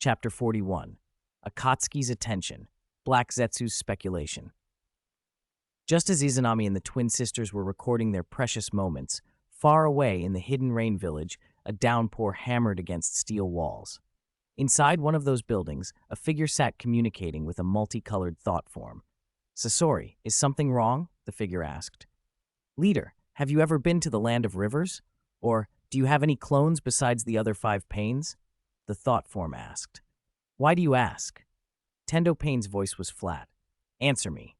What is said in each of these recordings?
Chapter 41. Akatsuki's Attention. Black Zetsu's Speculation. Just as Izanami and the twin sisters were recording their precious moments, far away in the hidden rain village, a downpour hammered against steel walls. Inside one of those buildings, a figure sat communicating with a multicolored thought form. "Sasori, is something wrong?" the figure asked. "Leader, have you ever been to the land of rivers? Or, do you have any clones besides the other 5 pains?" the thought form asked. "Why do you ask?" Tendo Pain's voice was flat. "Answer me."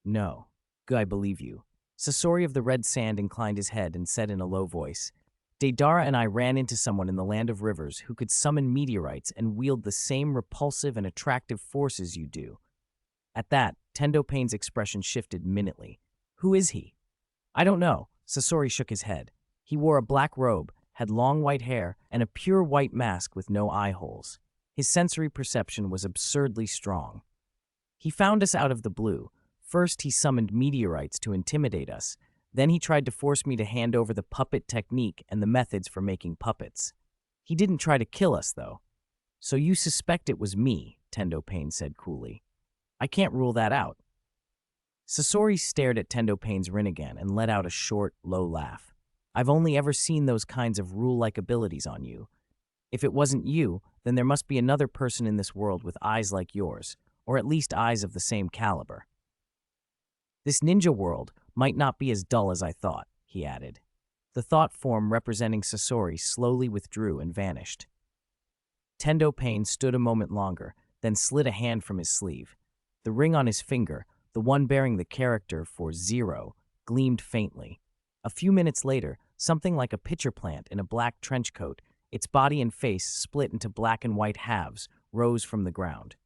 "No. Good, I believe you." Sasori of the Red Sand inclined his head and said in a low voice, "Deidara and I ran into someone in the land of rivers who could summon meteorites and wield the same repulsive and attractive forces you do." At that, Tendo Pain's expression shifted minutely. "Who is he?" "I don't know." Sasori shook his head. "He wore a black robe, had long white hair, and a pure white mask with no eye holes. His sensory perception was absurdly strong. He found us out of the blue. First, he summoned meteorites to intimidate us. Then he tried to force me to hand over the puppet technique and the methods for making puppets. He didn't try to kill us, though." "So you suspect it was me," Tendo Pain said coolly. "I can't rule that out." Sasori stared at Tendo Pain's Rinnegan and let out a short, low laugh. "I've only ever seen those kinds of rule-like abilities on you. If it wasn't you, then there must be another person in this world with eyes like yours, or at least eyes of the same caliber. This ninja world might not be as dull as I thought," he added. The thought form representing Sasori slowly withdrew and vanished. Tendo Pain stood a moment longer, then slid a hand from his sleeve. The ring on his finger, the one bearing the character for 0, gleamed faintly. A few minutes later, something like a pitcher plant in a black trench coat, its body and face split into black and white halves, rose from the ground.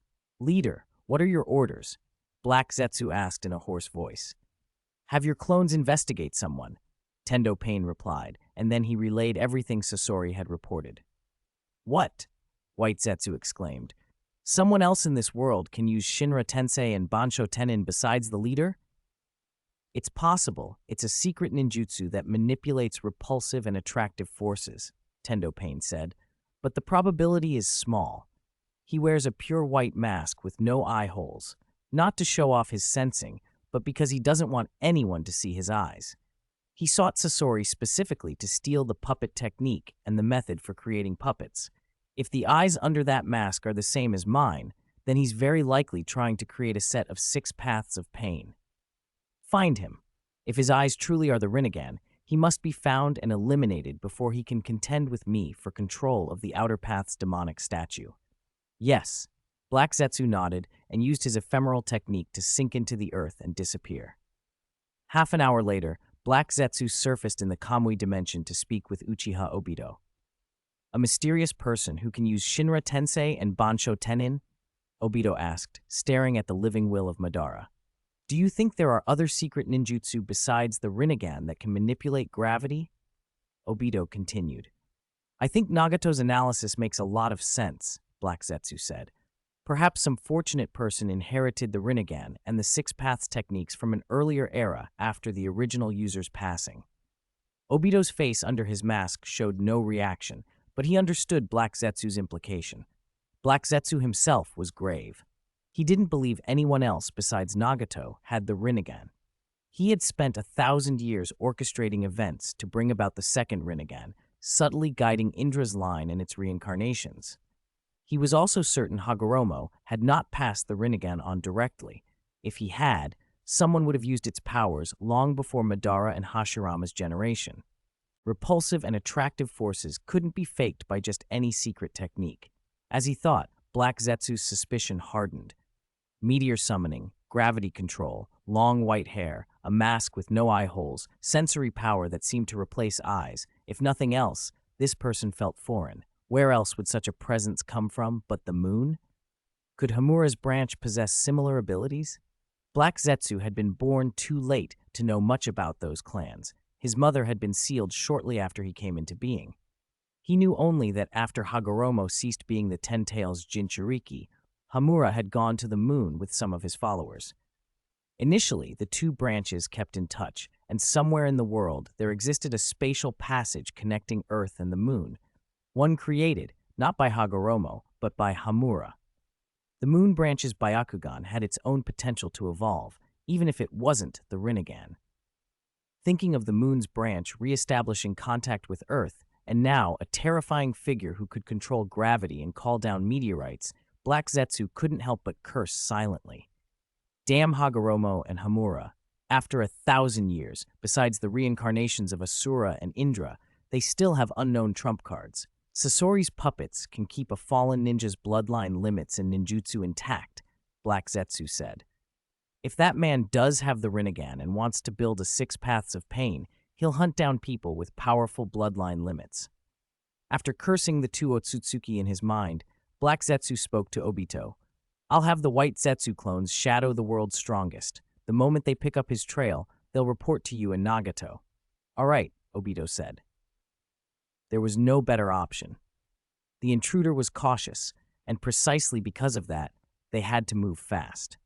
"Leader, what are your orders?" Black Zetsu asked in a hoarse voice. "Have your clones investigate someone," Tendo Pain replied, and then he relayed everything Sasori had reported. "What?" White Zetsu exclaimed. "Someone else in this world can use Shinra Tensei and Bansho Tenin besides the leader?" "It's possible. It's a secret ninjutsu that manipulates repulsive and attractive forces," Tendo Pain said, "but the probability is small. He wears a pure white mask with no eye holes, not to show off his sensing, but because he doesn't want anyone to see his eyes. He sought Sasori specifically to steal the puppet technique and the method for creating puppets. If the eyes under that mask are the same as mine, then he's very likely trying to create a set of 6 paths of pain. Find him. If his eyes truly are the Rinnegan, he must be found and eliminated before he can contend with me for control of the Outer Path's demonic statue." "Yes." Black Zetsu nodded and used his ephemeral technique to sink into the earth and disappear. Half an hour later, Black Zetsu surfaced in the Kamui dimension to speak with Uchiha Obito. "A mysterious person who can use Shinra Tensei and Bansho Tenin?" Obito asked, staring at the living will of Madara. "Do you think there are other secret ninjutsu besides the Rinnegan that can manipulate gravity?" Obito continued. "I think Nagato's analysis makes a lot of sense," Black Zetsu said. "Perhaps some fortunate person inherited the Rinnegan and the 6 paths techniques from an earlier era after the original user's passing." Obito's face under his mask showed no reaction, but he understood Black Zetsu's implication. Black Zetsu himself was grave. He didn't believe anyone else besides Nagato had the Rinnegan. He had spent 1,000 years orchestrating events to bring about the second Rinnegan, subtly guiding Indra's line and its reincarnations. He was also certain Hagoromo had not passed the Rinnegan on directly. If he had, someone would have used its powers long before Madara and Hashirama's generation. Repulsive and attractive forces couldn't be faked by just any secret technique. As he thought, Black Zetsu's suspicion hardened. Meteor summoning, gravity control, long white hair, a mask with no eye holes, sensory power that seemed to replace eyes. If nothing else, this person felt foreign. Where else would such a presence come from but the moon? Could Hamura's branch possess similar abilities? Black Zetsu had been born too late to know much about those clans. His mother had been sealed shortly after he came into being. He knew only that after Hagoromo ceased being the Ten Tails Jinchuriki, Hamura had gone to the moon with some of his followers. Initially, the 2 branches kept in touch, and somewhere in the world there existed a spatial passage connecting Earth and the moon. One created, not by Hagoromo, but by Hamura. The Moon Branch's Byakugan had its own potential to evolve, even if it wasn't the Rinnegan. Thinking of the Moon's branch re-establishing contact with Earth, and now a terrifying figure who could control gravity and call down meteorites, Black Zetsu couldn't help but curse silently. Damn Hagoromo and Hamura. After 1,000 years, besides the reincarnations of Asura and Indra, they still have unknown trump cards. Sasori's puppets can keep a fallen ninja's bloodline limits and ninjutsu intact, Black Zetsu said. If that man does have the Rinnegan and wants to build a 6 paths of pain, he'll hunt down people with powerful bloodline limits. After cursing the 2 Otsutsuki in his mind, Black Zetsu spoke to Obito. I'll have the white Zetsu clones shadow the world's strongest. The moment they pick up his trail, they'll report to you in Nagato. All right, Obito said. There was no better option. The intruder was cautious, and precisely because of that, they had to move fast.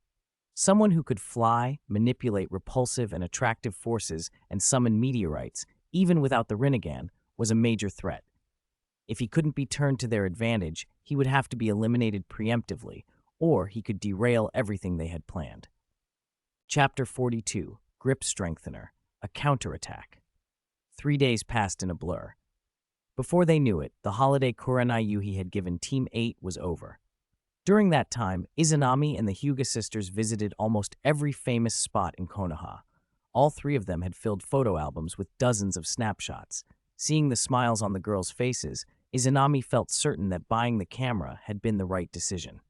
Someone who could fly, manipulate repulsive and attractive forces, and summon meteorites, even without the Rinnegan, was a major threat. If he couldn't be turned to their advantage, he would have to be eliminated preemptively, or he could derail everything they had planned. Chapter 42, Grip Strengthener, a Counterattack. 3 days passed in a blur. Before they knew it, the holiday Kurenai Yuhi had given Team 8 was over. During that time, Izanami and the Hyuga sisters visited almost every famous spot in Konoha. All 3 of them had filled photo albums with dozens of snapshots. Seeing the smiles on the girls' faces, Izanami felt certain that buying the camera had been the right decision.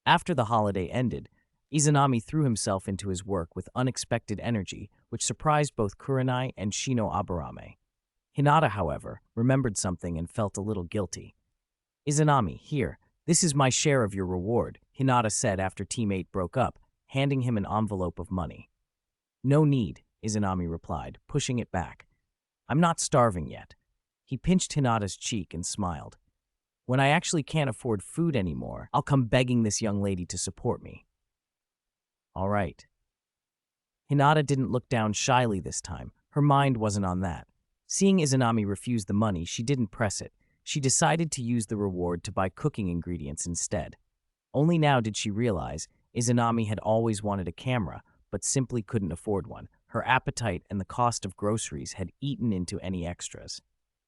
After the holiday ended, Izanami threw himself into his work with unexpected energy, which surprised both Kurenai and Shino Aburame. Hinata, however, remembered something and felt a little guilty. Izanami, here. This is my share of your reward, Hinata said after Team 8 broke up, handing him an envelope of money. No need, Izanami replied, pushing it back. I'm not starving yet. He pinched Hinata's cheek and smiled. When I actually can't afford food anymore, I'll come begging this young lady to support me. All right. Hinata didn't look down shyly this time. Her mind wasn't on that. Seeing Izanami refuse the money, she didn't press it. She decided to use the reward to buy cooking ingredients instead. Only now did she realize Izanami had always wanted a camera, but simply couldn't afford one. Her appetite and the cost of groceries had eaten into any extras.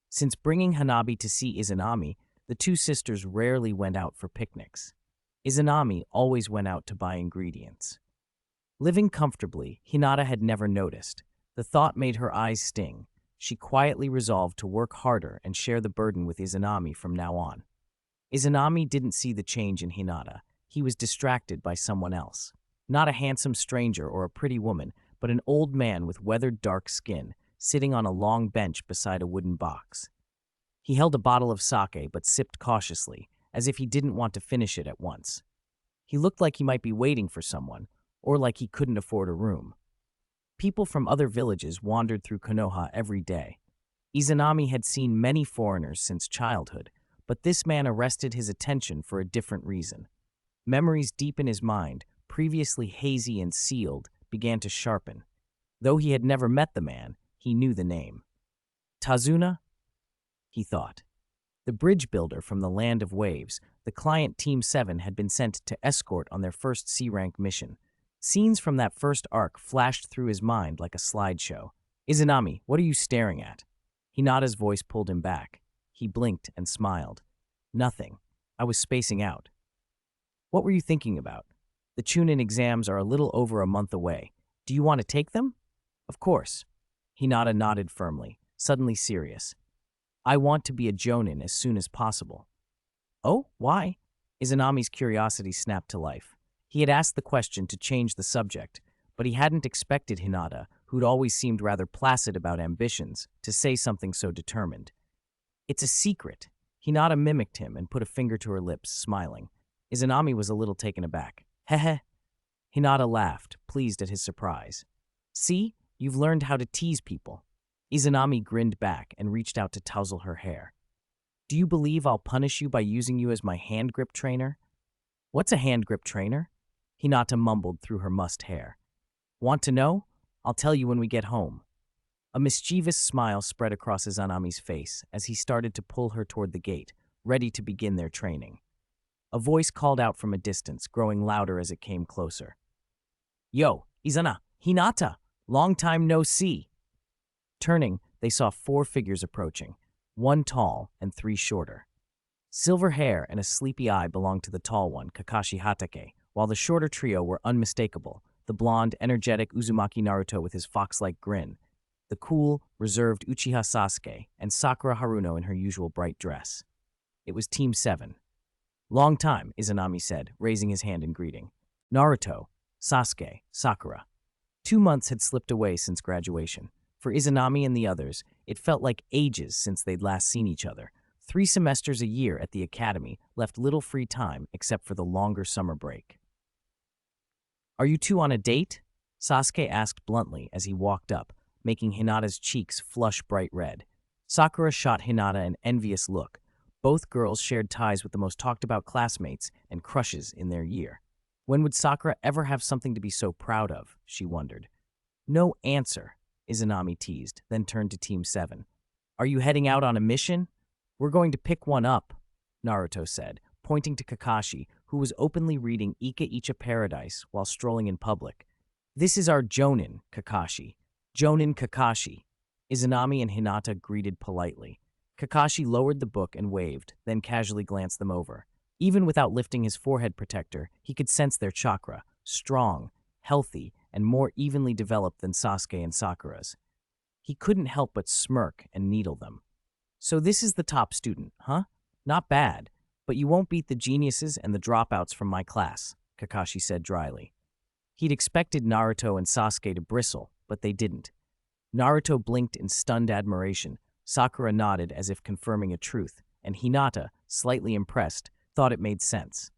Since bringing Hanabi to see Izanami, the 2 sisters rarely went out for picnics. Izanami always went out to buy ingredients. Living comfortably, Hinata had never noticed. The thought made her eyes sting. She quietly resolved to work harder and share the burden with Izanami from now on. Izanami didn't see the change in Hinata. He was distracted by someone else. Not a handsome stranger or a pretty woman, but an old man with weathered dark skin, sitting on a long bench beside a wooden box. He held a bottle of sake but sipped cautiously, as if he didn't want to finish it at once. He looked like he might be waiting for someone, or like he couldn't afford a room. People from other villages wandered through Konoha every day. Izanami had seen many foreigners since childhood, but this man arrested his attention for a different reason. Memories deep in his mind, previously hazy and sealed, began to sharpen. Though he had never met the man, he knew the name. Tazuna? He thought. The bridge builder from the Land of Waves, the client Team 7 had been sent to escort on their first C-rank mission. Scenes from that first arc flashed through his mind like a slideshow. Izanami, what are you staring at? Hinata's voice pulled him back. He blinked and smiled. Nothing. I was spacing out. What were you thinking about? The Chunin exams are a little over a month away. Do you want to take them? Of course. Hinata nodded firmly, suddenly serious. I want to be a jonin as soon as possible. Oh, why? Izanami's curiosity snapped to life. He had asked the question to change the subject, but he hadn't expected Hinata, who'd always seemed rather placid about ambitions, to say something so determined. It's a secret. Hinata mimicked him and put a finger to her lips, smiling. Izanami was a little taken aback. Heh. Hinata laughed, pleased at his surprise. See, you've learned how to tease people. Izanami grinned back and reached out to touzle her hair. Do you believe I'll punish you by using you as my hand grip trainer? What's a hand grip trainer? Hinata mumbled through her mussed hair. Want to know? I'll tell you when we get home. A mischievous smile spread across Izanami's face as he started to pull her toward the gate, ready to begin their training. A voice called out from a distance, growing louder as it came closer. "Yo, Hinata! Long time no see!" Turning, they saw 4 figures approaching, 1 tall and 3 shorter. Silver hair and a sleepy eye belonged to the tall one, Kakashi Hatake, while the shorter trio were unmistakable: the blonde, energetic Uzumaki Naruto with his fox-like grin, the cool, reserved Uchiha Sasuke, and Sakura Haruno in her usual bright dress. It was Team 7. "Long time," Izanami said, raising his hand in greeting. Naruto, Sasuke, Sakura. 2 months had slipped away since graduation. For Izanami and the others, it felt like ages since they'd last seen each other. 3 semesters a year at the academy left little free time except for the longer summer break. "Are you two on a date?" Sasuke asked bluntly as he walked up, making Hinata's cheeks flush bright red. Sakura shot Hinata an envious look. Both girls shared ties with the most talked-about classmates and crushes in their year. When would Sakura ever have something to be so proud of, she wondered. "No answer," Izanami teased, then turned to Team 7. "Are you heading out on a mission?" "We're going to pick one up," Naruto said, pointing to Kakashi, who was openly reading Ika Icha Paradise while strolling in public. "This is our Jonin, Kakashi." "Jonin Kakashi." Izanami and Hinata greeted politely. Kakashi lowered the book and waved, then casually glanced them over. Even without lifting his forehead protector, he could sense their chakra, strong, healthy, and more evenly developed than Sasuke and Sakura's. He couldn't help but smirk and needle them. "So this is the top student, huh? Not bad, but you won't beat the geniuses and the dropouts from my class," Kakashi said dryly. He'd expected Naruto and Sasuke to bristle, but they didn't. Naruto blinked in stunned admiration, Sakura nodded as if confirming a truth, and Hinata, slightly impressed, thought it made sense.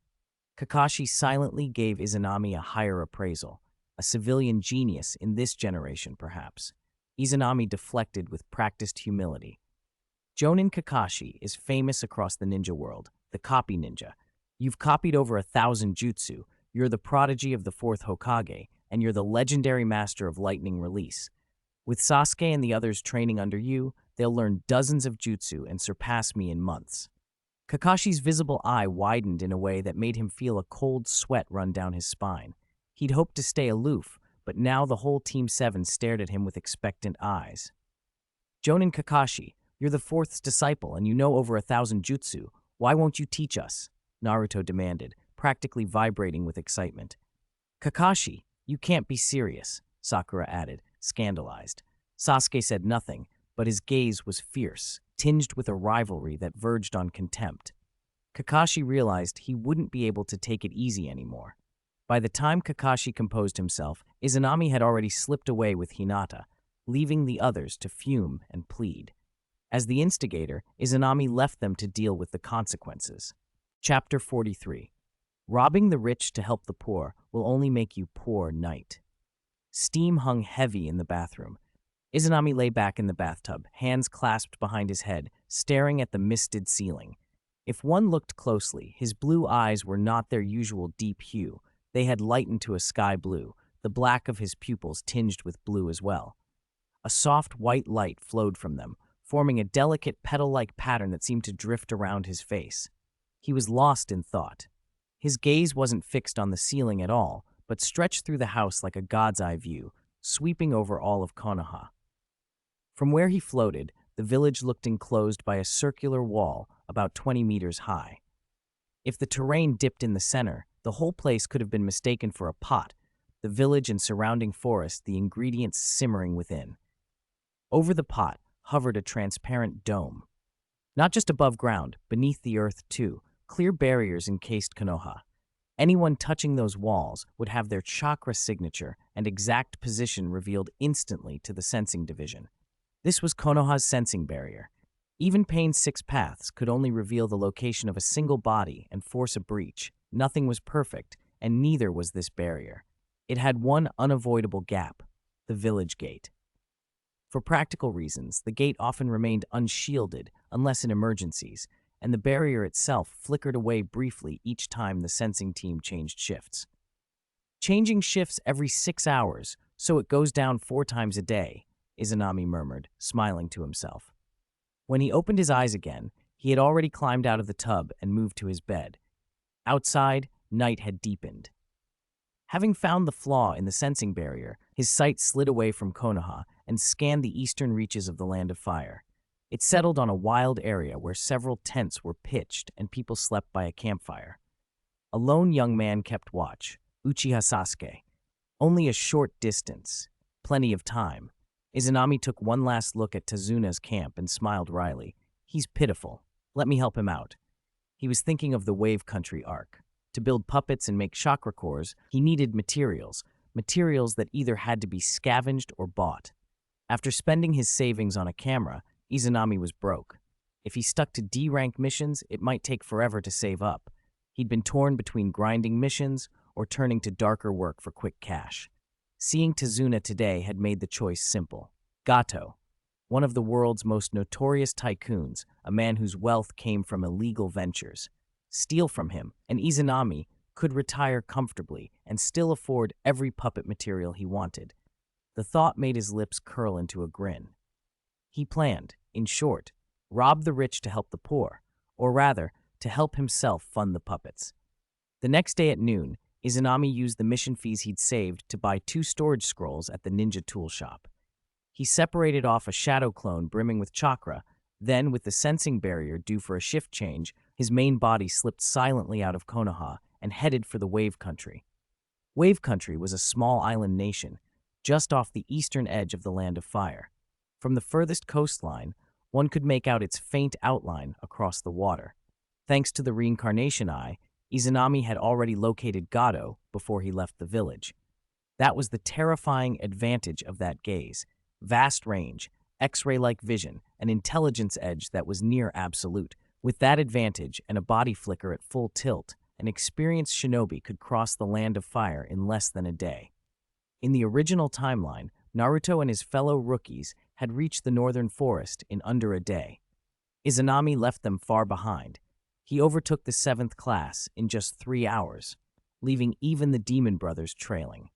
Kakashi silently gave Izanami a higher appraisal, a civilian genius in this generation, perhaps. Izanami deflected with practiced humility. "Jonin Kakashi is famous across the ninja world, the copy ninja. You've copied over 1,000 jutsu, you're the prodigy of the 4th Hokage, and you're the legendary master of lightning release. With Sasuke and the others training under you, they'll learn dozens of jutsu and surpass me in months." Kakashi's visible eye widened in a way that made him feel a cold sweat run down his spine. He'd hoped to stay aloof, but now the whole Team 7 stared at him with expectant eyes. "Jonin Kakashi, you're the 4th's disciple and you know over 1,000 jutsu. Why won't you teach us?" Naruto demanded, practically vibrating with excitement. "Kakashi, you can't be serious," Sakura added, scandalized. Sasuke said nothing, but his gaze was fierce, tinged with a rivalry that verged on contempt. Kakashi realized he wouldn't be able to take it easy anymore. By the time Kakashi composed himself, Izanami had already slipped away with Hinata, leaving the others to fume and plead. As the instigator, Izanami left them to deal with the consequences. Chapter 43. Robbing the rich to help the poor will only make you poor, knight. Steam hung heavy in the bathroom. Izanami lay back in the bathtub, hands clasped behind his head, staring at the misted ceiling. If one looked closely, his blue eyes were not their usual deep hue. They had lightened to a sky blue, the black of his pupils tinged with blue as well. A soft white light flowed from them, forming a delicate petal-like pattern that seemed to drift around his face. He was lost in thought. His gaze wasn't fixed on the ceiling at all, but stretched through the house like a god's eye view, sweeping over all of Konoha. From where he floated, the village looked enclosed by a circular wall about 20 meters high. If the terrain dipped in the center, the whole place could have been mistaken for a pot, the village and surrounding forest the ingredients simmering within. Over the pot hovered a transparent dome. Not just above ground, beneath the earth too, clear barriers encased Konoha. Anyone touching those walls would have their chakra signature and exact position revealed instantly to the sensing division. This was Konoha's sensing barrier. Even Pain's 6 paths could only reveal the location of a single body and force a breach. Nothing was perfect, and neither was this barrier. It had one unavoidable gap: the village gate. For practical reasons, the gate often remained unshielded unless in emergencies, and the barrier itself flickered away briefly each time the sensing team changed shifts. "Changing shifts every 6 hours, so it goes down 4 times a day," Izanami murmured, smiling to himself. When he opened his eyes again, he had already climbed out of the tub and moved to his bed. Outside, night had deepened. Having found the flaw in the sensing barrier, his sight slid away from Konoha and scanned the eastern reaches of the Land of Fire. It settled on a wild area where several tents were pitched and people slept by a campfire. A lone young man kept watch, Uchiha Sasuke. Only a short distance, plenty of time. Izanami took one last look at Tazuna's camp and smiled wryly. He's pitiful. Let me help him out. He was thinking of the Wave Country arc. To build puppets and make chakra cores, he needed materials that either had to be scavenged or bought. After spending his savings on a camera, Izanami was broke. If he stuck to D-rank missions, it might take forever to save up. He'd been torn between grinding missions or turning to darker work for quick cash. Seeing Tazuna today had made the choice simple. Gato, one of the world's most notorious tycoons, a man whose wealth came from illegal ventures. Steal from him, and Izanami could retire comfortably and still afford every puppet material he wanted. The thought made his lips curl into a grin. He planned, in short, rob the rich to help the poor, or rather, to help himself fund the puppets. The next day at noon, Izanami used the mission fees he'd saved to buy 2 storage scrolls at the ninja tool shop. He separated off a shadow clone brimming with chakra, then, with the sensing barrier due for a shift change, his main body slipped silently out of Konoha and headed for the Wave Country. Wave Country was a small island nation, just off the eastern edge of the Land of Fire. From the furthest coastline, one could make out its faint outline across the water. Thanks to the reincarnation eye, Izanami had already located Gato before he left the village. That was the terrifying advantage of that gaze. Vast range, X-ray-like vision, an intelligence edge that was near absolute. With that advantage and a body flicker at full tilt, an experienced shinobi could cross the Land of Fire in less than a day. In the original timeline, Naruto and his fellow rookies had reached the northern forest in under a day. Izanami left them far behind. He overtook the 7th class in just 3 hours, leaving even the Demon Brothers trailing.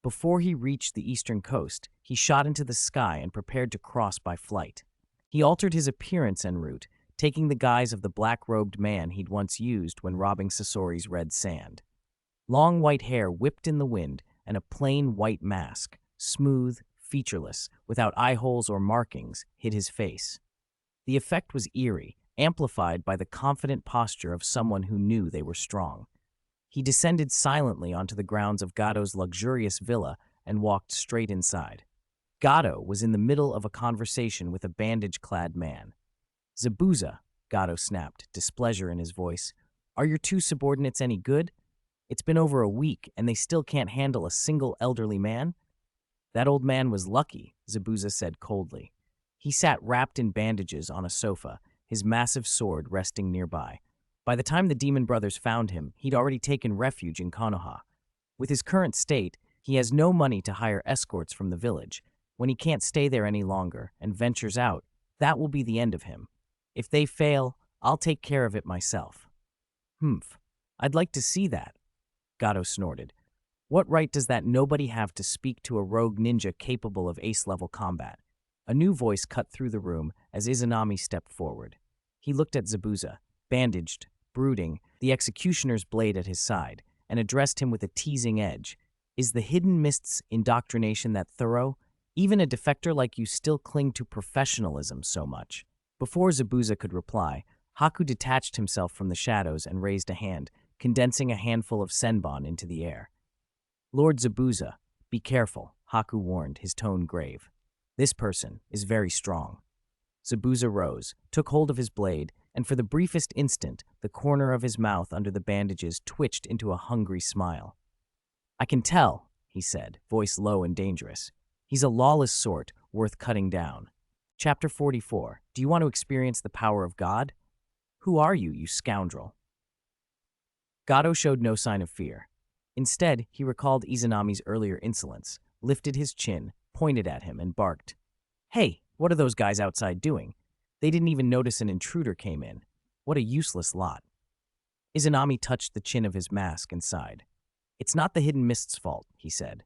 Before he reached the eastern coast, he shot into the sky and prepared to cross by flight. He altered his appearance en route, taking the guise of the black-robed man he'd once used when robbing Sasori's red sand. Long white hair whipped in the wind and a plain white mask, smooth, featureless, without eye holes or markings, hid his face. The effect was eerie, amplified by the confident posture of someone who knew they were strong. He descended silently onto the grounds of Gato's luxurious villa and walked straight inside. Gato was in the middle of a conversation with a bandage-clad man. "Zabuza," Gato snapped, displeasure in his voice. "Are your 2 subordinates any good? It's been over a week, and they still can't handle a single elderly man?" "That old man was lucky," Zabuza said coldly. He sat wrapped in bandages on a sofa, his massive sword resting nearby. By the time the Demon Brothers found him, he'd already taken refuge in Konoha. With his current state, he has no money to hire escorts from the village. When he can't stay there any longer and ventures out, that will be the end of him. If they fail, I'll take care of it myself." "Humph. I'd like to see that," Gato snorted. "What right does that nobody have to speak to a rogue ninja capable of ace-level combat?" A new voice cut through the room as Izanami stepped forward. He looked at Zabuza, bandaged, brooding, the executioner's blade at his side, and addressed him with a teasing edge. "Is the Hidden Mist's indoctrination that thorough? Even a defector like you still cling to professionalism so much." Before Zabuza could reply, Haku detached himself from the shadows and raised a hand, condensing a handful of senbon into the air. "Lord Zabuza, be careful," Haku warned, his tone grave. "This person is very strong." Zabuza rose, took hold of his blade, and for the briefest instant, the corner of his mouth under the bandages twitched into a hungry smile. "I can tell," he said, voice low and dangerous. "He's a lawless sort, worth cutting down." Chapter 44. Do you want to experience the power of God? "Who are you, you scoundrel?" Gato showed no sign of fear. Instead, he recalled Izanami's earlier insolence, lifted his chin, pointed at him, and barked. "Hey, what are those guys outside doing? They didn't even notice an intruder came in. What a useless lot." Izanami touched the chin of his mask and sighed. "It's not the Hidden Mist's fault," he said.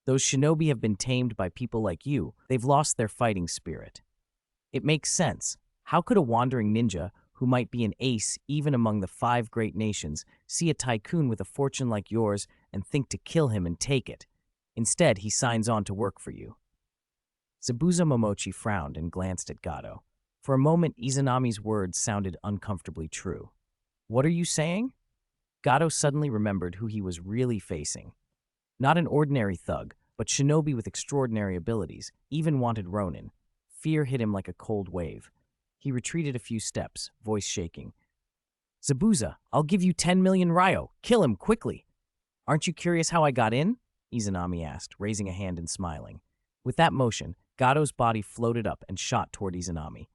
"Those shinobi have been tamed by people like you. They've lost their fighting spirit." "It makes sense. How could a wandering ninja, who might be an ace even among the 5 great nations, see a tycoon with a fortune like yours and think to kill him and take it. Instead, he signs on to work for you. Zabuza Momochi frowned and glanced at Gato. For a moment, Izanami's words sounded uncomfortably true. What are you saying? Gato suddenly remembered who he was really facing. Not an ordinary thug, but Shinobi with extraordinary abilities, even wanted Ronin. Fear hit him like a cold wave. He retreated a few steps, voice shaking. Zabuza, I'll give you 10 million ryo. Kill him, quickly. Aren't you curious how I got in? Izanami asked, raising a hand and smiling. With that motion, Gato's body floated up and shot toward Izanami.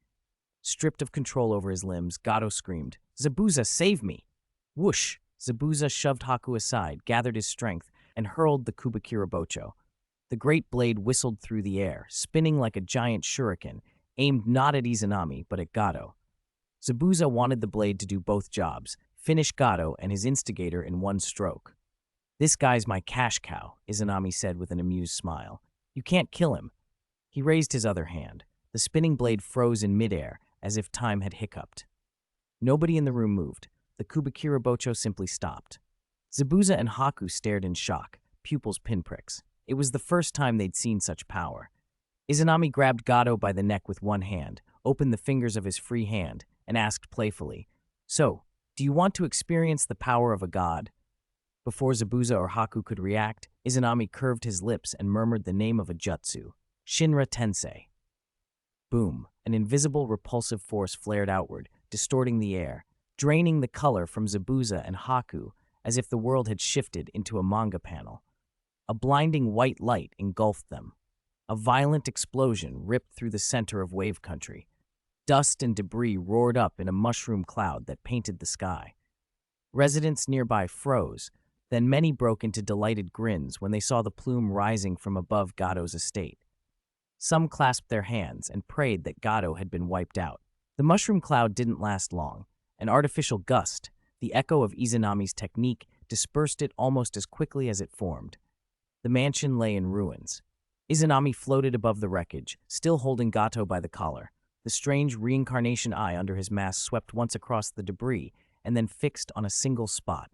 Stripped of control over his limbs, Gato screamed, Zabuza, save me! Whoosh! Zabuza shoved Haku aside, gathered his strength, and hurled the Kubakira Bocho. The great blade whistled through the air, spinning like a giant shuriken, aimed not at Izanami, but at Gato. Zabuza wanted the blade to do both jobs, finish Gato and his instigator in one stroke. This guy's my cash cow, Izanami said with an amused smile. You can't kill him. He raised his other hand. The spinning blade froze in midair, as if time had hiccuped. Nobody in the room moved. The Kubakira Bocho simply stopped. Zabuza and Haku stared in shock, pupils pinpricks. It was the first time they'd seen such power. Izanami grabbed Gato by the neck with one hand, opened the fingers of his free hand, and asked playfully, So, do you want to experience the power of a god? Before Zabuza or Haku could react, Izanami curved his lips and murmured the name of a jutsu, Shinra Tensei. Boom, an invisible repulsive force flared outward, distorting the air, draining the color from Zabuza and Haku as if the world had shifted into a manga panel. A blinding white light engulfed them. A violent explosion ripped through the center of wave country. Dust and debris roared up in a mushroom cloud that painted the sky. Residents nearby froze, then many broke into delighted grins when they saw the plume rising from above Gato's estate. Some clasped their hands and prayed that Gato had been wiped out. The mushroom cloud didn't last long. An artificial gust, the echo of Izanami's technique, dispersed it almost as quickly as it formed. The mansion lay in ruins. Izanami floated above the wreckage, still holding Gato by the collar. The strange reincarnation eye under his mask swept once across the debris and then fixed on a single spot.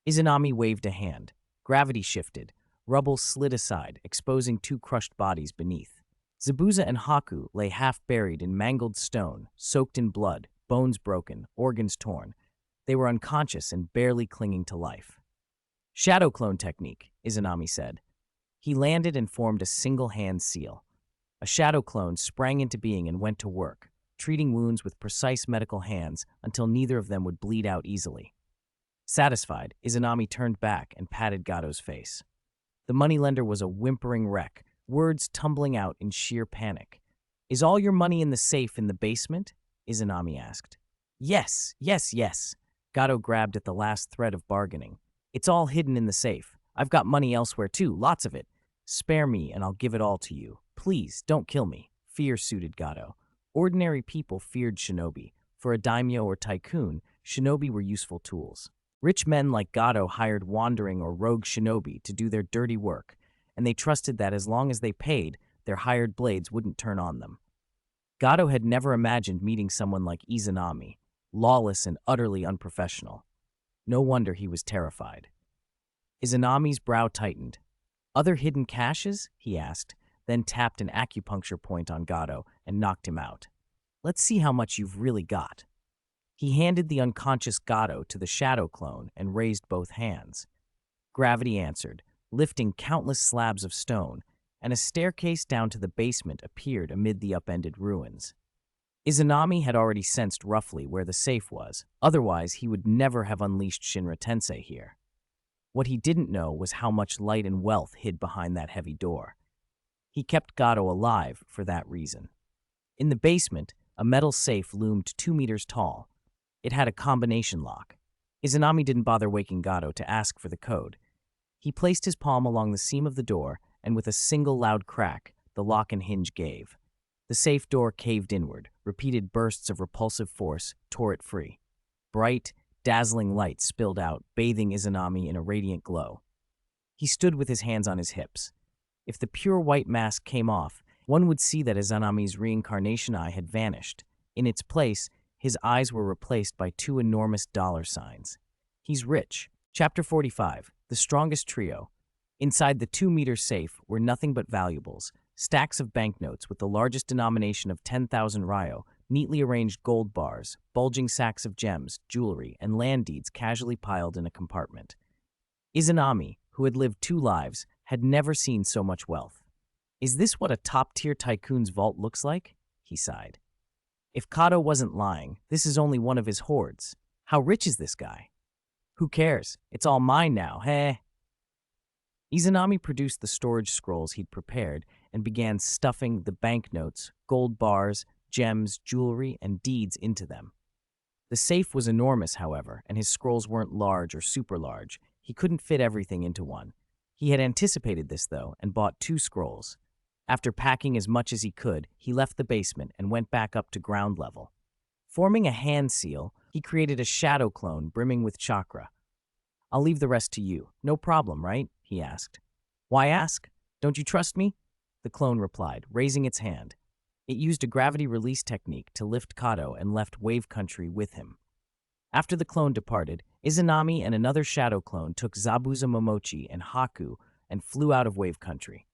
Izanami waved a hand. Gravity shifted. Rubble slid aside, exposing 2 crushed bodies beneath. Zabuza and Haku lay half-buried in mangled stone, soaked in blood, bones broken, organs torn. They were unconscious and barely clinging to life. Shadow clone technique, Izanami said. He landed and formed a single hand seal. A shadow clone sprang into being and went to work, treating wounds with precise medical hands until neither of them would bleed out easily. Satisfied, Izanami turned back and patted Gato's face. The moneylender was a whimpering wreck, words tumbling out in sheer panic. Is all your money in the safe in the basement? Izanami asked. Yes. Gato grabbed at the last thread of bargaining. It's all hidden in the safe. I've got money elsewhere too, lots of it. Spare me and I'll give it all to you. Please, don't kill me. Fear suited Gato. Ordinary people feared Shinobi. For a daimyo or tycoon, Shinobi were useful tools. Rich men like Gato hired wandering or rogue Shinobi to do their dirty work, and they trusted that as long as they paid, their hired blades wouldn't turn on them. Gato had never imagined meeting someone like Izanami, lawless and utterly unprofessional. No wonder he was terrified. Izanami's brow tightened. Other hidden caches? He asked, then tapped an acupuncture point on Gato and knocked him out. Let's see how much you've really got. He handed the unconscious Gato to the shadow clone and raised both hands. Gravity answered, lifting countless slabs of stone, and a staircase down to the basement appeared amid the upended ruins. Izanami had already sensed roughly where the safe was, otherwise he would never have unleashed Shinra Tensei here. What he didn't know was how much light and wealth hid behind that heavy door. He kept Gato alive for that reason. In the basement, a metal safe loomed 2 meters tall. It had a combination lock. Izanami didn't bother waking Gato to ask for the code. He placed his palm along the seam of the door, and with a single loud crack, the lock and hinge gave. The safe door caved inward. Repeated bursts of repulsive force tore it free. Bright, dazzling light spilled out, bathing Izanami in a radiant glow. He stood with his hands on his hips. If the pure white mask came off, one would see that Izanami's reincarnation eye had vanished. In its place, his eyes were replaced by two enormous dollar signs. He's rich. Chapter 45, The Strongest Trio. Inside the 2-meter safe were nothing but valuables, stacks of banknotes with the largest denomination of 10,000 ryo, neatly arranged gold bars, bulging sacks of gems, jewelry, and land deeds casually piled in a compartment. Izanami, who had lived 2 lives, had never seen so much wealth. Is this what a top-tier tycoon's vault looks like? He sighed. If Kato wasn't lying, this is only one of his hoards. How rich is this guy? Who cares? It's all mine now, heh? Izanami produced the storage scrolls he'd prepared and began stuffing the banknotes, gold bars, gems, jewelry, and deeds into them. The safe was enormous, however, and his scrolls weren't large or super large. He couldn't fit everything into one. He had anticipated this, though, and bought 2 scrolls. After packing as much as he could, he left the basement and went back up to ground level. Forming a hand seal, he created a shadow clone brimming with chakra. I'll leave the rest to you. No problem, right? He asked. Why ask? Don't you trust me? The clone replied, raising its hand. It used a gravity release technique to lift Kato and left Wave Country with him. After the clone departed, Izanami and another shadow clone took Zabuza Momochi and Haku and flew out of Wave Country.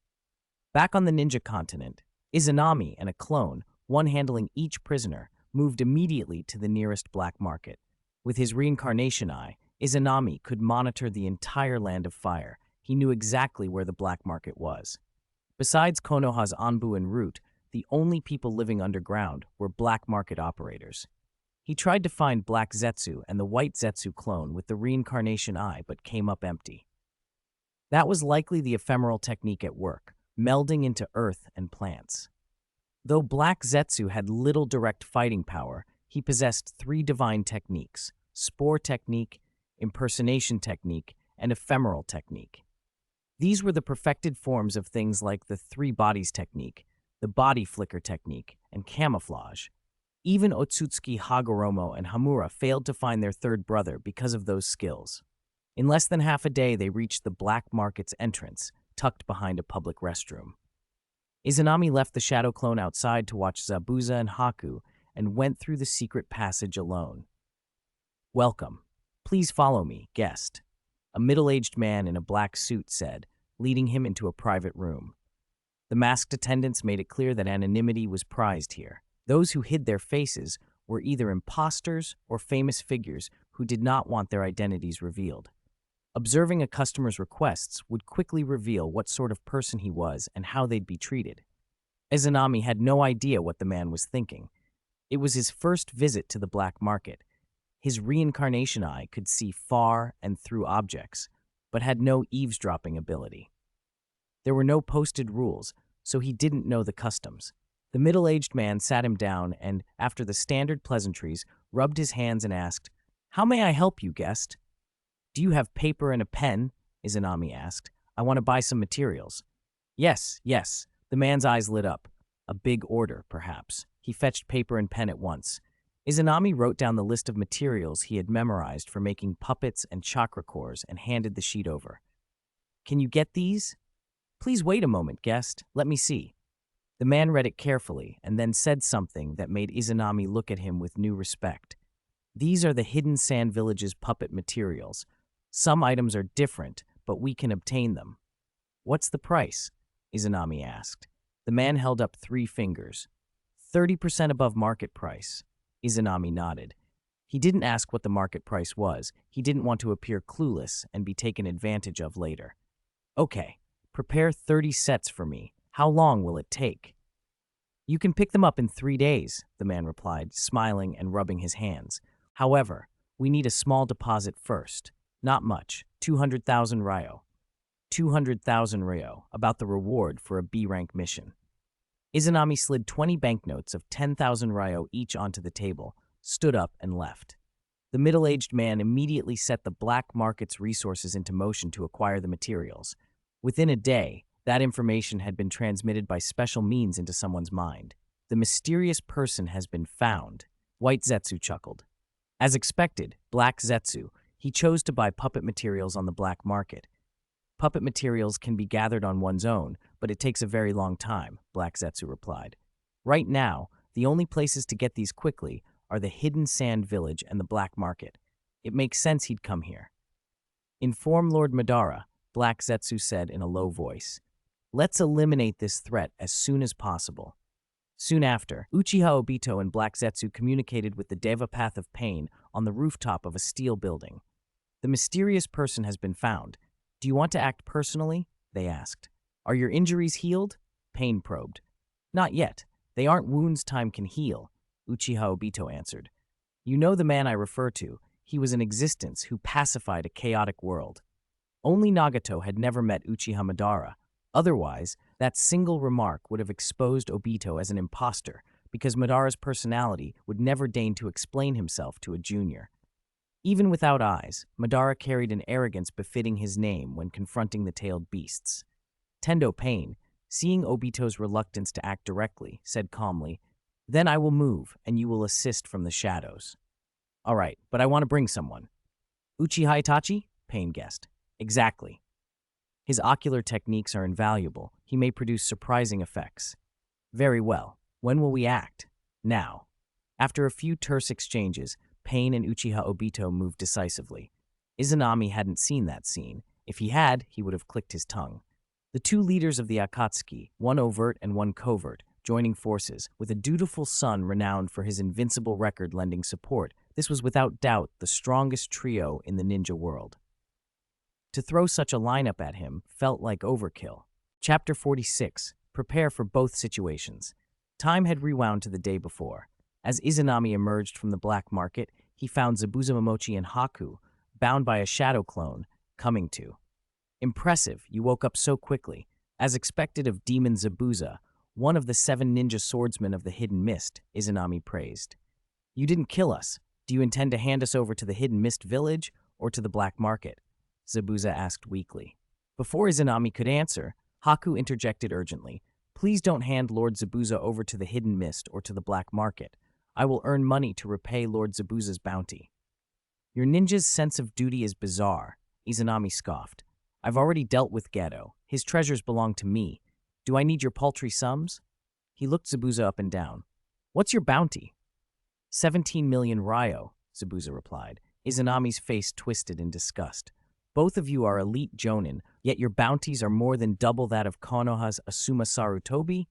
Back on the ninja continent, Izanami and a clone, one handling each prisoner, moved immediately to the nearest black market. With his reincarnation eye, Izanami could monitor the entire land of fire. He knew exactly where the black market was. Besides Konoha's Anbu and Root, the only people living underground were black market operators. He tried to find Black Zetsu and the White Zetsu clone with the reincarnation eye, but came up empty. That was likely the ephemeral technique at work, melding into earth and plants. Though Black Zetsu had little direct fighting power, he possessed 3 divine techniques: Spore Technique, Impersonation Technique, and Ephemeral Technique. These were the perfected forms of things like the 3 Bodies Technique, the Body Flicker Technique, and Camouflage. Even Otsutsuki Hagoromo and Hamura failed to find their 3rd brother because of those skills. In less than half a day, they reached the black market's entrance, tucked behind a public restroom. Izanami left the shadow clone outside to watch Zabuza and Haku and went through the secret passage alone. Welcome. Please follow me, guest, a middle-aged man in a black suit said, leading him into a private room. The masked attendants made it clear that anonymity was prized here. Those who hid their faces were either imposters or famous figures who did not want their identities revealed. Observing a customer's requests would quickly reveal what sort of person he was and how they'd be treated. Izanami had no idea what the man was thinking. It was his first visit to the black market. His reincarnation eye could see far and through objects, but had no eavesdropping ability. There were no posted rules, so he didn't know the customs. The middle-aged man sat him down and, after the standard pleasantries, rubbed his hands and asked, "How may I help you, guest?" "Do you have paper and a pen?" Izanami asked. "I want to buy some materials." Yes. The man's eyes lit up. A big order, perhaps. He fetched paper and pen at once. Izanami wrote down the list of materials he had memorized for making puppets and chakra cores and handed the sheet over. "Can you get these?" "Please wait a moment, guest. Let me see." The man read it carefully and then said something that made Izanami look at him with new respect. "These are the Hidden Sand Village's puppet materials. Some items are different, but we can obtain them." "What's the price?" Izanami asked. The man held up 3 fingers. 30% above market price. Izanami nodded. He didn't ask what the market price was. He didn't want to appear clueless and be taken advantage of later. "Okay, prepare 30 sets for me. How long will it take?" "You can pick them up in 3 days," the man replied, smiling and rubbing his hands. "However, we need a small deposit first. Not much, 200,000 ryo. 200,000 ryo, about the reward for a B-rank mission." Izanami slid 20 banknotes of 10,000 ryo each onto the table, stood up, and left. The middle-aged man immediately set the black market's resources into motion to acquire the materials. Within a day, that information had been transmitted by special means into someone's mind. "The mysterious person has been found," White Zetsu chuckled. As expected, Black Zetsu, he chose to buy puppet materials on the black market. "Puppet materials can be gathered on one's own, but it takes a very long time," Black Zetsu replied. "Right now, the only places to get these quickly are the Hidden Sand Village and the Black Market. It makes sense he'd come here. Inform Lord Madara, Black Zetsu said in a low voice. Let's eliminate this threat as soon as possible. Soon after, Uchiha Obito and Black Zetsu communicated with the Deva Path of Pain on the rooftop of a steel building. The mysterious person has been found. Do you want to act personally? They asked. Are your injuries healed? Pain probed. Not yet. They aren't wounds time can heal, Uchiha Obito answered. You know the man I refer to. He was an existence who pacified a chaotic world. Only Nagato had never met Uchiha Madara. Otherwise, that single remark would have exposed Obito as an imposter, because Madara's personality would never deign to explain himself to a junior. Even without eyes, Madara carried an arrogance befitting his name when confronting the tailed beasts. Tendo Pain, seeing Obito's reluctance to act directly, said calmly, Then I will move, and you will assist from the shadows. All right, but I want to bring someone. Uchiha Itachi? Pain guessed. Exactly. His ocular techniques are invaluable. He may produce surprising effects. Very well. When will we act? Now. After a few terse exchanges, Pain and Uchiha Obito moved decisively. Izanami hadn't seen that scene. If he had, he would have clicked his tongue. The two leaders of the Akatsuki, one overt and one covert, joining forces, with a dutiful son renowned for his invincible record lending support, this was without doubt the strongest trio in the ninja world. To throw such a lineup at him felt like overkill. Chapter 46. Prepare for both situations. Time had rewound to the day before. As Izanami emerged from the black market, he found Zabuza Momochi and Haku, bound by a shadow clone, coming to. Impressive, you woke up so quickly. As expected of Demon Zabuza, one of the 7 ninja swordsmen of the Hidden Mist, Izanami praised. You didn't kill us. Do you intend to hand us over to the Hidden Mist village or to the black market? Zabuza asked weakly. Before Izanami could answer, Haku interjected urgently. Please don't hand Lord Zabuza over to the Hidden Mist or to the black market. I will earn money to repay Lord Zabuza's bounty. Your ninja's sense of duty is bizarre, Izanami scoffed. I've already dealt with Geto. His treasures belong to me. Do I need your paltry sums? He looked Zabuza up and down. What's your bounty? 17 million ryo, Zabuza replied. Izanami's face twisted in disgust. Both of you are elite jonin, yet your bounties are more than double that of Konoha's Asuma Sarutobi?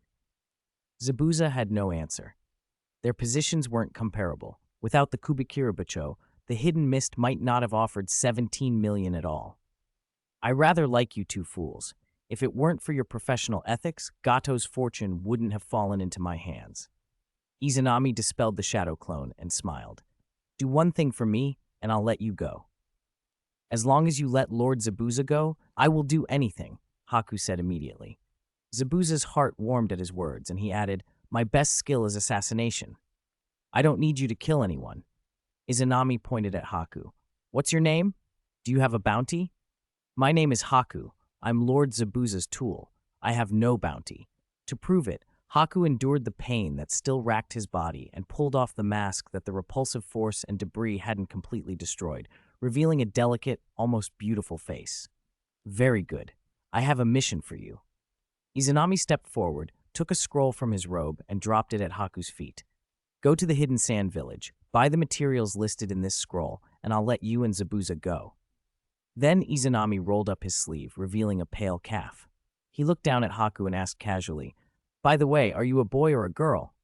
Zabuza had no answer. Their positions weren't comparable. Without the Kubikira Bacho, the Hidden Mist might not have offered 17 million at all. I rather like you two fools. If it weren't for your professional ethics, Gato's fortune wouldn't have fallen into my hands. Izanami dispelled the shadow clone and smiled. Do one thing for me, and I'll let you go. As long as you let Lord Zabuza go, I will do anything, Haku said immediately. Zabuza's heart warmed at his words, and he added, My best skill is assassination. I don't need you to kill anyone. Izanami pointed at Haku. What's your name? Do you have a bounty? My name is Haku. I'm Lord Zabuza's tool. I have no bounty. To prove it, Haku endured the pain that still racked his body and pulled off the mask that the repulsive force and debris hadn't completely destroyed, revealing a delicate, almost beautiful face. Very good. I have a mission for you. Izanami stepped forward, took a scroll from his robe, and dropped it at Haku's feet. Go to the Hidden Sand Village, buy the materials listed in this scroll, and I'll let you and Zabuza go. Then Izanami rolled up his sleeve, revealing a pale calf. He looked down at Haku and asked casually, By the way, are you a boy or a girl?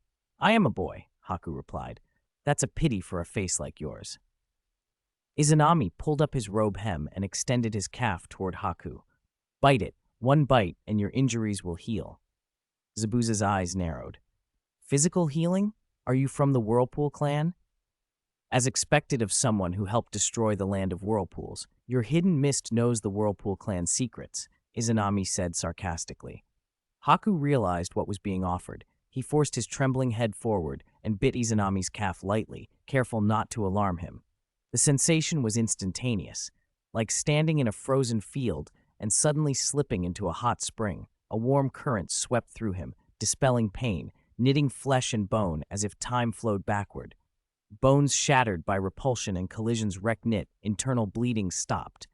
I am a boy, Haku replied. That's a pity for a face like yours. Izanami pulled up his robe hem and extended his calf toward Haku. Bite it. One bite, and your injuries will heal. Zabuza's eyes narrowed. Physical healing? Are you from the Whirlpool clan? As expected of someone who helped destroy the land of whirlpools, your Hidden Mist knows the Whirlpool clan's secrets, Izanami said sarcastically. Haku realized what was being offered. He forced his trembling head forward and bit Izanami's calf lightly, careful not to alarm him. The sensation was instantaneous, like standing in a frozen field and suddenly slipping into a hot spring. A warm current swept through him, dispelling pain, knitting flesh and bone as if time flowed backward. Bones shattered by repulsion and collisions knit, internal bleeding stopped.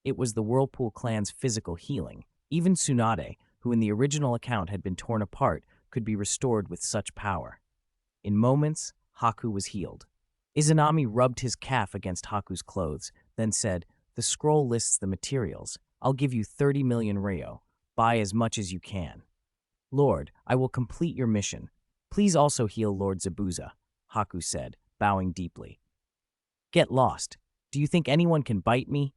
It was the Whirlpool clan's physical healing. Even Tsunade, who in the original account had been torn apart, could be restored with such power. In moments, Haku was healed. Izanami rubbed his calf against Haku's clothes, then said, "The scroll lists the materials. I'll give you 30 million ryo. Buy as much as you can." "Lord, I will complete your mission. Please also heal Lord Zabuza," Haku said, bowing deeply. "Get lost. Do you think anyone can bite me?"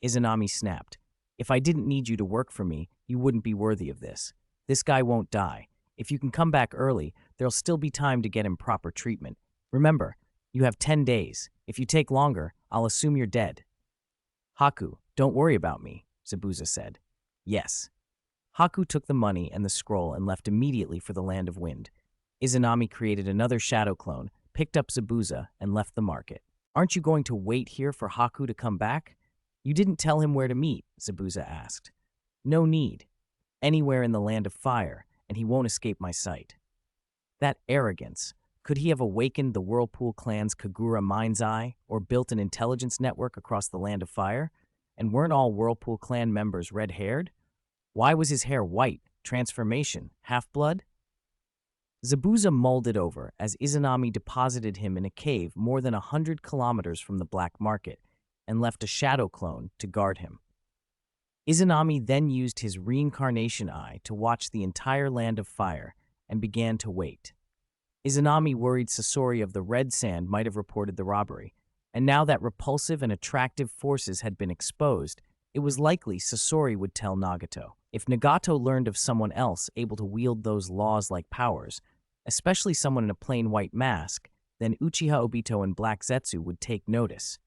Izanami snapped. "If I didn't need you to work for me, you wouldn't be worthy of this. This guy won't die. If you can come back early, there'll still be time to get him proper treatment. Remember, you have 10 days. If you take longer, I'll assume you're dead." "Haku, don't worry about me," Zabuza said. "Yes." Haku took the money and the scroll and left immediately for the Land of Wind. Izanami created another shadow clone, picked up Zabuza, and left the market. "Aren't you going to wait here for Haku to come back?" "You didn't tell him where to meet," Zabuza asked. "No need. Anywhere in the Land of Fire, and he won't escape my sight." That arrogance. Could he have awakened the Whirlpool clan's Kagura mind's eye, or built an intelligence network across the Land of Fire? And weren't all Whirlpool clan members red-haired? Why was his hair white? Transformation? Half-blood? Zabuza mulled it over as Izanami deposited him in a cave more than 100 kilometers from the black market and left a shadow clone to guard him. Izanami then used his reincarnation eye to watch the entire Land of Fire and began to wait. Izanami worried Sasori of the Red Sand might have reported the robbery, and now that repulsive and attractive forces had been exposed, it was likely Sasori would tell Nagato. If Nagato learned of someone else able to wield those laws-like powers, especially someone in a plain white mask, then Uchiha Obito and Black Zetsu would take notice.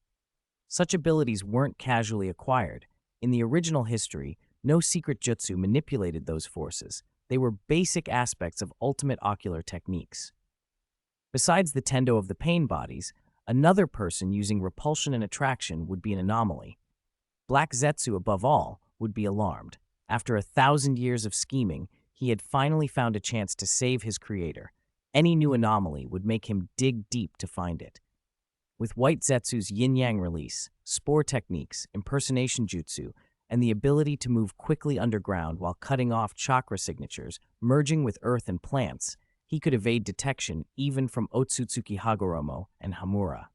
Such abilities weren't casually acquired. In the original history, no secret jutsu manipulated those forces. They were basic aspects of ultimate ocular techniques. Besides the Tendo of the Pain bodies, another person using repulsion and attraction would be an anomaly. Black Zetsu, above all, would be alarmed. After 1,000 years of scheming, he had finally found a chance to save his creator. Any new anomaly would make him dig deep to find it. With White Zetsu's yin-yang release, spore techniques, impersonation jutsu, and the ability to move quickly underground while cutting off chakra signatures, merging with earth and plants, he could evade detection even from Otsutsuki Hagoromo and Hamura.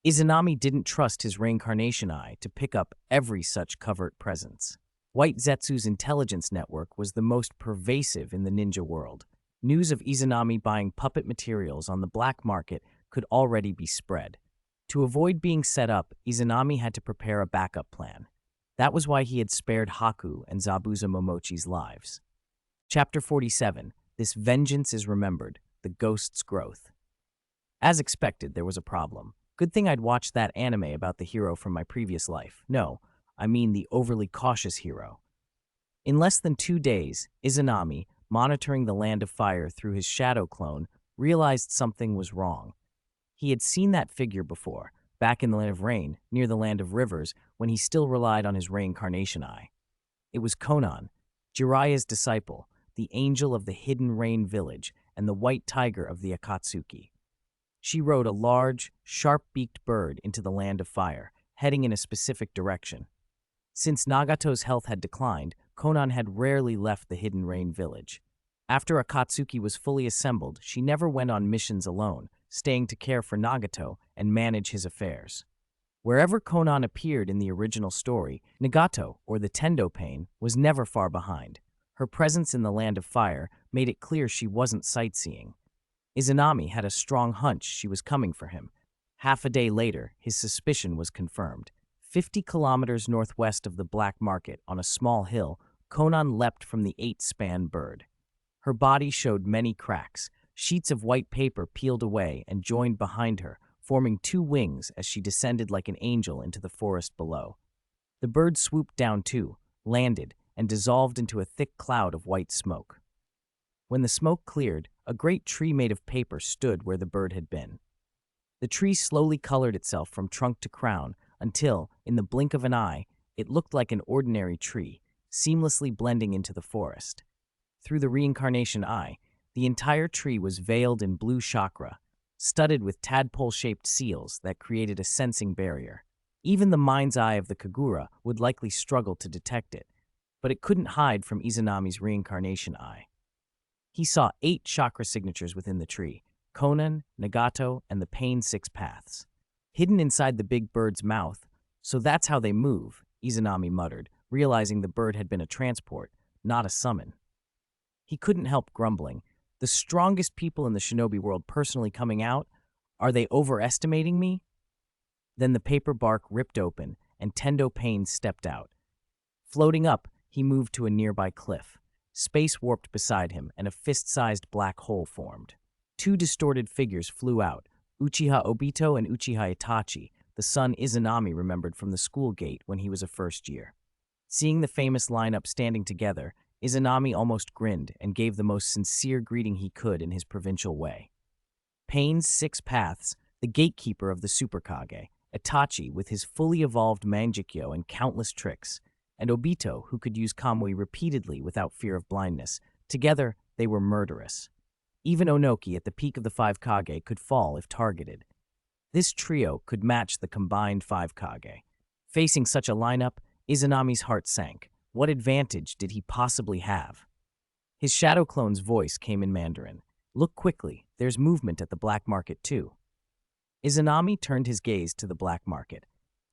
Izanami didn't trust his reincarnation eye to pick up every such covert presence. White Zetsu's intelligence network was the most pervasive in the ninja world. News of Izanami buying puppet materials on the black market could already be spread. To avoid being set up, Izanami had to prepare a backup plan. That was why he had spared Haku and Zabuza Momochi's lives. Chapter 47. This Vengeance is Remembered, the Ghost's Growth. As expected, there was a problem. Good thing I'd watched that anime about the hero from my previous life. No, I mean the overly cautious hero. In less than 2 days, Izanami, monitoring the Land of Fire through his shadow clone, realized something was wrong. He had seen that figure before, back in the Land of Rain, near the Land of Rivers, when he still relied on his reincarnation eye. It was Konan, Jiraiya's disciple, the angel of the Hidden Rain Village, and the white tiger of the Akatsuki. She rode a large, sharp-beaked bird into the Land of Fire, heading in a specific direction. Since Nagato's health had declined, Konan had rarely left the Hidden Rain Village. After Akatsuki was fully assembled, she never went on missions alone, staying to care for Nagato and manage his affairs. Wherever Konan appeared in the original story, Nagato, or the Tendo Pain, was never far behind. Her presence in the Land of Fire made it clear she wasn't sightseeing. Izanami had a strong hunch she was coming for him. Half a day later, his suspicion was confirmed. 50 kilometers northwest of the black market, on a small hill, Konan leapt from the 8-span bird. Her body showed many cracks. Sheets of white paper peeled away and joined behind her, forming 2 wings as she descended like an angel into the forest below. The bird swooped down too, landed, and dissolved into a thick cloud of white smoke. When the smoke cleared, a great tree made of paper stood where the bird had been. The tree slowly colored itself from trunk to crown until, in the blink of an eye, it looked like an ordinary tree, seamlessly blending into the forest. Through the reincarnation eye, the entire tree was veiled in blue chakra, studded with tadpole-shaped seals that created a sensing barrier. Even the mind's eye of the Kagura would likely struggle to detect it, but it couldn't hide from Izanami's reincarnation eye. He saw 8 chakra signatures within the tree, Conan, Nagato, and the Pain Six Paths. Hidden inside the big bird's mouth, so that's how they move, Izanami muttered, realizing the bird had been a transport, not a summon. He couldn't help grumbling. The strongest people in the shinobi world personally coming out? Are they overestimating me? Then the paper bark ripped open, and Tendo Pain stepped out. Floating up, he moved to a nearby cliff. Space warped beside him, and a fist-sized black hole formed. Two distorted figures flew out, Uchiha Obito and Uchiha Itachi, the son Izanami remembered from the school gate when he was a first year. Seeing the famous lineup standing together, Izanami almost grinned and gave the most sincere greeting he could in his provincial way. Pain's Six Paths, the gatekeeper of the Super Kage, Itachi with his fully evolved Manjikyo and countless tricks, and Obito who could use Kamui repeatedly without fear of blindness. Together, they were murderous. Even Onoki at the peak of the Five Kage could fall if targeted. This trio could match the combined Five Kage. Facing such a lineup, Izanami's heart sank. What advantage did he possibly have? His shadow clone's voice came in Mandarin. Look quickly, there's movement at the black market too. Izanami turned his gaze to the black market.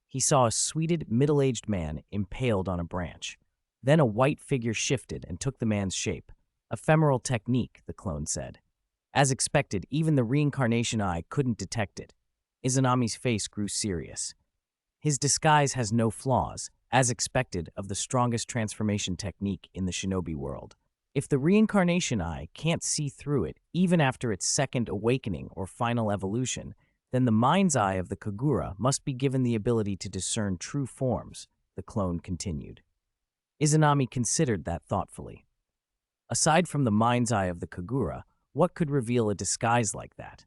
He saw a sweated, middle-aged man impaled on a branch. Then a white figure shifted and took the man's shape. Ephemeral technique, the clone said. As expected, even the reincarnation eye couldn't detect it. Izanami's face grew serious. His disguise has no flaws, as expected of the strongest transformation technique in the shinobi world. If the reincarnation eye can't see through it, even after its second awakening or final evolution, then the mind's eye of the Kagura must be given the ability to discern true forms, the clone continued. Izanami considered that thoughtfully. Aside from the mind's eye of the Kagura, what could reveal a disguise like that?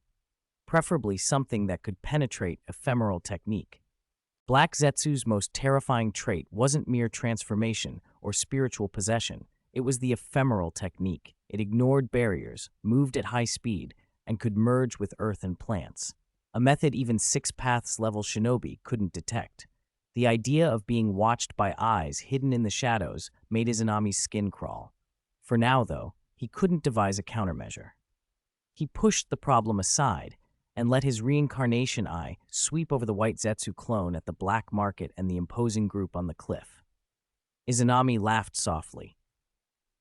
Preferably something that could penetrate ephemeral technique. Black Zetsu's most terrifying trait wasn't mere transformation or spiritual possession. It was the ephemeral technique. It ignored barriers, moved at high speed, and could merge with earth and plants. A method even Six Paths level shinobi couldn't detect. The idea of being watched by eyes hidden in the shadows made Izanami's skin crawl. For now, though, he couldn't devise a countermeasure. He pushed the problem aside and let his reincarnation eye sweep over the white Zetsu clone at the black market and the imposing group on the cliff. Izanami laughed softly.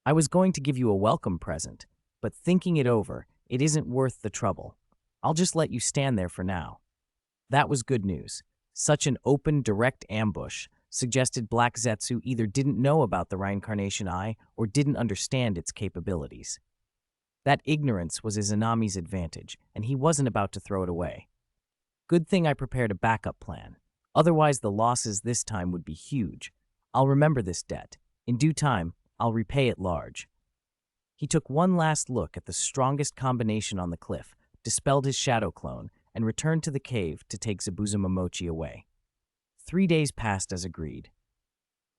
I was going to give you a welcome present, but thinking it over, it isn't worth the trouble. I'll just let you stand there for now. That was good news. Such an open, direct ambush suggested Black Zetsu either didn't know about the reincarnation eye or didn't understand its capabilities. That ignorance was Izanami's advantage, and he wasn't about to throw it away. Good thing I prepared a backup plan. Otherwise, the losses this time would be huge. I'll remember this debt. In due time, I'll repay it large. He took one last look at the strongest combination on the cliff, dispelled his shadow clone, and returned to the cave to take Zabuza Momochi away. 3 days passed as agreed.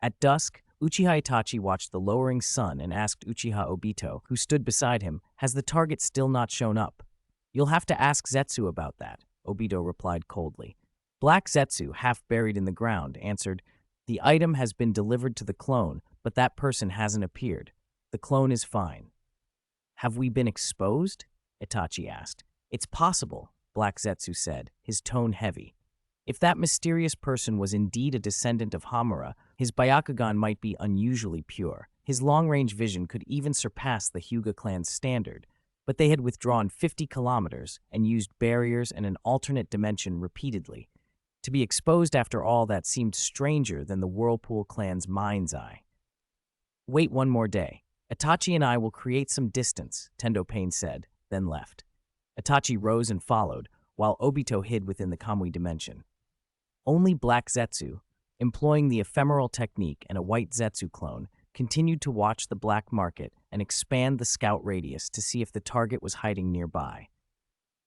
At dusk, Uchiha Itachi watched the lowering sun and asked Uchiha Obito, who stood beside him, has the target still not shown up? You'll have to ask Zetsu about that, Obito replied coldly. Black Zetsu, half buried in the ground, answered, the item has been delivered to the clone, but that person hasn't appeared. The clone is fine. Have we been exposed? Itachi asked. It's possible, Black Zetsu said, his tone heavy. If that mysterious person was indeed a descendant of Hamura, his Byakugan might be unusually pure. His long-range vision could even surpass the Hyuga clan's standard, but they had withdrawn 50 kilometers and used barriers and an alternate dimension repeatedly. To be exposed after all that seemed stranger than the Whirlpool clan's mind's eye. Wait one more day. Itachi and I will create some distance, Tendo Pain said, then left. Itachi rose and followed, while Obito hid within the Kamui dimension. Only Black Zetsu, employing the ephemeral technique and a white Zetsu clone, continued to watch the black market and expand the scout radius to see if the target was hiding nearby.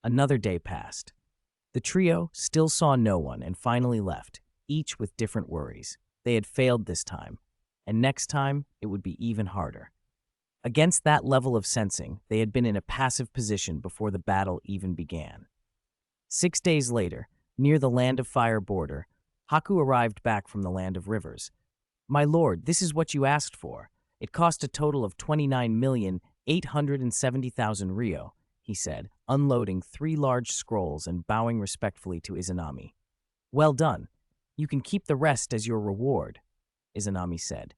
Another day passed. The trio still saw no one and finally left, each with different worries. They had failed this time, and next time it would be even harder. Against that level of sensing, they had been in a passive position before the battle even began. 6 days later, near the Land of Fire border, Haku arrived back from the Land of Rivers. My lord, this is what you asked for. It cost a total of 29,870,000 ryo. he said, unloading 3 large scrolls and bowing respectfully to Izanami. Well done. You can keep the rest as your reward, Izanami said.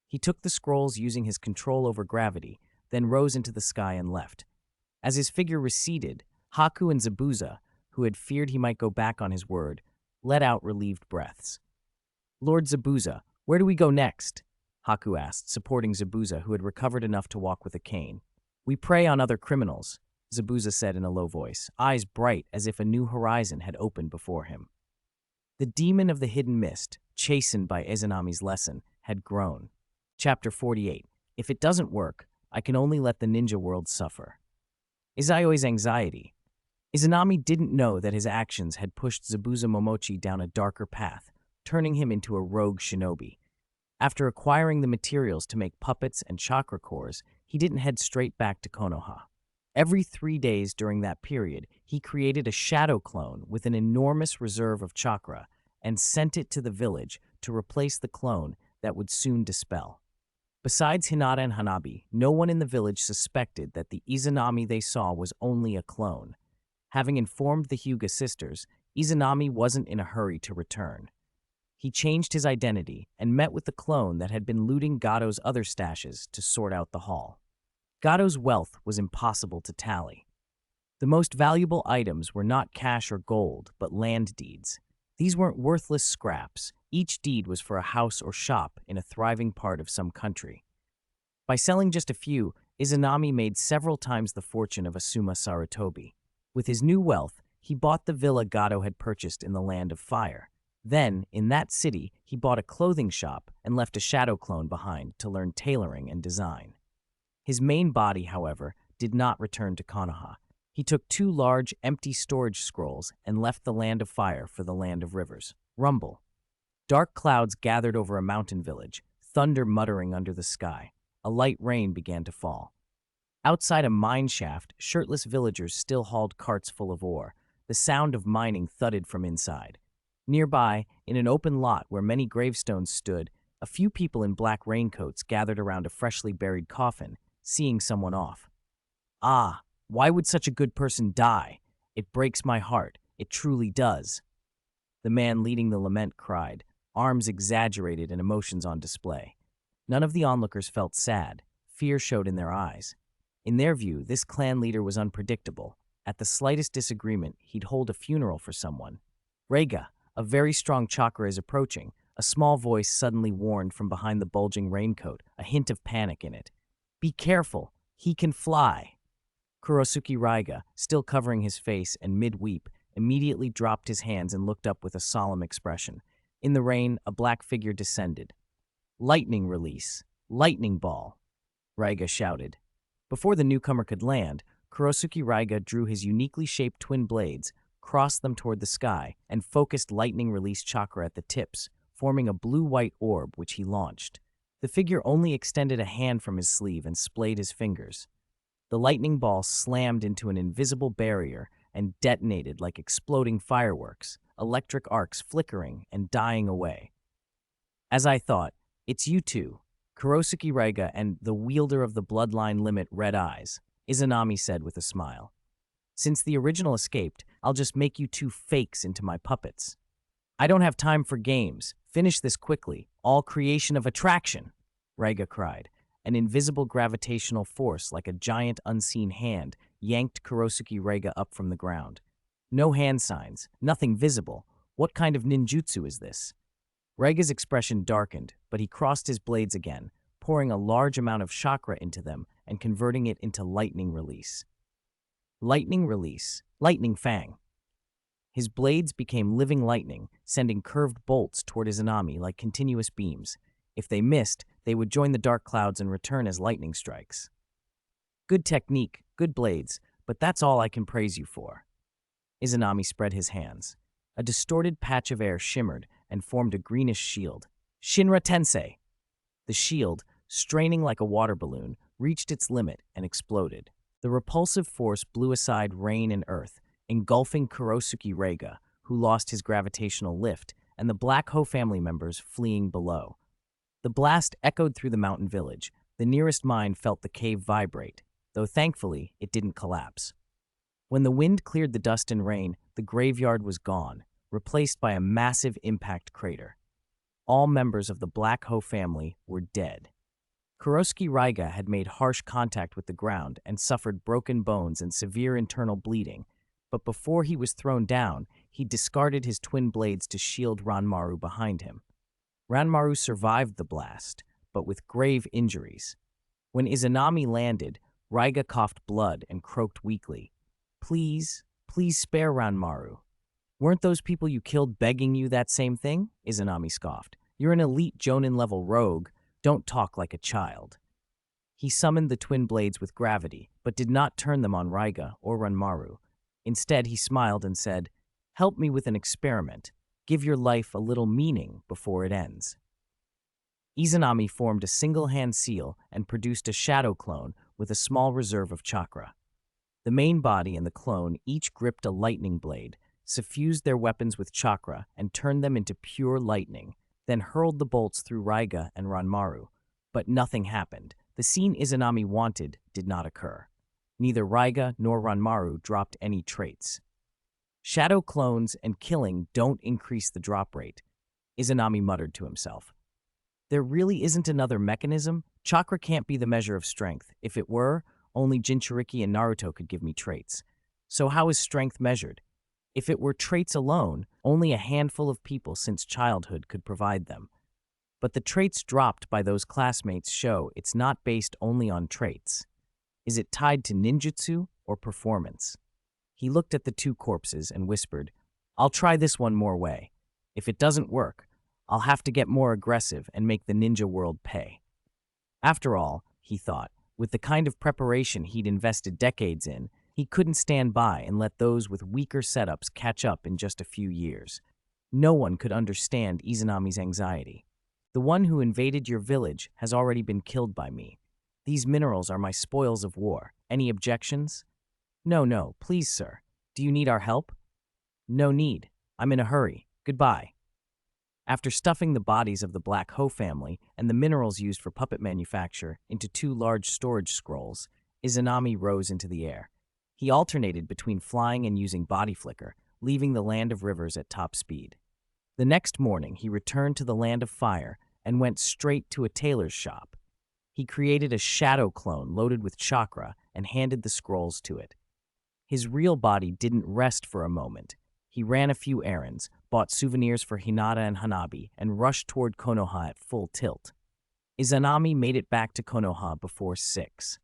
He took the scrolls using his control over gravity, then rose into the sky and left. As his figure receded, Haku and Zabuza, who had feared he might go back on his word, let out relieved breaths. Lord Zabuza, where do we go next? Haku asked, supporting Zabuza, who had recovered enough to walk with a cane. We prey on other criminals, Zabuza said in a low voice, eyes bright as if a new horizon had opened before him. The demon of the hidden mist, chastened by Izanami's lesson, had grown. Chapter 48. If it doesn't work, I can only let the ninja world suffer. Izayoi's anxiety. Izanami didn't know that his actions had pushed Zabuza Momochi down a darker path, turning him into a rogue shinobi. After acquiring the materials to make puppets and chakra cores, he didn't head straight back to Konoha. Every 3 days during that period, he created a shadow clone with an enormous reserve of chakra and sent it to the village to replace the clone that would soon dispel. Besides Hinata and Hanabi, no one in the village suspected that the Izanami they saw was only a clone. Having informed the Hyuga sisters, Izanami wasn't in a hurry to return. He changed his identity and met with the clone that had been looting Gato's other stashes to sort out the haul. Gato's wealth was impossible to tally. The most valuable items were not cash or gold, but land deeds. These weren't worthless scraps. Each deed was for a house or shop in a thriving part of some country. By selling just a few, Izanami made several times the fortune of Asuma Sarutobi. With his new wealth, he bought the villa Gato had purchased in the Land of Fire. Then, in that city, he bought a clothing shop and left a shadow clone behind to learn tailoring and design. His main body, however, did not return to Konoha. He took 2 large, empty storage scrolls and left the Land of Fire for the Land of Rivers. Rumble. Dark clouds gathered over a mountain village, thunder muttering under the sky. A light rain began to fall. Outside a mine shaft, shirtless villagers still hauled carts full of ore. The sound of mining thudded from inside. Nearby, in an open lot where many gravestones stood, a few people in black raincoats gathered around a freshly buried coffin, seeing someone off. Ah, why would such a good person die? It breaks my heart. It truly does. The man leading the lament cried, arms exaggerated and emotions on display. None of the onlookers felt sad. Fear showed in their eyes. In their view, this clan leader was unpredictable. At the slightest disagreement, he'd hold a funeral for someone. Reiga, a very strong chakra is approaching, a small voice suddenly warned from behind the bulging raincoat, a hint of panic in it. Be careful, he can fly. Kurosuke Reiga, still covering his face and mid-weep, immediately dropped his hands and looked up with a solemn expression. In the rain, a black figure descended. Lightning release. Lightning ball, Reiga shouted. Before the newcomer could land, Kurosuke Reiga drew his uniquely shaped twin blades, crossed them toward the sky, and focused lightning release chakra at the tips, forming a blue-white orb which he launched. The figure only extended a hand from his sleeve and splayed his fingers. The lightning ball slammed into an invisible barrier and detonated like exploding fireworks, electric arcs flickering and dying away. As I thought, it's you two, Kurosuke Reiga and the wielder of the bloodline limit Red Eyes, Izanami said with a smile. Since the original escaped, I'll just make you two fakes into my puppets. I don't have time for games. Finish this quickly. All creation of attraction, Reiga cried. An invisible gravitational force like a giant unseen hand yanked Kurosuke Reiga up from the ground. No hand signs, nothing visible. What kind of ninjutsu is this? Reiga's expression darkened, but he crossed his blades again, pouring a large amount of chakra into them and converting it into lightning release. Lightning release, lightning fang. His blades became living lightning, sending curved bolts toward Izanami like continuous beams. If they missed, they would join the dark clouds and return as lightning strikes. Good technique, good blades, but that's all I can praise you for. Izanami spread his hands. A distorted patch of air shimmered and formed a greenish shield. Shinra Tensei! The shield, straining like a water balloon, reached its limit and exploded. The repulsive force blew aside rain and earth, engulfing Kurosuke Reiga, who lost his gravitational lift, and the Black Ho family members fleeing below. The blast echoed through the mountain village. The nearest mine felt the cave vibrate, though thankfully it didn't collapse. When the wind cleared the dust and rain, the graveyard was gone, replaced by a massive impact crater. All members of the Black Hoe family were dead. Kurosuke Raiga had made harsh contact with the ground and suffered broken bones and severe internal bleeding, but before he was thrown down, he discarded his twin blades to shield Ranmaru behind him. Ranmaru survived the blast, but with grave injuries. When Izanami landed, Raiga coughed blood and croaked weakly. Please, please spare Ranmaru. Weren't those people you killed begging you that same thing? Izanami scoffed. You're an elite Jonin-level rogue. Don't talk like a child. He summoned the twin blades with gravity, but did not turn them on Raiga or Ranmaru. Instead, he smiled and said, "Help me with an experiment. Give your life a little meaning before it ends." Izanami formed a single-hand seal and produced a shadow clone with a small reserve of chakra. The main body and the clone each gripped a lightning blade, suffused their weapons with chakra, and turned them into pure lightning, then hurled the bolts through Raiga and Ranmaru. But nothing happened. The scene Izanami wanted did not occur. Neither Raiga nor Ranmaru dropped any traits. Shadow clones and killing don't increase the drop rate, Izanami muttered to himself. There really isn't another mechanism? Chakra can't be the measure of strength. If it were, only Jinchuriki and Naruto could give me traits. So how is strength measured? If it were traits alone, only a handful of people since childhood could provide them. But the traits dropped by those classmates show it's not based only on traits. Is it tied to ninjutsu or performance? He looked at the two corpses and whispered, "I'll try this one more way. If it doesn't work, I'll have to get more aggressive and make the ninja world pay." After all, he thought, with the kind of preparation he'd invested decades in, he couldn't stand by and let those with weaker setups catch up in just a few years. No one could understand Izanami's anxiety. The one who invaded your village has already been killed by me. These minerals are my spoils of war. Any objections? No, please, sir. Do you need our help? No need. I'm in a hurry. Goodbye. After stuffing the bodies of the Black Hoe family and the minerals used for puppet manufacture into 2 large storage scrolls, Izanami rose into the air. He alternated between flying and using body flicker, leaving the Land of Rivers at top speed. The next morning, he returned to the Land of Fire and went straight to a tailor's shop. He created a shadow clone loaded with chakra and handed the scrolls to it. His real body didn't rest for a moment. He ran a few errands, bought souvenirs for Hinata and Hanabi, and rushed toward Konoha at full tilt. Izanami made it back to Konoha before 6.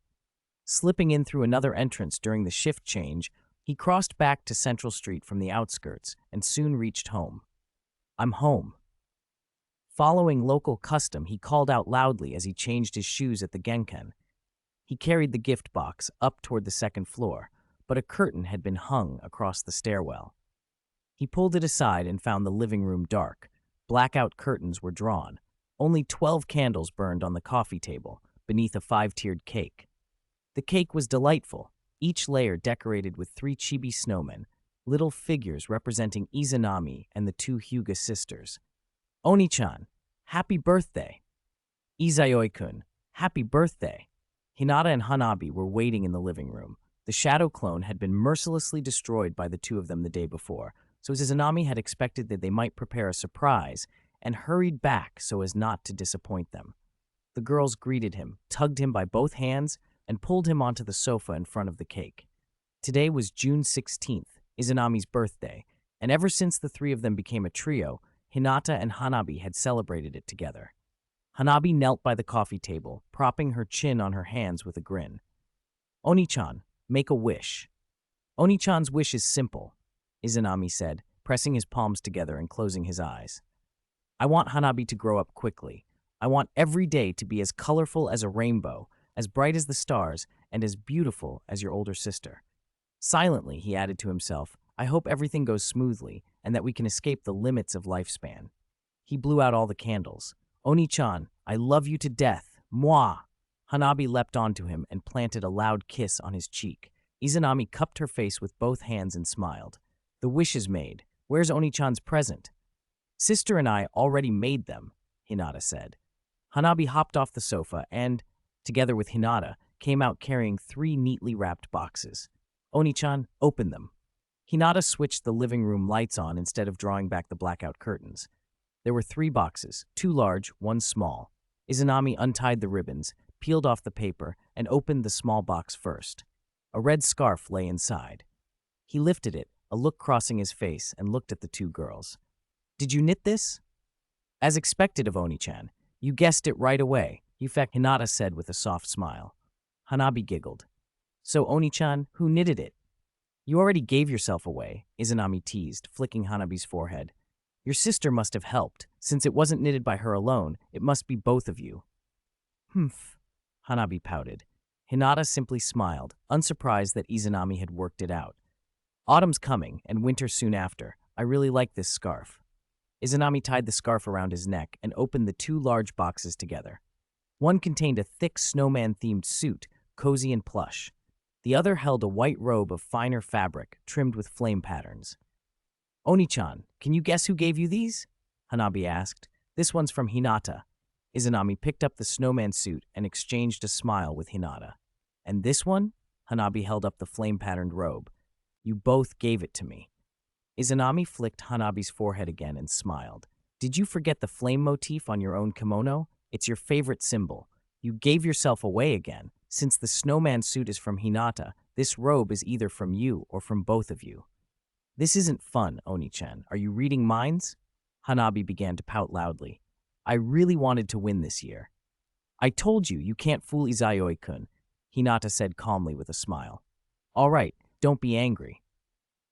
Slipping in through another entrance during the shift change, he crossed back to Central Street from the outskirts and soon reached home. "I'm home." Following local custom, he called out loudly as he changed his shoes at the Genkan. He carried the gift box up toward the 2nd floor, but a curtain had been hung across the stairwell. He pulled it aside and found the living room dark. Blackout curtains were drawn. Only 12 candles burned on the coffee table, beneath a 5-tiered cake. The cake was delightful, each layer decorated with 3 chibi snowmen, little figures representing Izanami and the 2 Hyuga sisters. "Oni-chan, happy birthday!" "Izayoi-kun, happy birthday!" Hinata and Hanabi were waiting in the living room. The shadow clone had been mercilessly destroyed by the 2 of them the day before, so Izanami had expected that they might prepare a surprise and hurried back so as not to disappoint them. The girls greeted him, tugged him by both hands, and pulled him onto the sofa in front of the cake. Today was June 16th, Izanami's birthday, and ever since the 3 of them became a trio, Hinata and Hanabi had celebrated it together. Hanabi knelt by the coffee table, propping her chin on her hands with a grin. "Oni-chan, make a wish." "Oni-chan's wish is simple," Izanami said, pressing his palms together and closing his eyes. "I want Hanabi to grow up quickly. I want every day to be as colorful as a rainbow, as bright as the stars, and as beautiful as your older sister." Silently, he added to himself, "I hope everything goes smoothly and that we can escape the limits of lifespan." He blew out all the candles. "Oni-chan, I love you to death. Mwah!" Hanabi leapt onto him and planted a loud kiss on his cheek. Izanami cupped her face with both hands and smiled. "The wish is made. Where's Oni-chan's present?" "Sister and I already made them," Hinata said. Hanabi hopped off the sofa and, together with Hinata, came out carrying 3 neatly wrapped boxes. Oni-chan, open them. Hinata switched the living room lights on instead of drawing back the blackout curtains. There were 3 boxes, 2 large, 1 small. Izanami untied the ribbons, peeled off the paper, and opened the small box first. A red scarf lay inside. He lifted it, a look crossing his face, and looked at the 2 girls. Did you knit this? As expected of Oni-chan. You guessed it right away, Hinata said with a soft smile. Hanabi giggled. So Oni-chan, who knitted it? You already gave yourself away, Izanami teased, flicking Hanabi's forehead. Your sister must have helped. Since it wasn't knitted by her alone, it must be both of you. Humph, Hanabi pouted. Hinata simply smiled, unsurprised that Izanami had worked it out. Autumn's coming, and winter soon after. I really like this scarf. Izanami tied the scarf around his neck and opened the 2 large boxes together. One contained a thick snowman-themed suit, cozy and plush. The other held a white robe of finer fabric, trimmed with flame patterns. Oni-chan, can you guess who gave you these? Hanabi asked. This one's from Hinata. Izanami picked up the snowman suit and exchanged a smile with Hinata. And this one? Hanabi held up the flame-patterned robe. You both gave it to me. Izanami flicked Hanabi's forehead again and smiled. Did you forget the flame motif on your own kimono? It's your favorite symbol. You gave yourself away again. Since the snowman suit is from Hinata, this robe is either from you or from both of you. This isn't fun, Oni-chan. Are you reading minds? Hanabi began to pout loudly. I really wanted to win this year. I told you, you can't fool Izayoi-kun, Hinata said calmly with a smile. All right, don't be angry.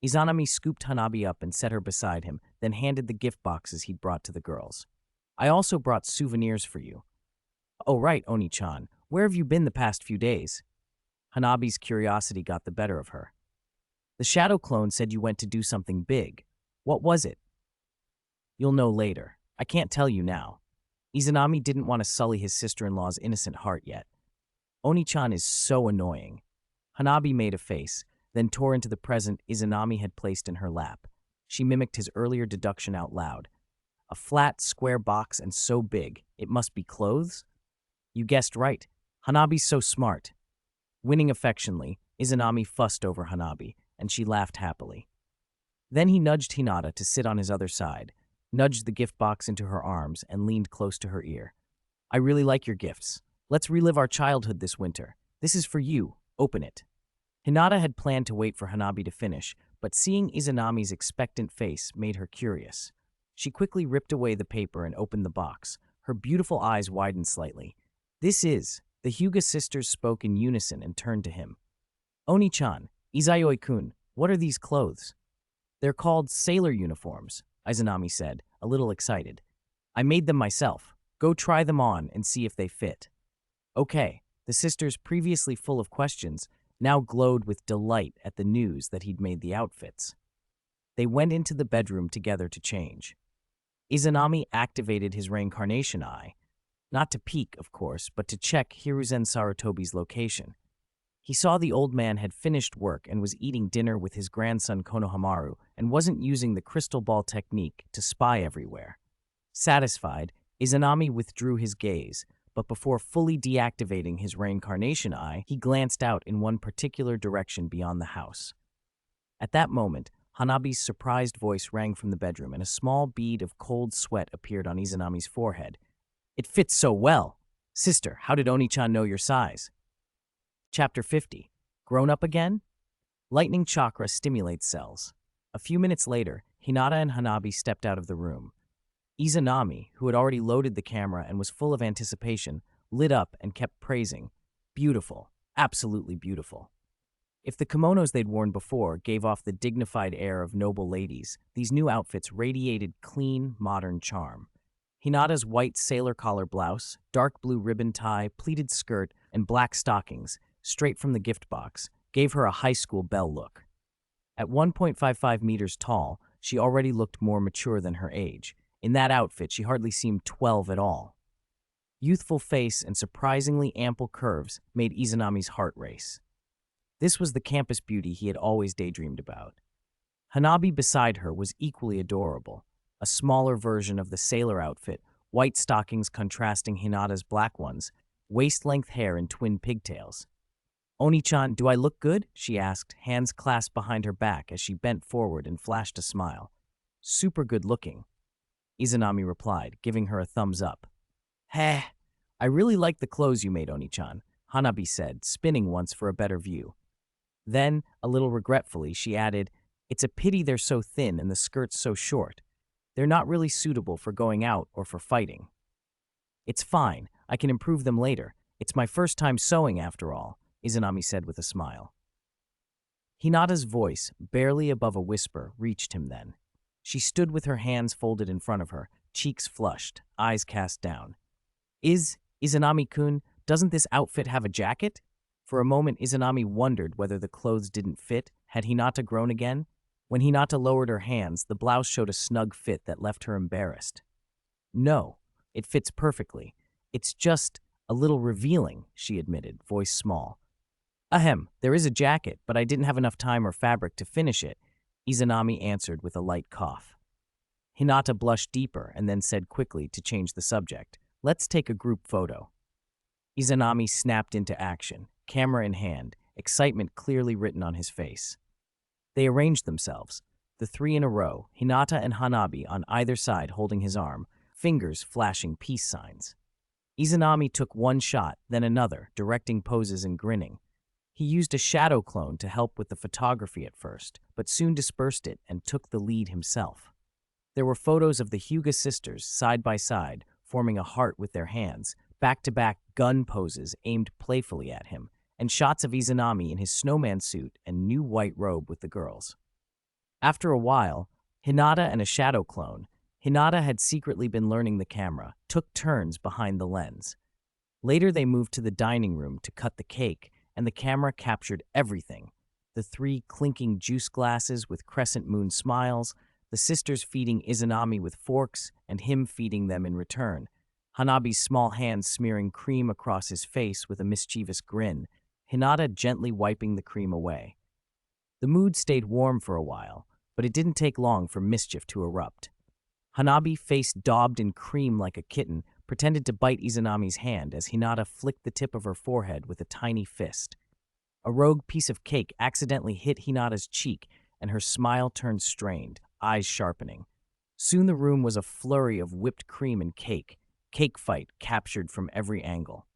Izanami scooped Hanabi up and set her beside him, then handed the gift boxes he'd brought to the girls. I also brought souvenirs for you. Oh right, Oni-chan, where have you been the past few days? Hanabi's curiosity got the better of her. The shadow clone said you went to do something big. What was it? You'll know later. I can't tell you now. Izanami didn't want to sully his sister-in-law's innocent heart yet. Oni-chan is so annoying. Hanabi made a face, then tore into the present Izanami had placed in her lap. She mimicked his earlier deduction out loud. A flat, square box and so big, it must be clothes? You guessed right. Hanabi's so smart. Winning affectionately, Izanami fussed over Hanabi, and she laughed happily. Then he nudged Hinata to sit on his other side, nudged the gift box into her arms, and leaned close to her ear. I really like your gifts. Let's relive our childhood this winter. This is for you. Open it. Hinata had planned to wait for Hanabi to finish, but seeing Izanami's expectant face made her curious. She quickly ripped away the paper and opened the box. Her beautiful eyes widened slightly. This is. The Hyuga sisters spoke in unison and turned to him. Oni-chan, Izayoi-kun, what are these clothes? They're called sailor uniforms, Izanami said, a little excited. I made them myself. Go try them on and see if they fit. Okay, the sisters, previously full of questions, now glowed with delight at the news that he'd made the outfits. They went into the bedroom together to change. Izanami activated his reincarnation eye, not to peek, of course, but to check Hiruzen Sarutobi's location. He saw the old man had finished work and was eating dinner with his grandson Konohamaru and wasn't using the crystal ball technique to spy everywhere. Satisfied, Izanami withdrew his gaze, but before fully deactivating his reincarnation eye, he glanced out in one particular direction beyond the house. At that moment, Hanabi's surprised voice rang from the bedroom and a small bead of cold sweat appeared on Izanami's forehead. It fits so well! Sister, how did Oni-chan know your size? Chapter 50. Grown up again? Lightning chakra stimulates cells. A few minutes later, Hinata and Hanabi stepped out of the room. Izanami, who had already loaded the camera and was full of anticipation, lit up and kept praising. Beautiful. Absolutely beautiful. If the kimonos they'd worn before gave off the dignified air of noble ladies, these new outfits radiated clean, modern charm. Hinata's white sailor collar blouse, dark blue ribbon tie, pleated skirt, and black stockings, straight from the gift box, gave her a high school belle look. At 1.55 meters tall, she already looked more mature than her age. In that outfit, she hardly seemed 12 at all. Youthful face and surprisingly ample curves made Izanami's heart race. This was the campus beauty he had always daydreamed about. Hanabi beside her was equally adorable, a smaller version of the sailor outfit, white stockings contrasting Hinata's black ones, waist-length hair and twin pigtails. "Oni-chan, do I look good?" she asked, hands clasped behind her back as she bent forward and flashed a smile. "Super good looking," Izanami replied, giving her a thumbs up. "Heh, I really like the clothes you made, Oni-chan," Hanabi said, spinning once for a better view. Then, a little regretfully, she added, "It's a pity they're so thin and the skirts so short. They're not really suitable for going out or for fighting." "It's fine. I can improve them later. It's my first time sewing after all," Izanami said with a smile. Hinata's voice, barely above a whisper, reached him then. She stood with her hands folded in front of her, cheeks flushed, eyes cast down. Izanami-kun, doesn't this outfit have a jacket?" For a moment, Izanami wondered whether the clothes didn't fit. Had Hinata grown again? When Hinata lowered her hands, the blouse showed a snug fit that left her embarrassed. "No, it fits perfectly. It's just a little revealing," she admitted, voice small. "Ahem, there is a jacket, but I didn't have enough time or fabric to finish it," Izanami answered with a light cough. Hinata blushed deeper and then said quickly to change the subject, "Let's take a group photo." Izanami snapped into action, camera in hand, excitement clearly written on his face. They arranged themselves, the three in a row, Hinata and Hanabi on either side holding his arm, fingers flashing peace signs. Izanami took one shot, then another, directing poses and grinning. He used a shadow clone to help with the photography at first, but soon dispersed it and took the lead himself. There were photos of the Hyuga sisters, side by side, forming a heart with their hands, back-to-back gun poses aimed playfully at him, and shots of Izanami in his snowman suit and new white robe with the girls. After a while, Hinata and a shadow clone, Hinata had secretly been learning the camera, took turns behind the lens. Later they moved to the dining room to cut the cake, and the camera captured everything. The three clinking juice glasses with crescent moon smiles, the sisters feeding Izanami with forks, and him feeding them in return. Hanabi's small hands smearing cream across his face with a mischievous grin, Hinata gently wiping the cream away. The mood stayed warm for a while, but it didn't take long for mischief to erupt. Hanabi, face daubed in cream like a kitten, pretended to bite Izanami's hand as Hinata flicked the tip of her forehead with a tiny fist. A rogue piece of cake accidentally hit Hinata's cheek, and her smile turned strained, eyes sharpening. Soon the room was a flurry of whipped cream and cake fight captured from every angle.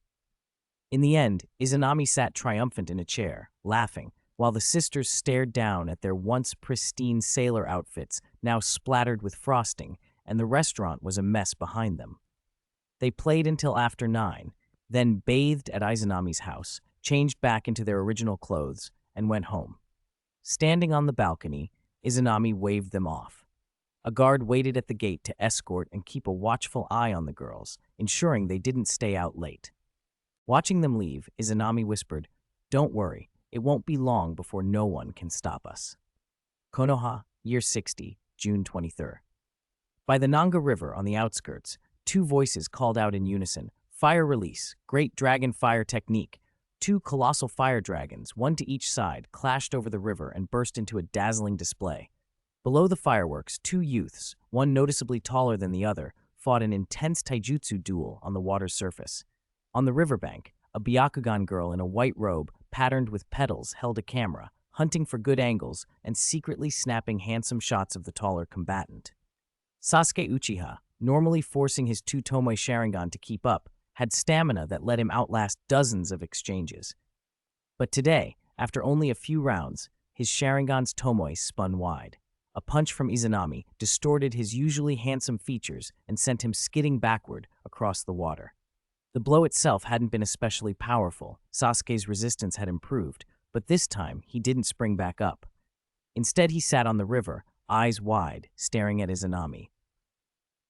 In the end, Izanami sat triumphant in a chair, laughing, while the sisters stared down at their once pristine sailor outfits, now splattered with frosting, and the restaurant was a mess behind them. They played until after 9, then bathed at Izanami's house, changed back into their original clothes, and went home. Standing on the balcony, Izanami waved them off. A guard waited at the gate to escort and keep a watchful eye on the girls, ensuring they didn't stay out late. Watching them leave, Izanami whispered, "Don't worry, it won't be long before no one can stop us." Konoha, Year 60, June 23rd. By the Nanga River on the outskirts, two voices called out in unison, "Fire release, great dragon fire technique." Two colossal fire dragons, one to each side, clashed over the river and burst into a dazzling display. Below the fireworks, two youths, one noticeably taller than the other, fought an intense taijutsu duel on the water's surface. On the riverbank, a Byakugan girl in a white robe, patterned with petals, held a camera, hunting for good angles and secretly snapping handsome shots of the taller combatant. Sasuke Uchiha, normally forcing his two Tomoe Sharingan to keep up, had stamina that let him outlast dozens of exchanges. But today, after only a few rounds, his Sharingan's Tomoe spun wide. A punch from Izanami distorted his usually handsome features and sent him skidding backward across the water. The blow itself hadn't been especially powerful. Sasuke's resistance had improved, but this time he didn't spring back up. Instead, he sat on the river, eyes wide, staring at Izanami.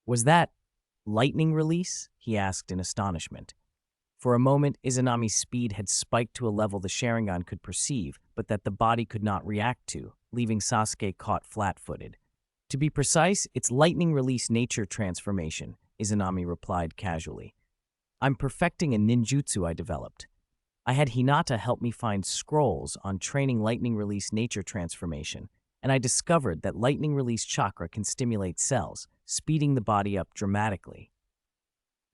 "Was that lightning release?" he asked in astonishment. For a moment, Izanami's speed had spiked to a level the Sharingan could perceive, but that the body could not react to, leaving Sasuke caught flat-footed. "To be precise, it's lightning release nature transformation," Izanami replied casually. "I'm perfecting a ninjutsu I developed. I had Hinata help me find scrolls on training lightning release nature transformation, and I discovered that lightning release chakra can stimulate cells, speeding the body up dramatically."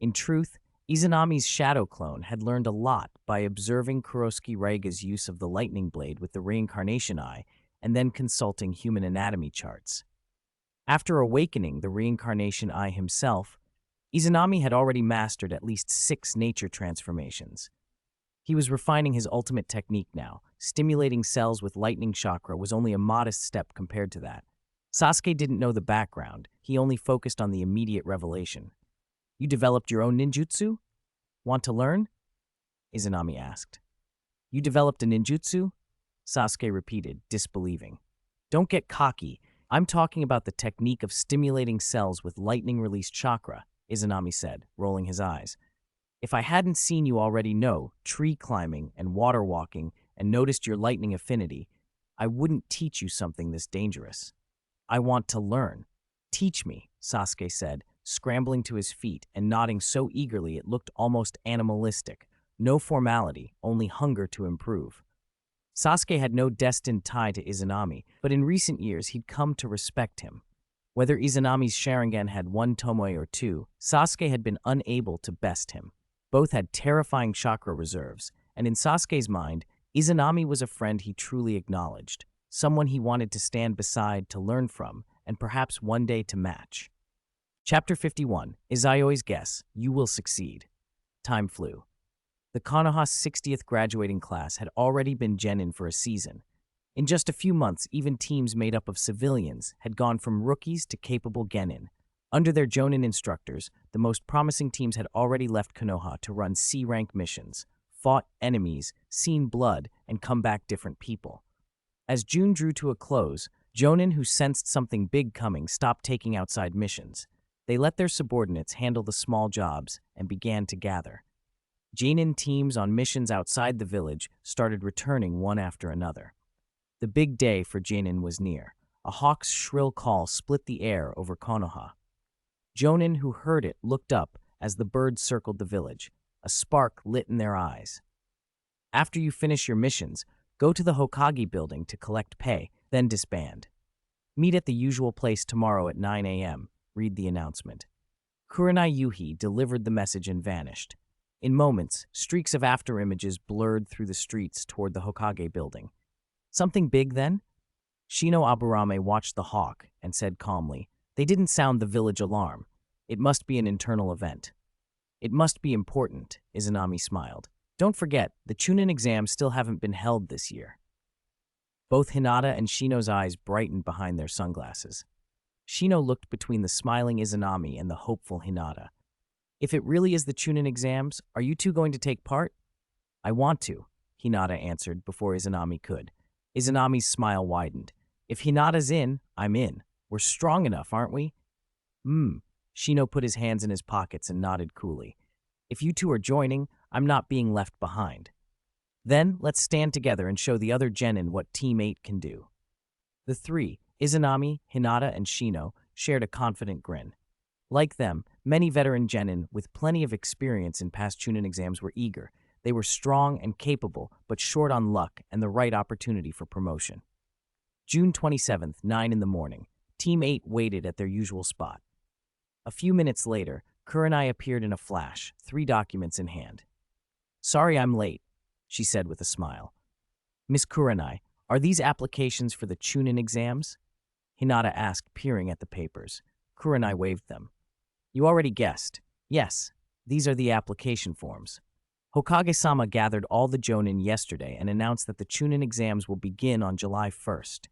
In truth, Izanami's shadow clone had learned a lot by observing Kurosuke Raiga's use of the lightning blade with the reincarnation eye and then consulting human anatomy charts. After awakening the reincarnation eye himself, Izanami had already mastered at least 6 nature transformations. He was refining his ultimate technique now. Stimulating cells with lightning chakra was only a modest step compared to that. Sasuke didn't know the background. He only focused on the immediate revelation. "You developed your own ninjutsu? Want to learn?" Izanami asked. "You developed a ninjutsu?" Sasuke repeated, disbelieving. "Don't get cocky. I'm talking about the technique of stimulating cells with lightning-released chakra," Izanami said, rolling his eyes. "If I hadn't seen you already know tree climbing and water walking and noticed your lightning affinity, I wouldn't teach you something this dangerous. I want to learn. Teach me," Sasuke said, scrambling to his feet and nodding so eagerly it looked almost animalistic. No formality, only hunger to improve. Sasuke had no destined tie to Izanami, but in recent years he'd come to respect him. Whether Izanami's Sharingan had 1 tomoe or 2, Sasuke had been unable to best him. Both had terrifying chakra reserves, and in Sasuke's mind, Izanami was a friend he truly acknowledged, someone he wanted to stand beside, to learn from, and perhaps one day to match. Chapter 51, Izayoi's Guess, You Will Succeed. Time flew. The Konoha's 60th graduating class had already been genin for a season. In just a few months, even teams made up of civilians had gone from rookies to capable genin. Under their jonin instructors, the most promising teams had already left Konoha to run C-rank missions, fought enemies, seen blood, and come back different people. As June drew to a close, jonin who sensed something big coming stopped taking outside missions. They let their subordinates handle the small jobs and began to gather. Genin teams on missions outside the village started returning one after another. The big day for Genin was near. A hawk's shrill call split the air over Konoha. Jonin who heard it looked up as the bird circled the village. A spark lit in their eyes. "After you finish your missions, go to the Hokage building to collect pay, then disband. Meet at the usual place tomorrow at 9 a.m., read the announcement. Kurenai Yuhi delivered the message and vanished. In moments, streaks of afterimages blurred through the streets toward the Hokage building. "Something big, then?" Shino Aburame watched the hawk and said calmly, "They didn't sound the village alarm. It must be an internal event." "It must be important," Izanami smiled. "Don't forget, the Chunin exams still haven't been held this year." Both Hinata and Shino's eyes brightened behind their sunglasses. Shino looked between the smiling Izanami and the hopeful Hinata. "If it really is the Chunin exams, are you two going to take part?" "I want to," Hinata answered before Izanami could. Izanami's smile widened. "If Hinata's in, I'm in. We're strong enough, aren't we?" Shino put his hands in his pockets and nodded coolly. "If you two are joining, I'm not being left behind. Then, let's stand together and show the other genin what Team 8 can do." The three, Izanami, Hinata, and Shino, shared a confident grin. Like them, many veteran genin with plenty of experience in past Chunin exams were eager. They were strong and capable, but short on luck and the right opportunity for promotion. June 27th, 9 in the morning. Team 8 waited at their usual spot. A few minutes later, Kurenai appeared in a flash, 3 documents in hand. "Sorry I'm late," she said with a smile. "Miss Kurenai, are these applications for the Chunin exams?" Hinata asked, peering at the papers. Kurenai waved them. "You already guessed. Yes, these are the application forms." Hokage-sama gathered all the jonin yesterday and announced that the Chunin exams will begin on July 1st.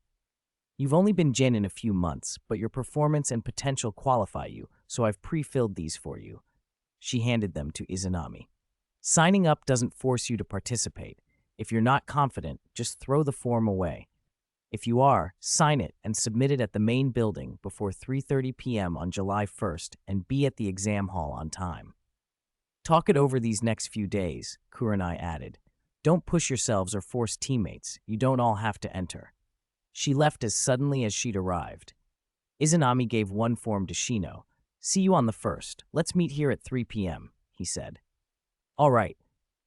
"You've only been genin a few months, but your performance and potential qualify you, so I've pre-filled these for you." She handed them to Izanami. "Signing up doesn't force you to participate. If you're not confident, just throw the form away. If you are, sign it and submit it at the main building before 3:30 p.m. on July 1st and be at the exam hall on time. Talk it over these next few days," Kurenai added. "Don't push yourselves or force teammates. You don't all have to enter." She left as suddenly as she'd arrived. Izanami gave one form to Shino. "See you on the 1st. Let's meet here at 3 p.m., he said. "All right."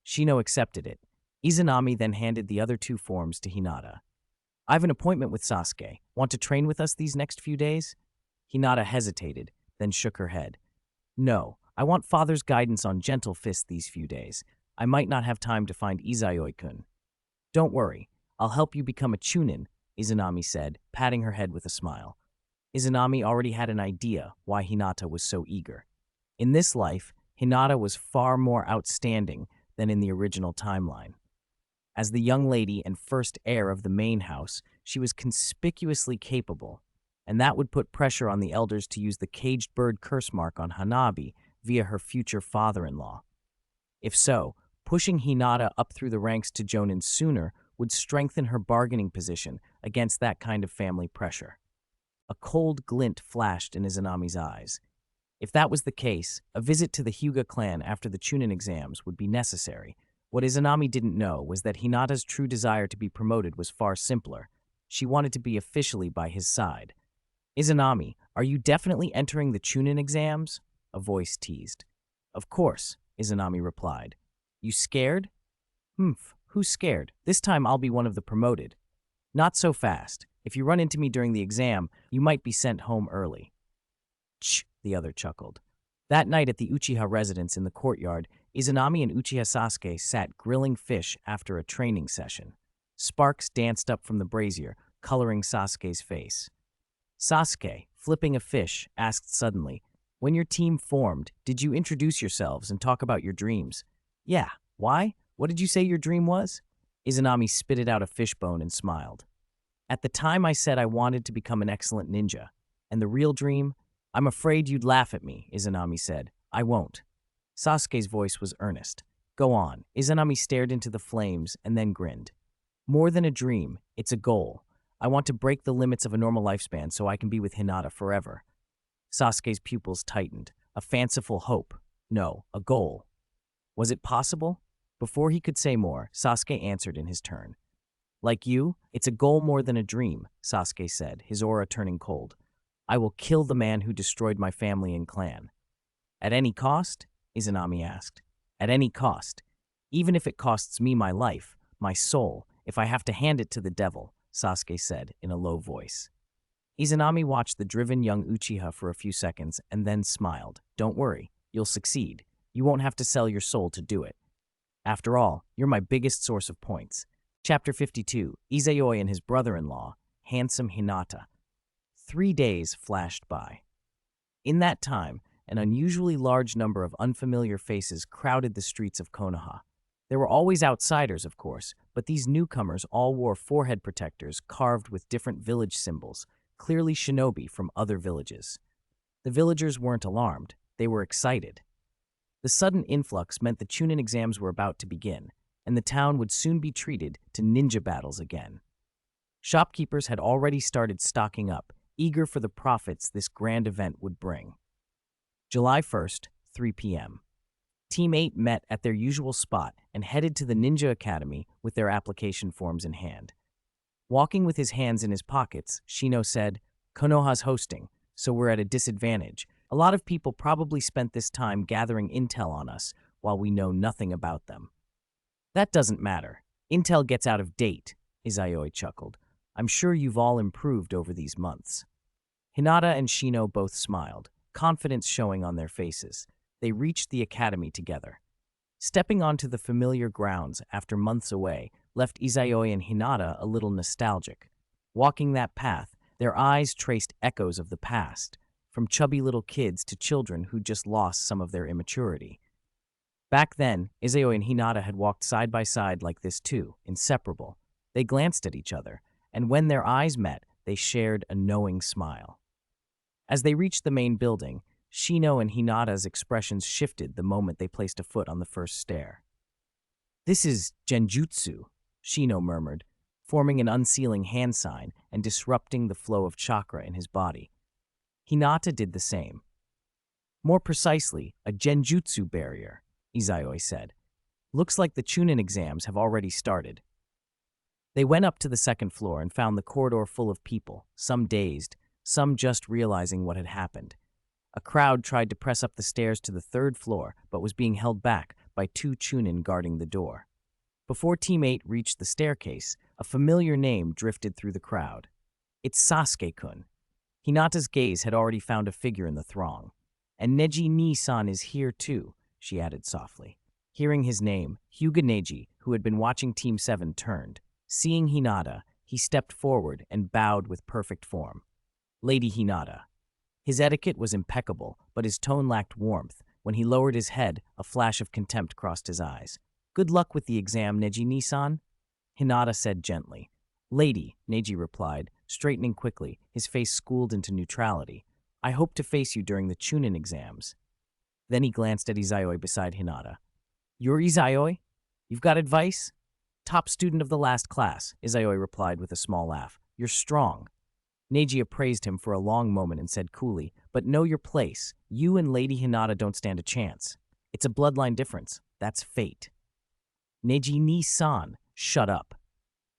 Shino accepted it. Izanami then handed the other 2 forms to Hinata. "I have an appointment with Sasuke. Want to train with us these next few days?" Hinata hesitated, then shook her head. "No, I want father's guidance on gentle fist these few days. I might not have time to find Izayoi-kun. Don't worry, I'll help you become a chunin, Izanami said, patting her head with a smile. Izanami already had an idea why Hinata was so eager. In this life, Hinata was far more outstanding than in the original timeline. As the young lady and first heir of the main house, she was conspicuously capable, and that would put pressure on the elders to use the caged bird curse mark on Hanabi via her future father-in-law. If so, pushing Hinata up through the ranks to Jonin sooner would strengthen her bargaining position against that kind of family pressure. A cold glint flashed in Izanami's eyes. If that was the case, a visit to the Hyuga clan after the Chunin exams would be necessary. What Izanami didn't know was that Hinata's true desire to be promoted was far simpler. She wanted to be officially by his side. Izanami, are you definitely entering the Chunin exams? A voice teased. Of course, Izanami replied. You scared? Who's scared? This time I'll be one of the promoted. Not so fast. If you run into me during the exam, you might be sent home early. Ch, the other chuckled. That night at the Uchiha residence in the courtyard, Izanami and Uchiha Sasuke sat grilling fish after a training session. Sparks danced up from the brazier, coloring Sasuke's face. Sasuke, flipping a fish, asked suddenly, when your team formed, did you introduce yourselves and talk about your dreams? Yeah, why? What did you say your dream was? Izanami spitted out a fishbone and smiled. At the time I said I wanted to become an excellent ninja. And the real dream? I'm afraid you'd laugh at me, Izanami said. I won't. Sasuke's voice was earnest. Go on. Izanami stared into the flames and then grinned. More than a dream, it's a goal. I want to break the limits of a normal lifespan so I can be with Hinata forever. Sasuke's pupils tightened. A fanciful hope. No, a goal. Was it possible? Before he could say more, Sasuke answered in his turn. Like you, it's a goal more than a dream, Sasuke said, his aura turning cold. I will kill the man who destroyed my family and clan. At any cost? Izanami asked. At any cost. Even if it costs me my life, my soul, if I have to hand it to the devil, Sasuke said in a low voice. Izanami watched the driven young Uchiha for a few seconds and then smiled. Don't worry, you'll succeed. You won't have to sell your soul to do it. After all, you're my biggest source of points. Chapter 52, Izayoi and his brother-in-law, handsome Hinata. 3 days flashed by. In that time, an unusually large number of unfamiliar faces crowded the streets of Konoha. There were always outsiders, of course, but these newcomers all wore forehead protectors carved with different village symbols, clearly shinobi from other villages. The villagers weren't alarmed, they were excited. The sudden influx meant the Chunin exams were about to begin, and the town would soon be treated to ninja battles again. Shopkeepers had already started stocking up, eager for the profits this grand event would bring. July 1st, 3 p.m. Team 8 met at their usual spot and headed to the Ninja Academy with their application forms in hand. Walking with his hands in his pockets, Shino said, Konoha's hosting, so we're at a disadvantage. A lot of people probably spent this time gathering intel on us while we know nothing about them. That doesn't matter. Intel gets out of date, Izayoi chuckled. I'm sure you've all improved over these months. Hinata and Shino both smiled, confidence showing on their faces. They reached the academy together. Stepping onto the familiar grounds after months away left Izayoi and Hinata a little nostalgic. Walking that path, their eyes traced echoes of the past, from chubby little kids to children who just lost some of their immaturity. Back then, Izayoi and Hinata had walked side by side like this too, inseparable. They glanced at each other, and when their eyes met, they shared a knowing smile. As they reached the main building, Shino and Hinata's expressions shifted the moment they placed a foot on the first stair. This is genjutsu, Shino murmured, forming an unsealing hand sign and disrupting the flow of chakra in his body. Hinata did the same. More precisely, a genjutsu barrier, Izayoi said. Looks like the Chunin exams have already started. They went up to the second floor and found the corridor full of people, some dazed, some just realizing what had happened. A crowd tried to press up the stairs to the third floor, but was being held back by 2 Chunin guarding the door. Before Team 8 reached the staircase, a familiar name drifted through the crowd. It's Sasuke-kun. Hinata's gaze had already found a figure in the throng. And Neji Ni-san is here too, she added softly. Hearing his name, Hyuga Neji, who had been watching Team 7, turned. Seeing Hinata, he stepped forward and bowed with perfect form. Lady Hinata. His etiquette was impeccable, but his tone lacked warmth. When he lowered his head, a flash of contempt crossed his eyes. Good luck with the exam, Neji Ni-san, Hinata said gently. Lady, Neji replied, straightening quickly, his face schooled into neutrality. I hope to face you during the Chunin exams. Then he glanced at Izayoi beside Hinata. You're Izayoi? You've got advice? Top student of the last class, Izayoi replied with a small laugh. You're strong. Neji appraised him for a long moment and said coolly, but know your place. You and Lady Hinata don't stand a chance. It's a bloodline difference. That's fate. Neji Ni-san, shut up.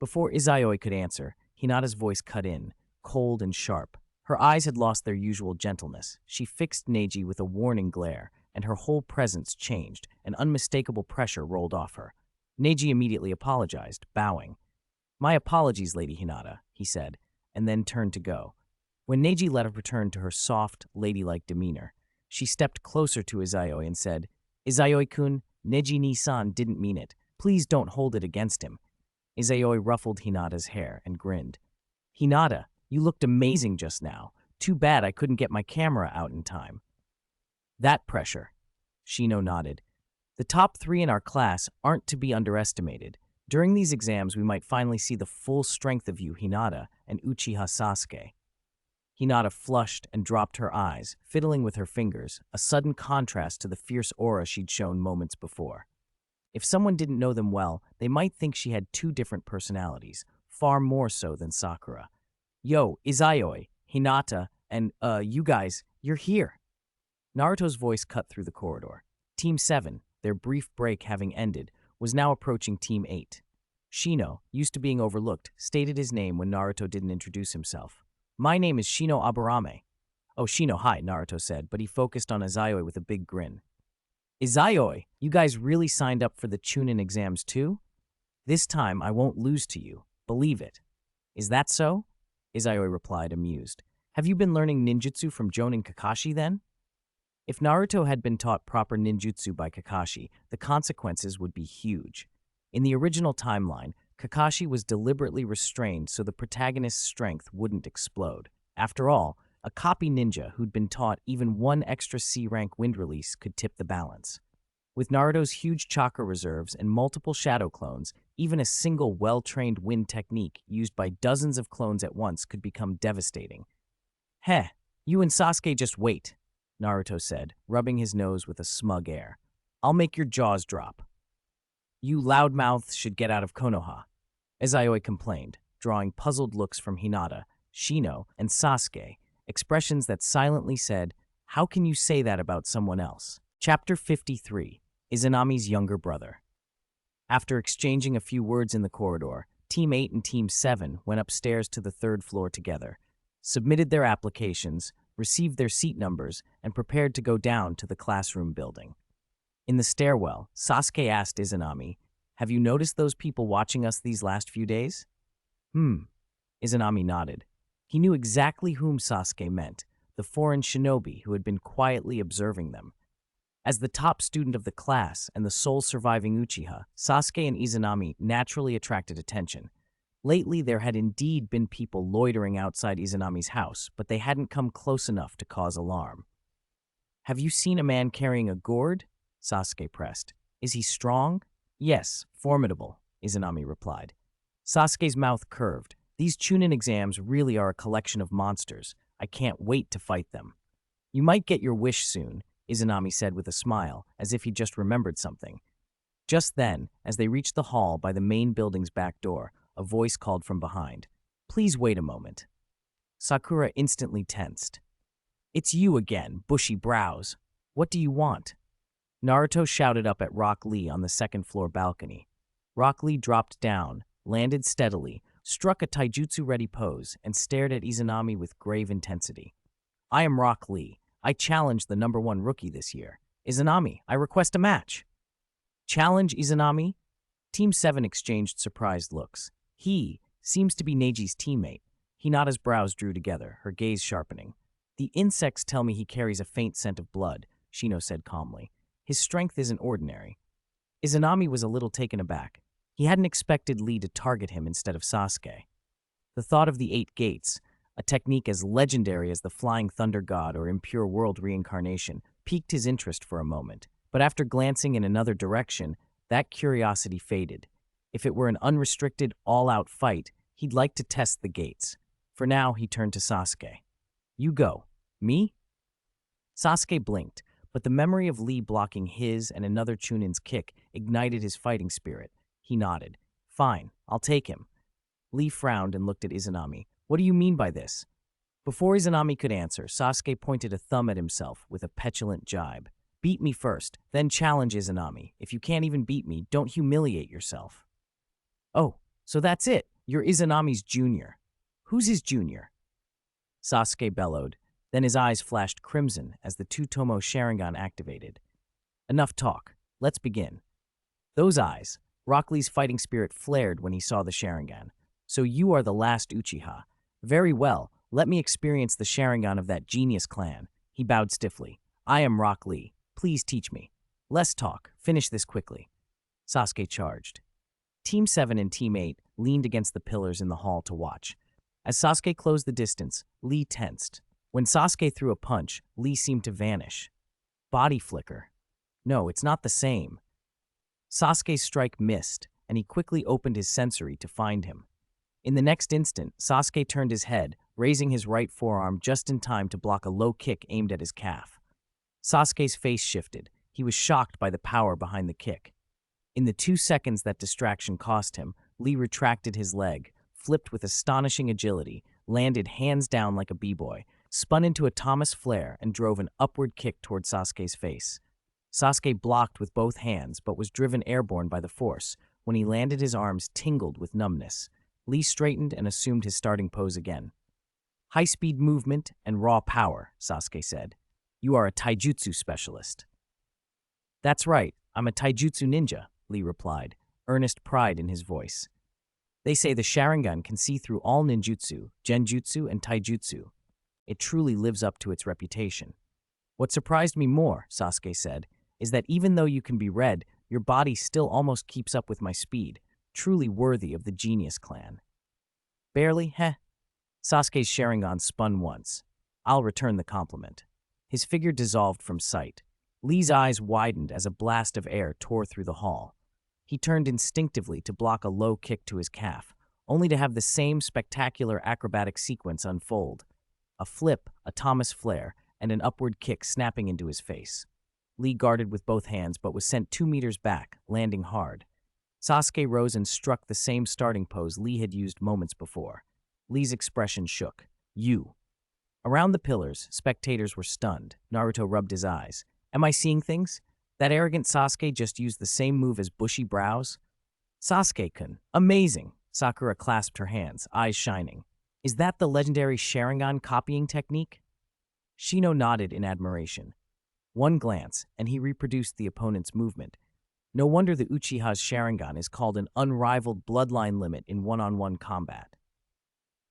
Before Izayoi could answer, Hinata's voice cut in, cold and sharp. Her eyes had lost their usual gentleness. She fixed Neji with a warning glare, and her whole presence changed. An unmistakable pressure rolled off her. Neji immediately apologized, bowing. My apologies, Lady Hinata, he said, and then turned to go. When Neji let her return to her soft, ladylike demeanor, she stepped closer to Izayoi and said, Izayoi-kun, Neji Ni-san didn't mean it. Please don't hold it against him. Izayoi ruffled Hinata's hair and grinned. Hinata, you looked amazing just now. Too bad I couldn't get my camera out in time. That pressure. Shino nodded. The top 3 in our class aren't to be underestimated. During these exams, we might finally see the full strength of you, Hinata, and Uchiha Sasuke. Hinata flushed and dropped her eyes, fiddling with her fingers, a sudden contrast to the fierce aura she'd shown moments before. If someone didn't know them well, they might think she had 2 different personalities, far more so than Sakura. Yo, Izayoi, Hinata, and, you guys, you're here. Naruto's voice cut through the corridor. Team 7, their brief break having ended, was now approaching Team 8. Shino, used to being overlooked, stated his name when Naruto didn't introduce himself. My name is Shino Aburame. Oh, Shino, hi, Naruto said, but he focused on Izayoi with a big grin. Izayoi, you guys really signed up for the Chunin exams too? This time I won't lose to you. Believe it. Is that so? Izayoi replied, amused. Have you been learning ninjutsu from Jonin Kakashi then? If Naruto had been taught proper ninjutsu by Kakashi, the consequences would be huge. In the original timeline, Kakashi was deliberately restrained so the protagonist's strength wouldn't explode. After all, a copy ninja who'd been taught even 1 extra C-rank wind release could tip the balance. With Naruto's huge chakra reserves and multiple shadow clones, even a single well-trained wind technique used by dozens of clones at once could become devastating. Heh, you and Sasuke just wait, Naruto said, rubbing his nose with a smug air. I'll make your jaws drop. You loudmouths should get out of Konoha, Izayoi complained, drawing puzzled looks from Hinata, Shino, and Sasuke, expressions that silently said, how can you say that about someone else? Chapter 53, Izanami's Younger Brother. After exchanging a few words in the corridor, Team 8 and Team 7 went upstairs to the 3rd floor together, submitted their applications, received their seat numbers, and prepared to go down to the classroom building. In the stairwell, Sasuke asked Izanami, have you noticed those people watching us these last few days? Izanami nodded. He knew exactly whom Sasuke meant, the foreign shinobi who had been quietly observing them. As the top student of the class and the sole surviving Uchiha, Sasuke and Izanami naturally attracted attention. Lately, there had indeed been people loitering outside Izanami's house, but they hadn't come close enough to cause alarm. Have you seen a man carrying a gourd? Sasuke pressed. Is he strong? Yes, formidable, Izanami replied. Sasuke's mouth curved. These Chunin exams really are a collection of monsters. I can't wait to fight them. You might get your wish soon, Izanami said with a smile, as if he just remembered something. Just then, as they reached the hall by the main building's back door, a voice called from behind. Please wait a moment. Sakura instantly tensed. It's you again, bushy brows. What do you want? Naruto shouted up at Rock Lee on the 2nd floor balcony. Rock Lee dropped down, landed steadily, struck a taijutsu-ready pose, and stared at Izanami with grave intensity. I am Rock Lee. I challenge the #1 rookie this year. Izanami, I request a match. Challenge, Izanami? Team 7 exchanged surprised looks. He seems to be Neji's teammate. Hinata's brows drew together, her gaze sharpening. The insects tell me he carries a faint scent of blood, Shino said calmly. His strength isn't ordinary. Izanami was a little taken aback. He hadn't expected Lee to target him instead of Sasuke. The thought of the 8 gates, a technique as legendary as the Flying Thunder God or Impure World reincarnation, piqued his interest for a moment. But after glancing in another direction, that curiosity faded. If it were an unrestricted, all-out fight, he'd like to test the gates. For now, he turned to Sasuke. You go. Me? Sasuke blinked, but the memory of Lee blocking his and another Chunin's kick ignited his fighting spirit. He nodded. Fine, I'll take him. Lee frowned and looked at Izanami. What do you mean by this? Before Izanami could answer, Sasuke pointed a thumb at himself with a petulant jibe. Beat me first, then challenge Izanami. If you can't even beat me, don't humiliate yourself. Oh, so that's it. You're Izanami's junior. Who's his junior? Sasuke bellowed. Then his eyes flashed crimson as the Two-Tomo Sharingan activated. Enough talk. Let's begin. Those eyes. Rock Lee's fighting spirit flared when he saw the Sharingan. So you are the last Uchiha. Very well. Let me experience the Sharingan of that genius clan. He bowed stiffly. I am Rock Lee. Please teach me. Less talk. Finish this quickly. Sasuke charged. Team 7 and Team 8 leaned against the pillars in the hall to watch. As Sasuke closed the distance, Lee tensed. When Sasuke threw a punch, Lee seemed to vanish. Body flicker. No, it's not the same. Sasuke's strike missed, and he quickly opened his sensory to find him. In the next instant, Sasuke turned his head, raising his right forearm just in time to block a low kick aimed at his calf. Sasuke's face shifted. He was shocked by the power behind the kick. In the 2 seconds that distraction cost him, Lee retracted his leg, flipped with astonishing agility, landed hands down like a b-boy, spun into a Thomas flare, and drove an upward kick toward Sasuke's face. Sasuke blocked with both hands, but was driven airborne by the force. When he landed, his arms tingled with numbness. Lee straightened and assumed his starting pose again. High-speed movement and raw power, Sasuke said. You are a taijutsu specialist. That's right, I'm a taijutsu ninja, Lee replied, earnest pride in his voice. They say the Sharingan can see through all ninjutsu, genjutsu, and taijutsu. It truly lives up to its reputation. What surprised me more, Sasuke said, is that even though you can be red, your body still almost keeps up with my speed, truly worthy of the genius clan. Barely, heh? Sasuke's Sharingan spun once. I'll return the compliment. His figure dissolved from sight. Lee's eyes widened as a blast of air tore through the hall. He turned instinctively to block a low kick to his calf, only to have the same spectacular acrobatic sequence unfold. A flip, a Thomas flare, and an upward kick snapping into his face. Lee guarded with both hands but was sent 2 meters back, landing hard. Sasuke rose and struck the same starting pose Lee had used moments before. Lee's expression shook. You. Around the pillars, spectators were stunned. Naruto rubbed his eyes. Am I seeing things? That arrogant Sasuke just used the same move as bushy brows? Sasuke-kun. Amazing. Sakura clasped her hands, eyes shining. Is that the legendary Sharingan copying technique? Shino nodded in admiration. One glance, and he reproduced the opponent's movement. No wonder the Uchiha's Sharingan is called an unrivaled bloodline limit in one-on-one combat.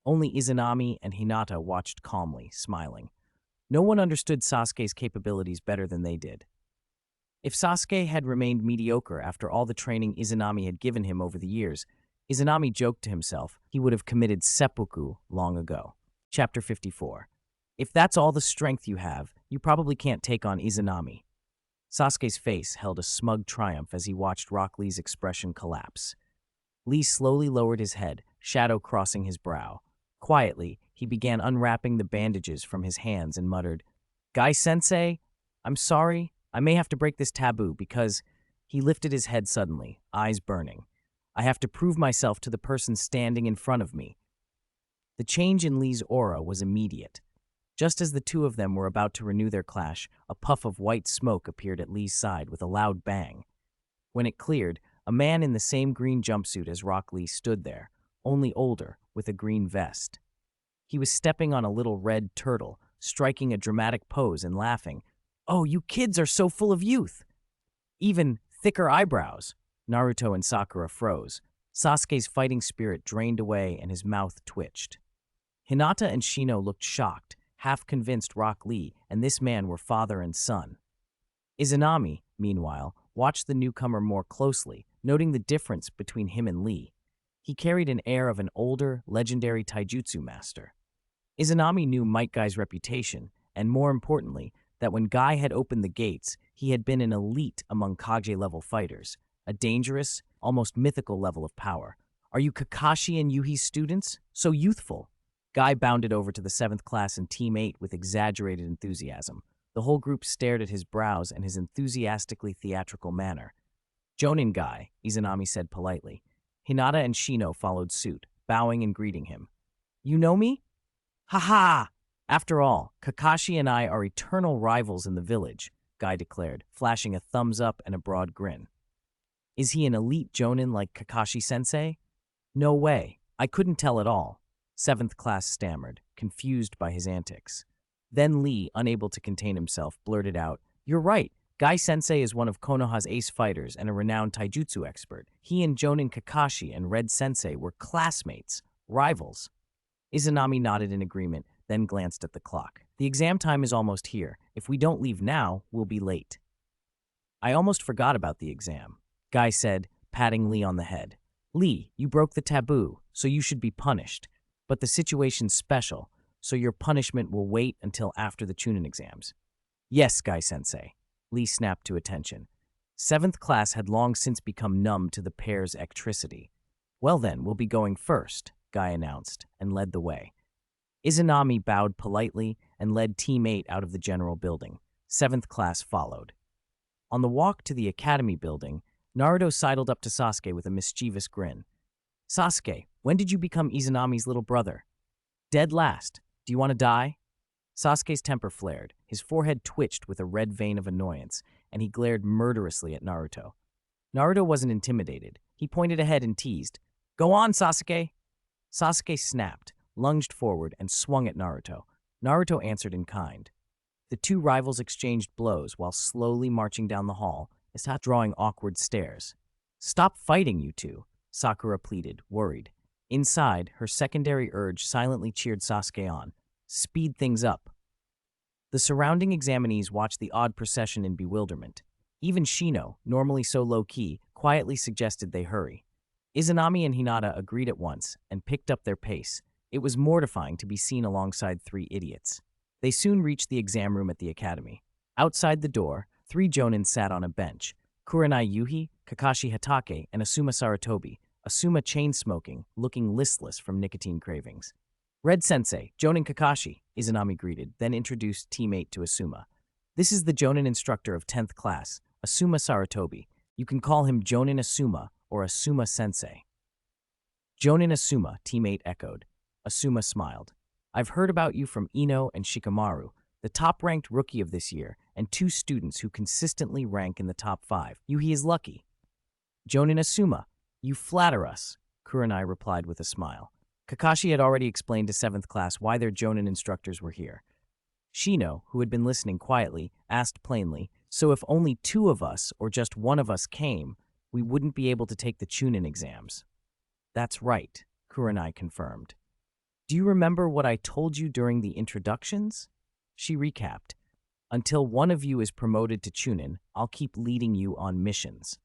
Only Izanami and Hinata watched calmly, smiling. No one understood Sasuke's capabilities better than they did. If Sasuke had remained mediocre after all the training Izanami had given him over the years, Izanami joked to himself he would have committed seppuku long ago. Chapter 54. If that's all the strength you have, you probably can't take on Izanami. Sasuke's face held a smug triumph as he watched Rock Lee's expression collapse. Lee slowly lowered his head, shadow crossing his brow. Quietly, he began unwrapping the bandages from his hands and muttered, "Gai-sensei, I'm sorry. I may have to break this taboo because..." He lifted his head suddenly, eyes burning. "I have to prove myself to the person standing in front of me." The change in Lee's aura was immediate. Just as the two of them were about to renew their clash, a puff of white smoke appeared at Lee's side with a loud bang. When it cleared, a man in the same green jumpsuit as Rock Lee stood there, only older, with a green vest. He was stepping on a little red turtle, striking a dramatic pose and laughing. "Oh, you kids are so full of youth!" Even thicker eyebrows. Naruto and Sakura froze. Sasuke's fighting spirit drained away and his mouth twitched. Hinata and Shino looked shocked. half convinced Rock Lee and this man were father and son. Izanami, meanwhile, watched the newcomer more closely, noting the difference between him and Lee. He carried an air of an older, legendary taijutsu master. Izanami knew Might Guy's reputation, and more importantly, that when Guy had opened the gates, he had been an elite among Kage-level fighters, a dangerous, almost mythical level of power. "Are you Kakashi and Yuhi's students? So youthful." Guy bounded over to the 7th class and Team 8 with exaggerated enthusiasm. The whole group stared at his brows and his enthusiastically theatrical manner. "Jonin Guy," Izanami said politely. Hinata and Shino followed suit, bowing and greeting him. "You know me?" "Ha ha! After all, Kakashi and I are eternal rivals in the village," Guy declared, flashing a thumbs up and a broad grin. "Is he an elite Jonin like Kakashi-sensei?" "No way. I couldn't tell at all," 7th class stammered, confused by his antics. Then Lee, unable to contain himself, blurted out, "You're right. Guy-sensei is one of Konoha's ace fighters and a renowned taijutsu expert. He and Jonin Kakashi and Red-sensei were classmates, rivals." Izanami nodded in agreement, then glanced at the clock. "The exam time is almost here. If we don't leave now, we'll be late." "I almost forgot about the exam," Guy said, patting Lee on the head. "Lee, you broke the taboo, so you should be punished. But the situation's special, so your punishment will wait until after the Chunin exams." "Yes, Guy-sensei." Lee snapped to attention. 7th class had long since become numb to the pair's eccentricity. "Well then, we'll be going first," Guy announced, and led the way. Izanami bowed politely and led Team 8 out of the general building. 7th class followed. On the walk to the academy building, Naruto sidled up to Sasuke with a mischievous grin. "Sasuke, when did you become Izanami's little brother?" "Dead last. Do you want to die?" Sasuke's temper flared, his forehead twitched with a red vein of annoyance, and he glared murderously at Naruto. Naruto wasn't intimidated. He pointed ahead and teased, "Go on, Sasuke!" Sasuke snapped, lunged forward, and swung at Naruto. Naruto answered in kind. The two rivals exchanged blows while slowly marching down the hall, drawing awkward stares. "Stop fighting, you two," Sakura pleaded, worried. Inside, her secondary urge silently cheered Sasuke on. "Speed things up." The surrounding examinees watched the odd procession in bewilderment. Even Shino, normally so low-key, quietly suggested they hurry. Izanami and Hinata agreed at once and picked up their pace. It was mortifying to be seen alongside 3 idiots. They soon reached the exam room at the academy. Outside the door, 3 jonin sat on a bench. Kurenai Yuhi, Kakashi Hatake, and Asuma Sarutobi, Asuma chain-smoking, looking listless from nicotine cravings. "Red-sensei, Jonin Kakashi," Izanami greeted, then introduced teammate to Asuma. "This is the Jonin instructor of 10th class, Asuma Sarutobi. You can call him Jonin Asuma or Asuma-sensei." "Jonin Asuma," teammate echoed. Asuma smiled. "I've heard about you from Ino and Shikamaru, the top-ranked rookie of this year, and 2 students who consistently rank in the top 5. Yuhi is lucky." "Jonin Asuma, you flatter us," Kurenai replied with a smile. Kakashi had already explained to 7th class why their Jonin instructors were here. Shino, who had been listening quietly, asked plainly, "So if only 2 of us or just 1 of us came, we wouldn't be able to take the Chunin exams?" "That's right," Kurenai confirmed. "Do you remember what I told you during the introductions?" She recapped. "Until one of you is promoted to Chunin, I'll keep leading you on missions.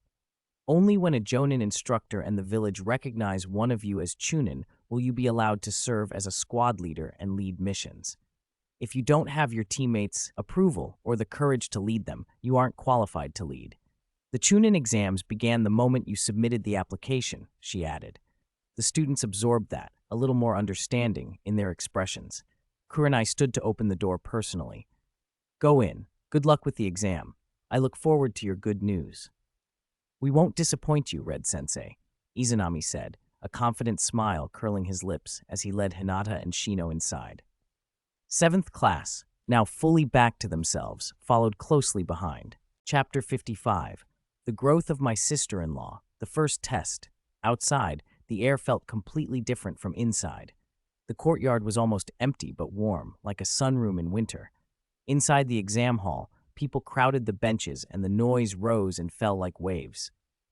Only when a Jonin instructor and the village recognize one of you as Chunin will you be allowed to serve as a squad leader and lead missions. If you don't have your teammates' approval or the courage to lead them, you aren't qualified to lead. The Chunin exams began the moment you submitted the application," she added. The students absorbed that, a little more understanding in their expressions. Kurenai stood to open the door personally. "Go in. Good luck with the exam. I look forward to your good news." "We won't disappoint you, Red-sensei," Izanami said, a confident smile curling his lips as he led Hinata and Shino inside. 7th class, now fully back to themselves, followed closely behind. Chapter 55, The Growth of My Sister-in-Law, the first test. Outside, the air felt completely different from inside. The courtyard was almost empty but warm, like a sunroom in winter. Inside the exam hall, people crowded the benches and the noise rose and fell like waves.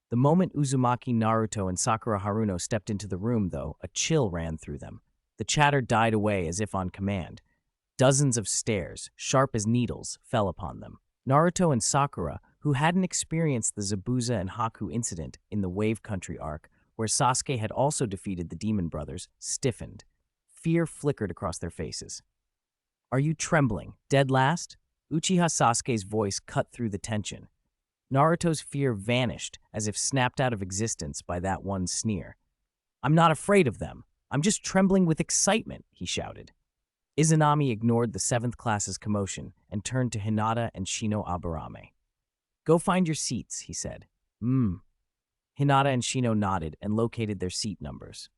The moment Uzumaki, Naruto, and Sakura Haruno stepped into the room, though, a chill ran through them. The chatter died away as if on command. Dozens of stares, sharp as needles, fell upon them. Naruto and Sakura, who hadn't experienced the Zabuza and Haku incident in the Wave Country arc, where Sasuke had also defeated the Demon Brothers, stiffened. Fear flickered across their faces. "Are you trembling? Dead last?" Uchiha Sasuke's voice cut through the tension. Naruto's fear vanished as if snapped out of existence by that one sneer. "I'm not afraid of them. I'm just trembling with excitement," he shouted. Izanami ignored the 7th class's commotion and turned to Hinata and Shino Aburame. "Go find your seats," he said. Hinata and Shino nodded and located their seat numbers.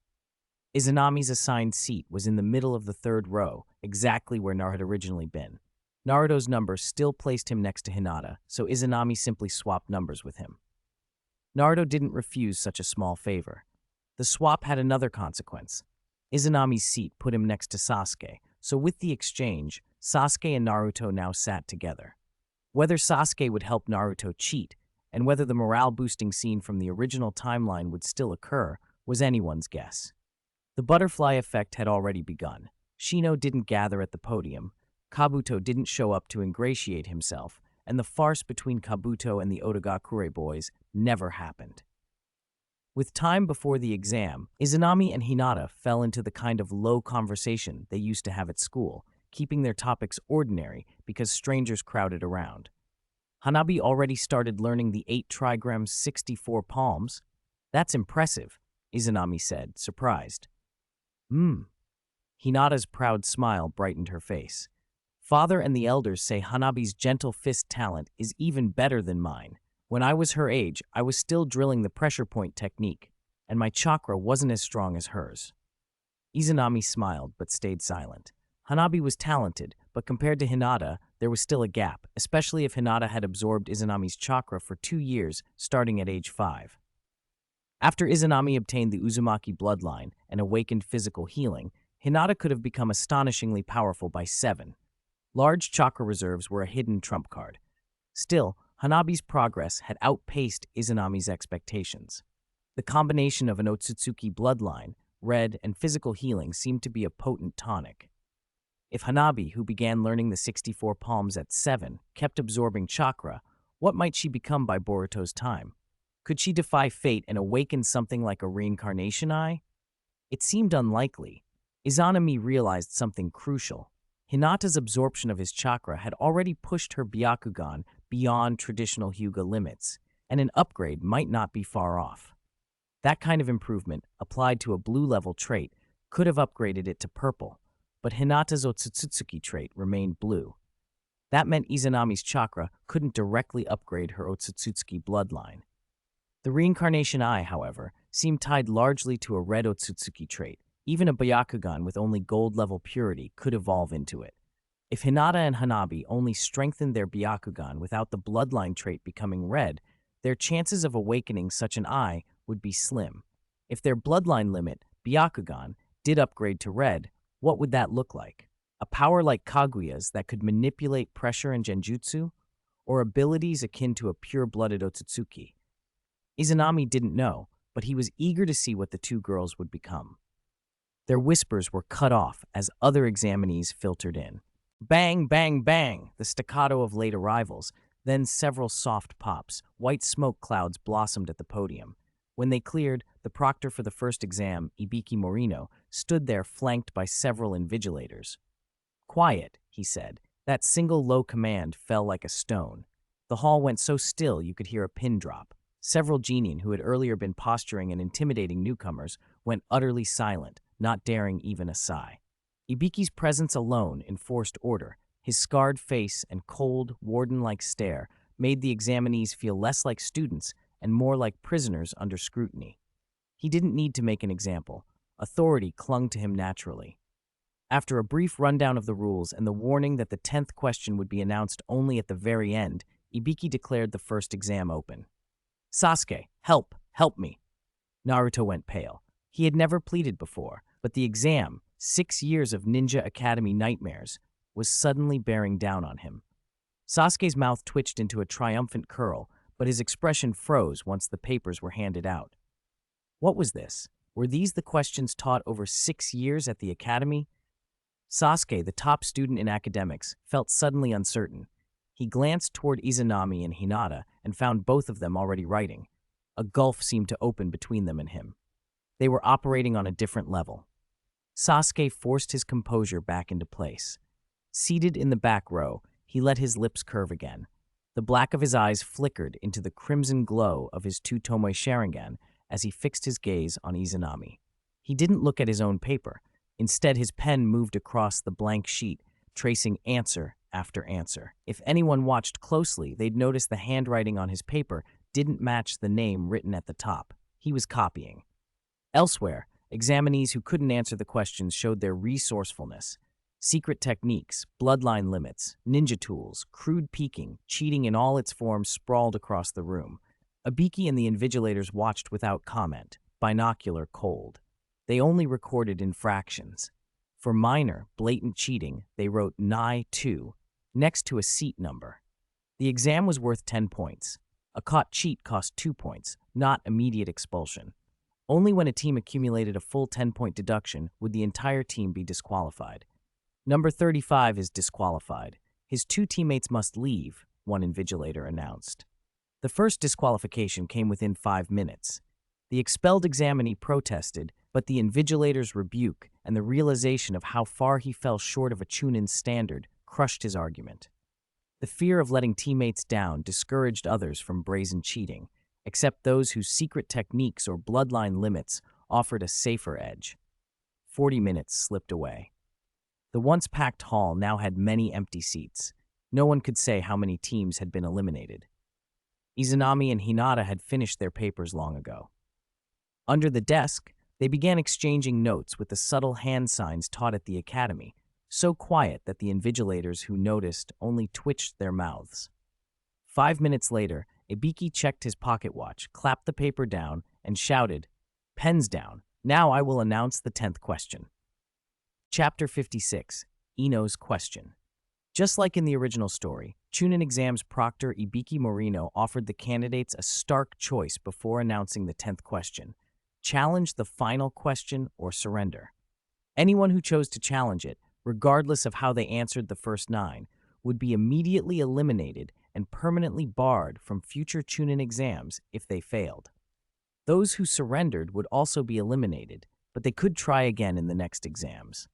Izanami's assigned seat was in the middle of the 3rd row, exactly where Naruto had originally been. Naruto's number still placed him next to Hinata, so Izanami simply swapped numbers with him. Naruto didn't refuse such a small favor. The swap had another consequence. Izanami's seat put him next to Sasuke, so with the exchange, Sasuke and Naruto now sat together. Whether Sasuke would help Naruto cheat, and whether the morale-boosting scene from the original timeline would still occur, was anyone's guess. The butterfly effect had already begun. Shino didn't gather at the podium, Kabuto didn't show up to ingratiate himself, and the farce between Kabuto and the Otogakure boys never happened. With time before the exam, Izanami and Hinata fell into the kind of low conversation they used to have at school, keeping their topics ordinary because strangers crowded around. Hanabi already started learning the 8 trigrams 64 palms. "That's impressive," Izanami said, surprised. Hinata's proud smile brightened her face. "Father and the elders say Hanabi's gentle fist talent is even better than mine. When I was her age, I was still drilling the pressure point technique, and my chakra wasn't as strong as hers." Izanami smiled but stayed silent. Hanabi was talented, but compared to Hinata, there was still a gap, especially if Hinata had absorbed Izanami's chakra for 2 years, starting at age 5. After Izanami obtained the Uzumaki bloodline and awakened physical healing, Hinata could have become astonishingly powerful by 7. Large chakra reserves were a hidden trump card. Still, Hanabi's progress had outpaced Izanami's expectations. The combination of an Otsutsuki bloodline, red, and physical healing seemed to be a potent tonic. If Hanabi, who began learning the 64 palms at 7, kept absorbing chakra, what might she become by Boruto's time? Could she defy fate and awaken something like a reincarnation eye? It seemed unlikely. Izanami realized something crucial. Hinata's absorption of his chakra had already pushed her Byakugan beyond traditional Hyuga limits, and an upgrade might not be far off. That kind of improvement, applied to a blue-level trait, could have upgraded it to purple, but Hinata's Otsutsuki trait remained blue. That meant Izanami's chakra couldn't directly upgrade her Otsutsuki bloodline. The reincarnation eye, however, seemed tied largely to a red Otsutsuki trait. Even a Byakugan with only gold-level purity could evolve into it. If Hinata and Hanabi only strengthened their Byakugan without the bloodline trait becoming red, their chances of awakening such an eye would be slim. If their bloodline limit, Byakugan, did upgrade to red, what would that look like? A power like Kaguya's that could manipulate pressure and genjutsu? Or abilities akin to a pure-blooded Otsutsuki? Izanami didn't know, but he was eager to see what the 2 girls would become. Their whispers were cut off as other examinees filtered in. Bang, bang, bang, the staccato of late arrivals, then several soft pops. White smoke clouds blossomed at the podium. When they cleared, the proctor for the first exam, Ibiki Morino, stood there flanked by several invigilators. "Quiet," he said. That single low command fell like a stone. The hall went so still you could hear a pin drop. Several genin who had earlier been posturing and intimidating newcomers went utterly silent, not daring even a sigh. Ibiki's presence alone enforced order. His scarred face and cold, warden-like stare made the examinees feel less like students and more like prisoners under scrutiny. He didn't need to make an example. Authority clung to him naturally. After a brief rundown of the rules and the warning that the 10th question would be announced only at the very end, Ibiki declared the first exam open. "Sasuke, help! Help me!" Naruto went pale. He had never pleaded before, but the exam, 6 years of Ninja Academy nightmares, was suddenly bearing down on him. Sasuke's mouth twitched into a triumphant curl, but his expression froze once the papers were handed out. What was this? Were these the questions taught over 6 years at the academy? Sasuke, the top student in academics, felt suddenly uncertain. He glanced toward Izanami and Hinata and found both of them already writing. A gulf seemed to open between them and him. They were operating on a different level. Sasuke forced his composure back into place. Seated in the back row, he let his lips curve again. The black of his eyes flickered into the crimson glow of his two-tomoe Sharingan as he fixed his gaze on Izanami. He didn't look at his own paper. Instead, his pen moved across the blank sheet, tracing answer after answer. If anyone watched closely, they'd notice the handwriting on his paper didn't match the name written at the top. He was copying. Elsewhere, examinees who couldn't answer the questions showed their resourcefulness. Secret techniques, bloodline limits, ninja tools, crude peeking, cheating in all its forms sprawled across the room. Ibiki and the invigilators watched without comment, binocular cold. They only recorded infractions. For minor, blatant cheating, they wrote Nai 2 next to a seat number. The exam was worth 10 points. A caught cheat cost 2 points, not immediate expulsion. Only when a team accumulated a full 10-point deduction would the entire team be disqualified. Number 35 is disqualified. His 2 teammates must leave, one invigilator announced. The first disqualification came within 5 minutes. The expelled examinee protested, but the invigilator's rebuke and the realization of how far he fell short of a Chunin standard crushed his argument. The fear of letting teammates down discouraged others from brazen cheating, except those whose secret techniques or bloodline limits offered a safer edge. 40 minutes slipped away. The once-packed hall now had many empty seats. No one could say how many teams had been eliminated. Izanami and Hinata had finished their papers long ago. Under the desk, they began exchanging notes with the subtle hand signs taught at the academy, so quiet that the invigilators who noticed only twitched their mouths. 5 minutes later, Ibiki checked his pocket watch, clapped the paper down, and shouted, "Pens down. Now I will announce the 10th question." Chapter 56, Ino's Question. Just like in the original story, Chunin exams proctor Ibiki Morino offered the candidates a stark choice before announcing the 10th question: challenge the final question or surrender. Anyone who chose to challenge it, regardless of how they answered the first 9, would be immediately eliminated and permanently barred from future Chunin exams if they failed. Those who surrendered would also be eliminated, but they could try again in the next exams.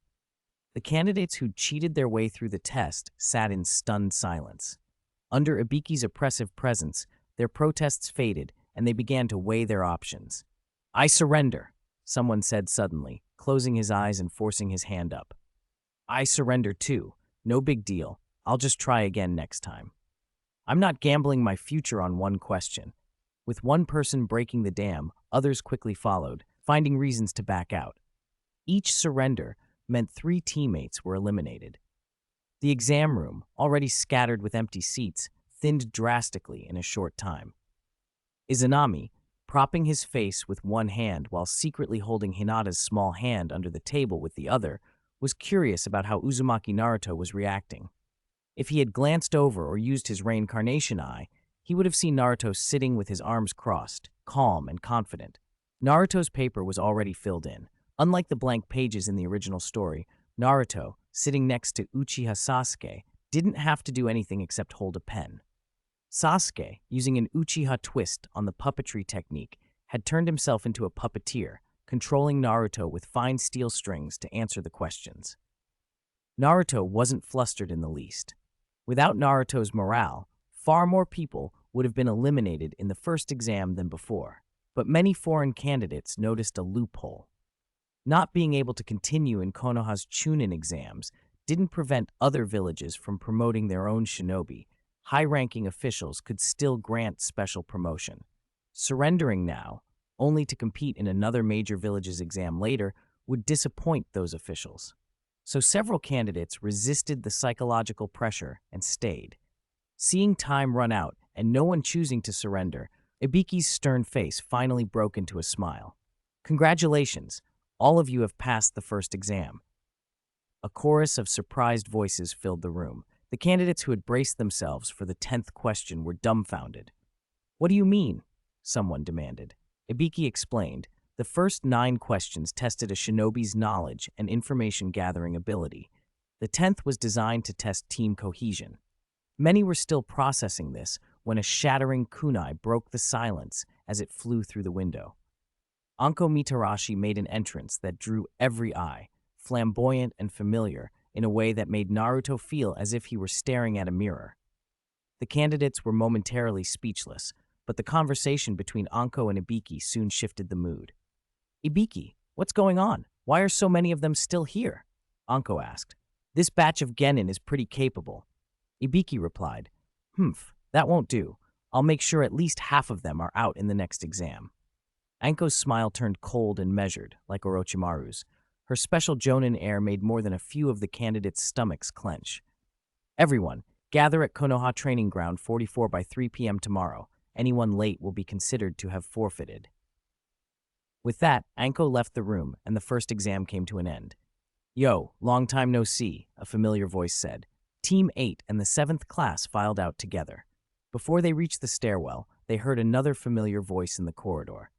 The candidates who cheated their way through the test sat in stunned silence. Under Ibiki's oppressive presence, their protests faded and they began to weigh their options. "I surrender," someone said suddenly, closing his eyes and forcing his hand up. "I surrender too. No big deal. I'll just try again next time. I'm not gambling my future on one question." With one person breaking the dam, others quickly followed, finding reasons to back out. Each surrender meant 3 teammates were eliminated. The exam room, already scattered with empty seats, thinned drastically in a short time. Izanami, propping his face with one hand while secretly holding Hinata's small hand under the table with the other, was curious about how Uzumaki Naruto was reacting. If he had glanced over or used his reincarnation eye, he would have seen Naruto sitting with his arms crossed, calm and confident. Naruto's paper was already filled in. Unlike the blank pages in the original story, Naruto, sitting next to Uchiha Sasuke, didn't have to do anything except hold a pen. Sasuke, using an Uchiha twist on the puppetry technique, had turned himself into a puppeteer, controlling Naruto with fine steel strings to answer the questions. Naruto wasn't flustered in the least. Without Naruto's morale, far more people would have been eliminated in the first exam than before, but many foreign candidates noticed a loophole. Not being able to continue in Konoha's Chunin exams didn't prevent other villages from promoting their own shinobi. High-ranking officials could still grant special promotion. Surrendering now, only to compete in another major village's exam later, would disappoint those officials. So several candidates resisted the psychological pressure and stayed. Seeing time run out and no one choosing to surrender, Ibiki's stern face finally broke into a smile. "Congratulations, all of you have passed the first exam." A chorus of surprised voices filled the room. The candidates who had braced themselves for the 10th question were dumbfounded. "What do you mean?" someone demanded. Ibiki explained, the first 9 questions tested a shinobi's knowledge and information-gathering ability. The 10th was designed to test team cohesion. Many were still processing this when a shattering kunai broke the silence as it flew through the window. Anko Mitarashi made an entrance that drew every eye, flamboyant and familiar in a way that made Naruto feel as if he were staring at a mirror. The candidates were momentarily speechless, but the conversation between Anko and Ibiki soon shifted the mood. "Ibiki, what's going on? Why are so many of them still here?" Anko asked. "This batch of genin is pretty capable." Ibiki replied, "That won't do. I'll make sure at least half of them are out in the next exam." Anko's smile turned cold and measured, like Orochimaru's. Her special Jonin air made more than a few of the candidates' stomachs clench. "Everyone, gather at Konoha Training Ground 44 by 3 p.m. tomorrow. Anyone late will be considered to have forfeited." With that, Anko left the room, and the first exam came to an end. "Yo, long time no see," a familiar voice said. Team 8 and the 7th class filed out together. Before they reached the stairwell, they heard another familiar voice in the corridor.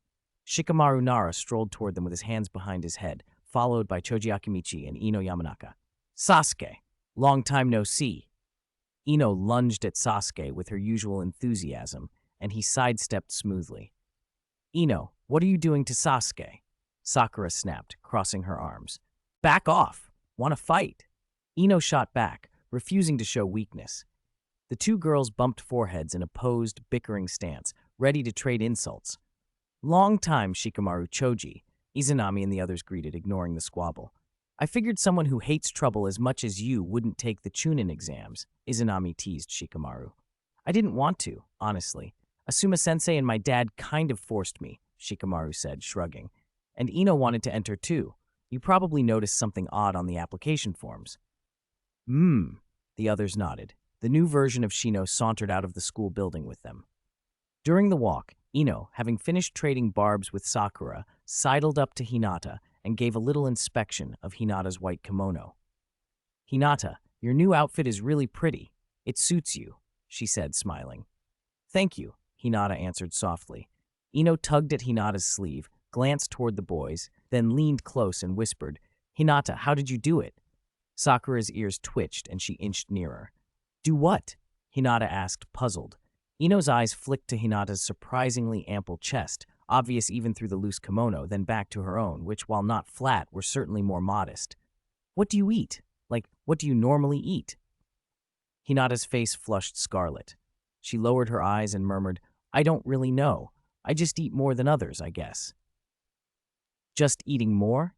Shikamaru Nara strolled toward them with his hands behind his head, followed by Choji Akimichi and Ino Yamanaka. "Sasuke, long time no see." Ino lunged at Sasuke with her usual enthusiasm, and he sidestepped smoothly. "Ino, what are you doing to Sasuke?" Sakura snapped, crossing her arms. "Back off! Want to fight?" Ino shot back, refusing to show weakness. The two girls bumped foreheads in a posed, bickering stance, ready to trade insults. "Long time, Shikamaru Choji," Izanami and the others greeted, ignoring the squabble. "I figured someone who hates trouble as much as you wouldn't take the Chunin exams," Izanami teased Shikamaru. "I didn't want to, honestly. Asuma-sensei and my dad kind of forced me," Shikamaru said, shrugging. "And Ino wanted to enter too. You probably noticed something odd on the application forms." The others nodded. The new version of Shino sauntered out of the school building with them. During the walk, Ino, having finished trading barbs with Sakura, sidled up to Hinata and gave a little inspection of Hinata's white kimono. "Hinata, your new outfit is really pretty. It suits you," she said, smiling. "Thank you," Hinata answered softly. Ino tugged at Hinata's sleeve, glanced toward the boys, then leaned close and whispered, "Hinata, how did you do it?" Sakura's ears twitched and she inched nearer. "Do what?" Hinata asked, puzzled. Ino's eyes flicked to Hinata's surprisingly ample chest, obvious even through the loose kimono, then back to her own, which, while not flat, were certainly more modest. "What do you eat? Like, what do you normally eat?" Hinata's face flushed scarlet. She lowered her eyes and murmured, "I don't really know. I just eat more than others, I guess." "Just eating more?"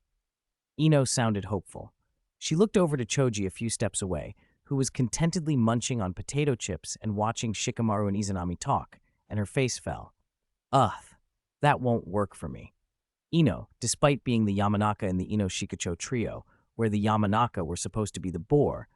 Ino sounded hopeful. She looked over to Choji a few steps away, who was contentedly munching on potato chips and watching Shikamaru and Izanami talk, and her face fell. "Ugh, that won't work for me." Ino, despite being the Yamanaka in the Ino Shikacho trio, where the Yamanaka were supposed to be the boar,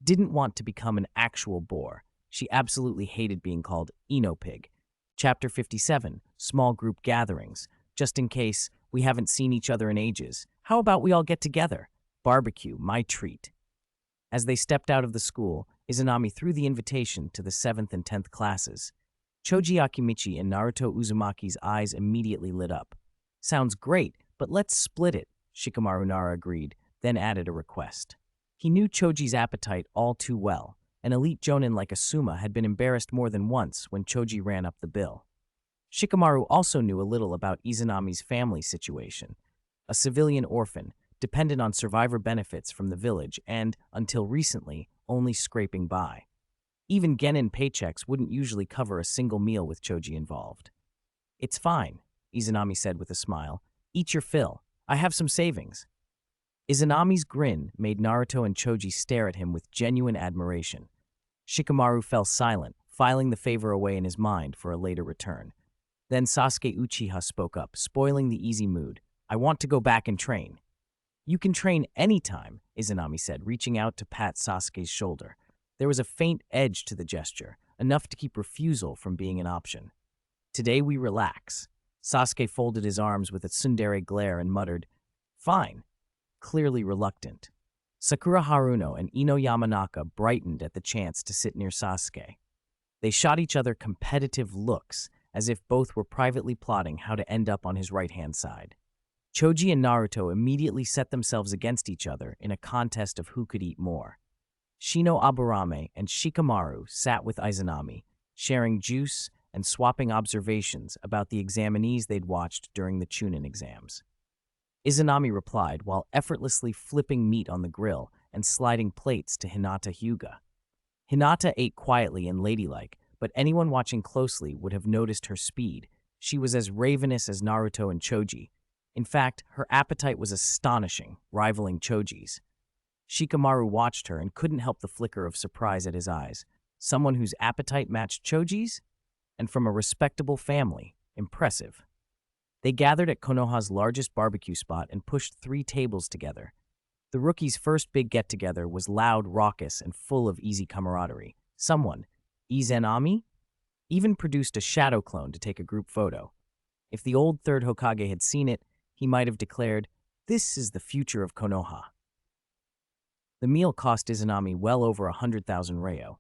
didn't want to become an actual boar. She absolutely hated being called Ino Pig. Chapter 57, Small Group Gatherings. Just in case we haven't seen each other in ages, how about we all get together? Barbecue, my treat. As they stepped out of the school, Izanami threw the invitation to the 7th and 10th classes. Choji Akimichi and Naruto Uzumaki's eyes immediately lit up. "Sounds great, but let's split it," Shikamaru Nara agreed, then added a request. He knew Choji's appetite all too well. An elite jonin like Asuma had been embarrassed more than once when Choji ran up the bill. Shikamaru also knew a little about Izanami's family situation. A civilian orphan, dependent on survivor benefits from the village and, until recently, only scraping by. Even genin paychecks wouldn't usually cover a single meal with Choji involved. "It's fine," Izanami said with a smile. "Eat your fill. I have some savings." Izanami's grin made Naruto and Choji stare at him with genuine admiration. Shikamaru fell silent, filing the favor away in his mind for a later return. Then Sasuke Uchiha spoke up, spoiling the easy mood. "I want to go back and train." "You can train anytime," Izanami said, reaching out to pat Sasuke's shoulder. There was a faint edge to the gesture, enough to keep refusal from being an option. "Today we relax." Sasuke folded his arms with a tsundere glare and muttered, "Fine," clearly reluctant. Sakura Haruno and Ino Yamanaka brightened at the chance to sit near Sasuke. They shot each other competitive looks, as if both were privately plotting how to end up on his right-hand side. Choji and Naruto immediately set themselves against each other in a contest of who could eat more. Shino Aburame and Shikamaru sat with Izanami, sharing juice and swapping observations about the examinees they'd watched during the Chunin exams. Izanami replied while effortlessly flipping meat on the grill and sliding plates to Hinata Hyuga. Hinata ate quietly and ladylike, but anyone watching closely would have noticed her speed. She was as ravenous as Naruto and Choji. In fact, her appetite was astonishing, rivaling Choji's. Shikamaru watched her and couldn't help the flicker of surprise at his eyes. Someone whose appetite matched Choji's? And from a respectable family. Impressive. They gathered at Konoha's largest barbecue spot and pushed 3 tables together. The rookies' first big get-together was loud, raucous, and full of easy camaraderie. Someone, Izanami, even produced a shadow clone to take a group photo. If the old third Hokage had seen it, he might have declared, "This is the future of Konoha." The meal cost Izanami well over 100,000 ryo.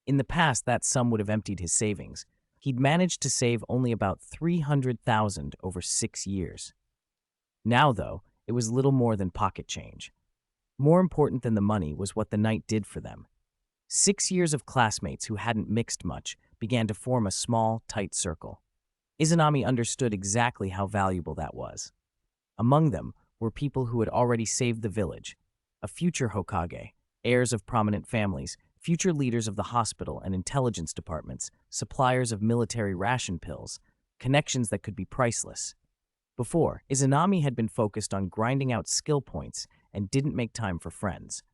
In the past, that sum would have emptied his savings. He'd managed to save only about 300,000 over 6 years. Now, though, it was little more than pocket change. More important than the money was what the night did for them. 6 years of classmates who hadn't mixed much began to form a small, tight circle. Izanami understood exactly how valuable that was. Among them were people who had already saved the village, a future Hokage, heirs of prominent families, future leaders of the hospital and intelligence departments, suppliers of military ration pills, connections that could be priceless. Before, Izanami had been focused on grinding out skill points and didn't make time for friends.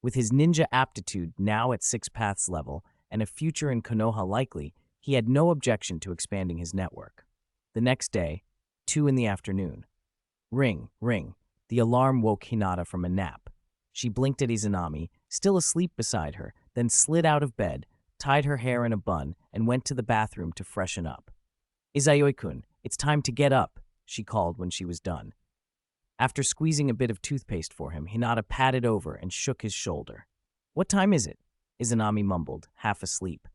With his ninja aptitude now at 6 paths level and a future in Konoha likely, he had no objection to expanding his network. The next day, 2 in the afternoon. Ring, ring. The alarm woke Hinata from a nap. She blinked at Izanami, still asleep beside her, then slid out of bed, tied her hair in a bun, and went to the bathroom to freshen up. "Izayoi-kun, it's time to get up," she called when she was done. After squeezing a bit of toothpaste for him, Hinata patted over and shook his shoulder. "What time is it?" Izanami mumbled, half asleep.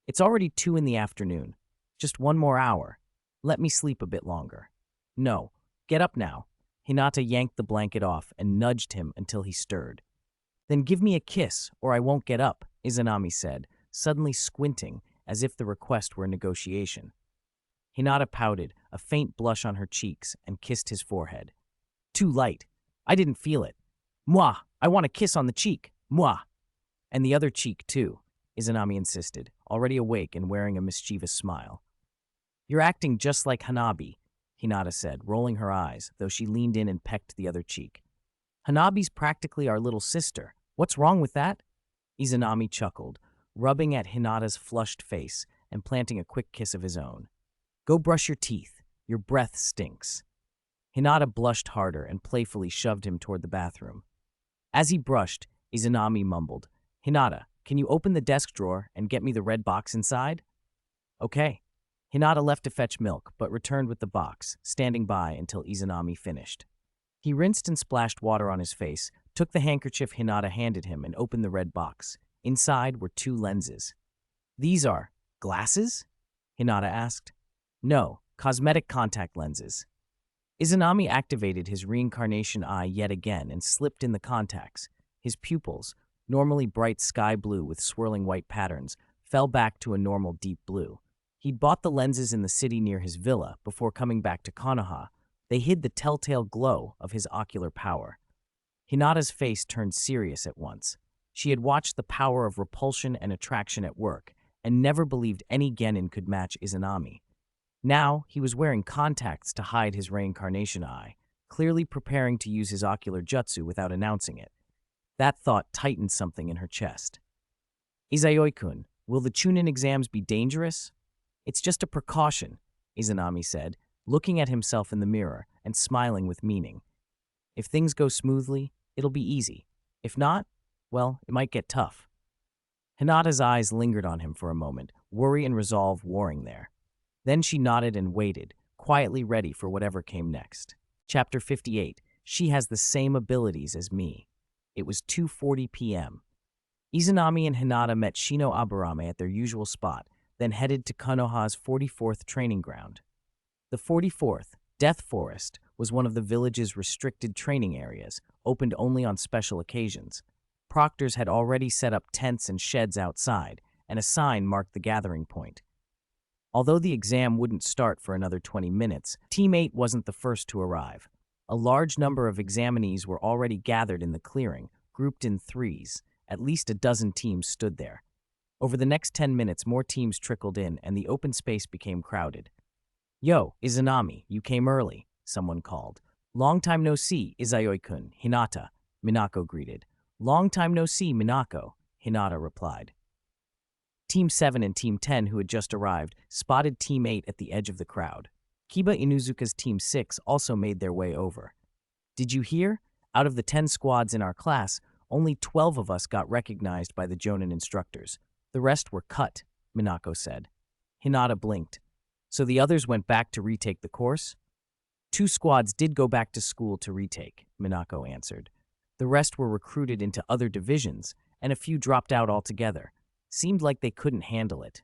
"It's already 2 in the afternoon. Just 1 more hour. Let me sleep a bit longer." "No, get up now." Hinata yanked the blanket off and nudged him until he stirred. "Then give me a kiss, or I won't get up," Izanami said, suddenly squinting as if the request were a negotiation. Hinata pouted, a faint blush on her cheeks, and kissed his forehead. "Too light. I didn't feel it. Moi, I want a kiss on the cheek. Moi." "And the other cheek, too," Izanami insisted, already awake and wearing a mischievous smile. "You're acting just like Hanabi," Hinata said, rolling her eyes, though she leaned in and pecked the other cheek. "Hanabi's practically our little sister. What's wrong with that?" Izanami chuckled, rubbing at Hinata's flushed face and planting a quick kiss of his own. "Go brush your teeth. Your breath stinks." Hinata blushed harder and playfully shoved him toward the bathroom. As he brushed, Izanami mumbled, "Hinata, can you open the desk drawer and get me the red box inside?" "Okay." Hinata left to fetch milk, but returned with the box, standing by until Izanami finished. He rinsed and splashed water on his face, took the handkerchief Hinata handed him, and opened the red box. Inside were 2 lenses. "These are glasses?" Hinata asked. "No, cosmetic contact lenses." Izanami activated his reincarnation eye yet again and slipped in the contacts. His pupils, normally bright sky blue with swirling white patterns, fell back to a normal deep blue. He'd bought the lenses in the city near his villa before coming back to Konoha. They hid the telltale glow of his ocular power. Hinata's face turned serious at once. She had watched the power of repulsion and attraction at work, and never believed any genin could match Izanami. Now, he was wearing contacts to hide his reincarnation eye, clearly preparing to use his ocular jutsu without announcing it. That thought tightened something in her chest. "Izayoi-kun, will the Chunin exams be dangerous?" "It's just a precaution," Izanami said, looking at himself in the mirror and smiling with meaning. "If things go smoothly, it'll be easy. If not, well, it might get tough." Hinata's eyes lingered on him for a moment, worry and resolve warring there. Then she nodded and waited, quietly ready for whatever came next. Chapter 58, She Has the Same Abilities as Me. It was 2:40 p.m. Izanami and Hinata met Shino Aburame at their usual spot, then headed to Konoha's 44th training ground. The 44th, Death Forest, was one of the village's restricted training areas, opened only on special occasions. Proctors had already set up tents and sheds outside, and a sign marked the gathering point. Although the exam wouldn't start for another 20 minutes, Team 8 wasn't the first to arrive. A large number of examinees were already gathered in the clearing, grouped in threes. At least a dozen teams stood there. Over the next 10 minutes, more teams trickled in, and the open space became crowded. "Yo, Izanami, you came early," someone called. "Long time no see, Izayoi-kun, Hinata," Minako greeted. "Long time no see, Minako," Hinata replied. Team 7 and Team 10, who had just arrived, spotted Team 8 at the edge of the crowd. Kiba Inuzuka's Team 6 also made their way over. "Did you hear? Out of the 10 squads in our class, only 12 of us got recognized by the Jonin instructors. The rest were cut," Minako said. Hinata blinked. "So the others went back to retake the course?" "2 squads did go back to school to retake," Minako answered. "The rest were recruited into other divisions, and a few dropped out altogether. Seemed like they couldn't handle it."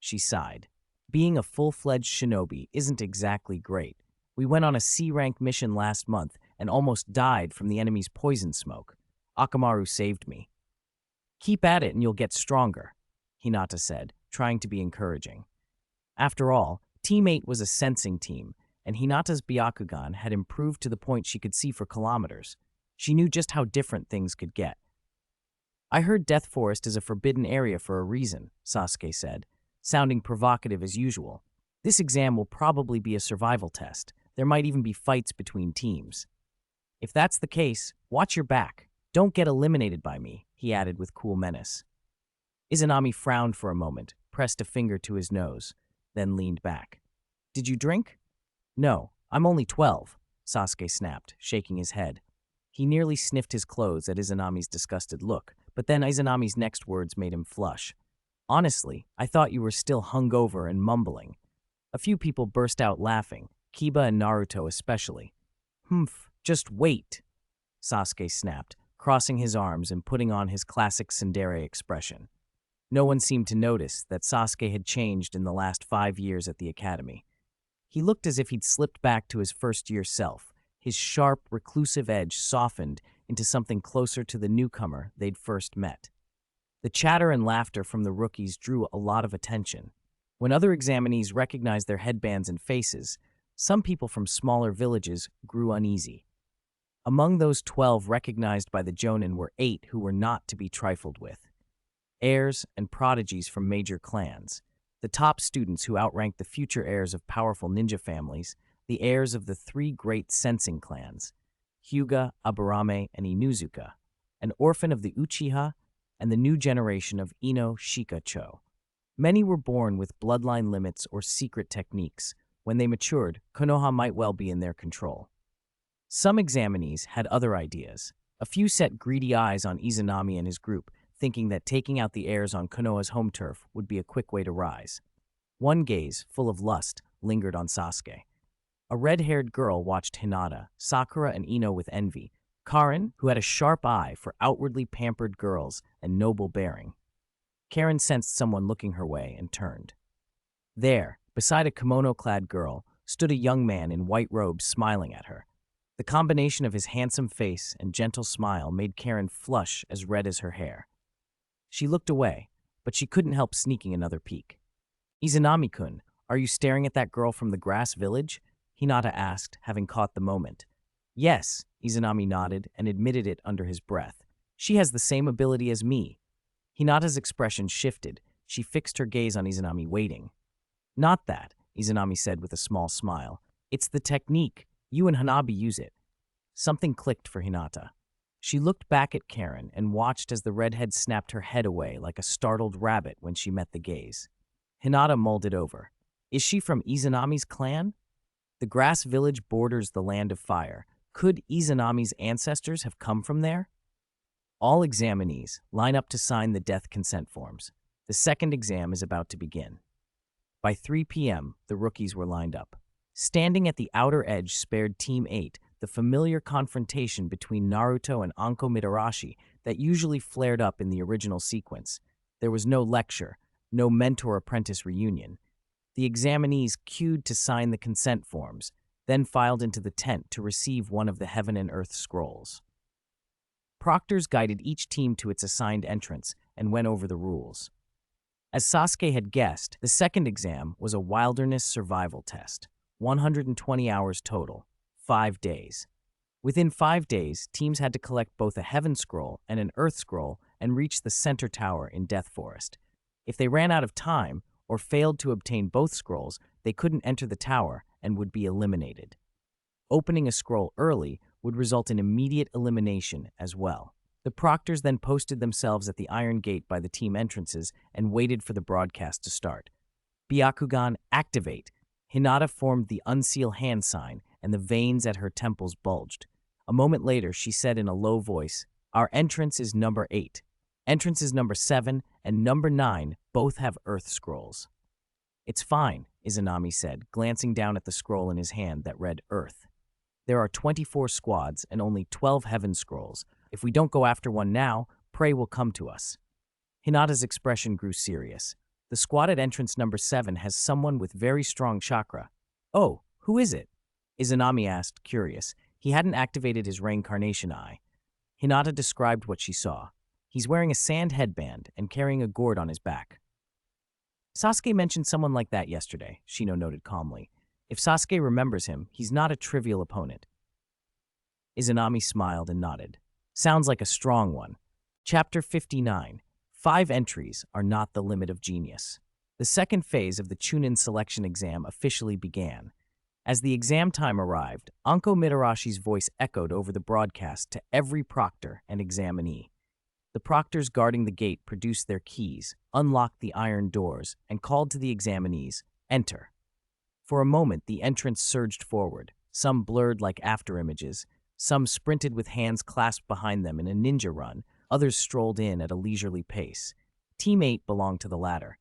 She sighed. "Being a full-fledged shinobi isn't exactly great. We went on a C-rank mission last month and almost died from the enemy's poison smoke. Akamaru saved me." "Keep at it and you'll get stronger," Hinata said, trying to be encouraging. After all, Team 8 was a sensing team, and Hinata's Byakugan had improved to the point she could see for kilometers. She knew just how different things could get. "I heard Death Forest is a forbidden area for a reason," Sasuke said, sounding provocative as usual. "This exam will probably be a survival test. There might even be fights between teams." "If that's the case, watch your back. Don't get eliminated by me," he added with cool menace. Izanami frowned for a moment, pressed a finger to his nose, then leaned back. "Did you drink?" "No, I'm only 12, Sasuke snapped, shaking his head. He nearly sniffed his clothes at Izanami's disgusted look, but then Izanami's next words made him flush. "Honestly, I thought you were still hungover and mumbling." A few people burst out laughing, Kiba and Naruto especially. "Humph, just wait," Sasuke snapped, crossing his arms and putting on his classic tsundere expression. No one seemed to notice that Sasuke had changed in the last 5 years at the academy. He looked as if he'd slipped back to his first-year self, his sharp, reclusive edge softened into something closer to the newcomer they'd first met. The chatter and laughter from the rookies drew a lot of attention. When other examinees recognized their headbands and faces, some people from smaller villages grew uneasy. Among those 12 recognized by the Jonin were 8 who were not to be trifled with. Heirs and prodigies from major clans, the top students who outranked the future heirs of powerful ninja families, the heirs of the 3 great sensing clans, Hyuga, Aburame, and Inuzuka, an orphan of the Uchiha, and the new generation of Ino Shika Cho. Many were born with bloodline limits or secret techniques. When they matured, Konoha might well be in their control. Some examinees had other ideas. A few set greedy eyes on Izanami and his group, thinking that taking out the heirs on Konoha's home turf would be a quick way to rise. One gaze, full of lust, lingered on Sasuke. A red-haired girl watched Hinata, Sakura, and Ino with envy. Karin, who had a sharp eye for outwardly pampered girls and noble bearing. Karen sensed someone looking her way and turned. There, beside a kimono-clad girl, stood a young man in white robes smiling at her. The combination of his handsome face and gentle smile made Karen flush as red as her hair. She looked away, but she couldn't help sneaking another peek. "Izanami-kun, are you staring at that girl from the grass village?" Hinata asked, having caught the moment. "Yes," Izanami nodded and admitted it under his breath. "She has the same ability as me." Hinata's expression shifted. She fixed her gaze on Izanami, waiting. "Not that," Izanami said with a small smile. "It's the technique. You and Hanabi use it." Something clicked for Hinata. She looked back at Karen and watched as the redhead snapped her head away like a startled rabbit when she met the gaze. Hinata mulled it over. "Is she from Izanami's clan? The grass village borders the land of fire. Could Izanami's ancestors have come from there?" All examinees line up to sign the death consent forms. The second exam is about to begin. By 3 p.m., the rookies were lined up. Standing at the outer edge spared Team 8 the familiar confrontation between Naruto and Anko Mitarashi that usually flared up in the original sequence. There was no lecture, no mentor-apprentice reunion. The examinees queued to sign the consent forms, then filed into the tent to receive one of the Heaven and Earth scrolls. Proctors guided each team to its assigned entrance and went over the rules. As Sasuke had guessed, the second exam was a wilderness survival test, 120 hours total, 5 days. Within 5 days, teams had to collect both a Heaven Scroll and an Earth Scroll and reach the center tower in Death Forest. If they ran out of time or failed to obtain both scrolls, they couldn't enter the tower and would be eliminated. Opening a scroll early would result in immediate elimination as well. The proctors then posted themselves at the Iron Gate by the team entrances and waited for the broadcast to start. Byakugan, activate! Hinata formed the unseal hand sign, and the veins at her temples bulged. A moment later, she said in a low voice, "Our entrance is number 8. Entrances number 7 and number 9 both have Earth Scrolls." "It's fine," Izanami said, glancing down at the scroll in his hand that read Earth. "There are 24 squads and only 12 Heaven Scrolls. If we don't go after one now, prey will come to us." Hinata's expression grew serious. "The squad at entrance number 7 has someone with very strong chakra." "Oh, who is it?" Izanami asked, curious. He hadn't activated his reincarnation eye. Hinata described what she saw. "He's wearing a sand headband and carrying a gourd on his back." "Sasuke mentioned someone like that yesterday," Shino noted calmly. "If Sasuke remembers him, he's not a trivial opponent." Izanami smiled and nodded. "Sounds like a strong one." Chapter 59. 5 entries are not the limit of genius. The second phase of the Chunin selection exam officially began. As the exam time arrived, Anko Mitarashi's voice echoed over the broadcast to every proctor and examinee. The proctors guarding the gate produced their keys, unlocked the iron doors, and called to the examinees, "Enter." For a moment, the entrance surged forward, some blurred like afterimages, some sprinted with hands clasped behind them in a ninja run, others strolled in at a leisurely pace. Team 8 belonged to the latter.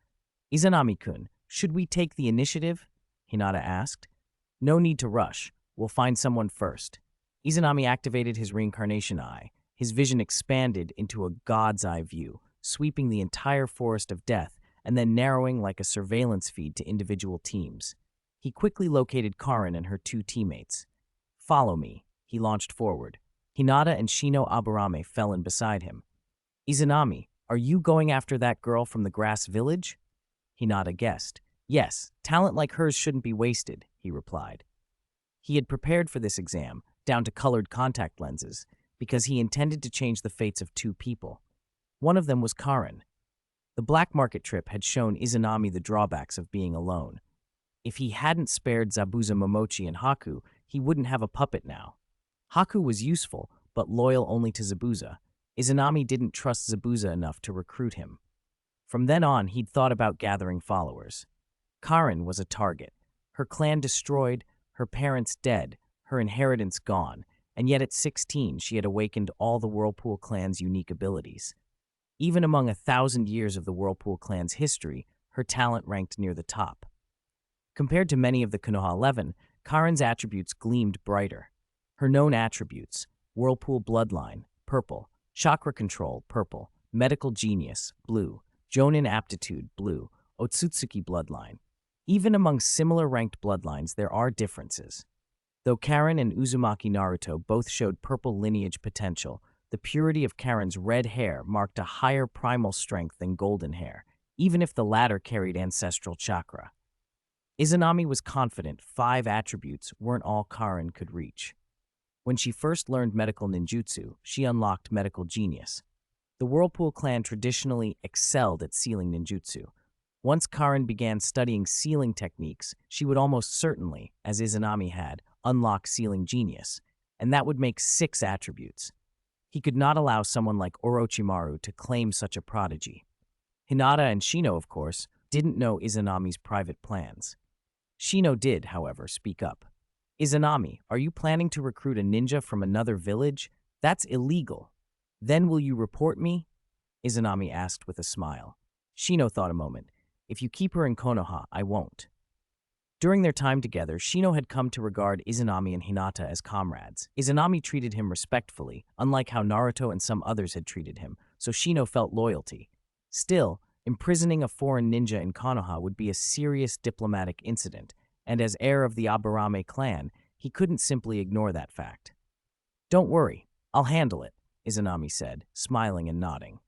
"Izanami-kun, should we take the initiative?" Hinata asked. "No need to rush. We'll find someone first." Izanami activated his reincarnation eye. His vision expanded into a god's eye view, sweeping the entire forest of death and then narrowing like a surveillance feed to individual teams. He quickly located Karin and her 2 teammates. "Follow me." He launched forward. Hinata and Shino Aburame fell in beside him. "Izanami, are you going after that girl from the grass village?" Hinata guessed. "Yes, talent like hers shouldn't be wasted," he replied. He had prepared for this exam, down to colored contact lenses, because he intended to change the fates of 2 people. One of them was Karin. The black market trip had shown Izanami the drawbacks of being alone. If he hadn't spared Zabuza Momochi and Haku, he wouldn't have a puppet now. Haku was useful, but loyal only to Zabuza. Izanami didn't trust Zabuza enough to recruit him. From then on, he'd thought about gathering followers. Karin was a target. Her clan destroyed, her parents dead, her inheritance gone, and yet at 16 she had awakened all the Whirlpool clan's unique abilities. Even among 1,000 years of the Whirlpool clan's history, her talent ranked near the top. Compared to many of the Konoha 11, Karin's attributes gleamed brighter. Her known attributes: Whirlpool Bloodline, purple; Chakra Control, purple; Medical Genius, blue; Jonin Aptitude, blue; Otsutsuki Bloodline. Even among similar ranked bloodlines, there are differences. Though Karin and Uzumaki Naruto both showed purple lineage potential, the purity of Karin's red hair marked a higher primal strength than golden hair, even if the latter carried ancestral chakra. Izanami was confident 5 attributes weren't all Karin could reach. When she first learned medical ninjutsu, she unlocked medical genius. The Whirlpool clan traditionally excelled at sealing ninjutsu. Once Karin began studying sealing techniques, she would almost certainly, as Izanami had, unlock sealing genius, and that would make 6 attributes. He could not allow someone like Orochimaru to claim such a prodigy. Hinata and Shino, of course, didn't know Izanami's private plans. Shino did, however, speak up. "Izanami, are you planning to recruit a ninja from another village? That's illegal." "Then will you report me?" Izanami asked with a smile. Shino thought a moment. "If you keep her in Konoha, I won't." During their time together, Shino had come to regard Izanami and Hinata as comrades. Izanami treated him respectfully, unlike how Naruto and some others had treated him, so Shino felt loyalty. Still, imprisoning a foreign ninja in Konoha would be a serious diplomatic incident, and as heir of the Aburame clan, He couldn't simply ignore that fact. "Don't worry, I'll handle it," Izanami said, smiling and nodding.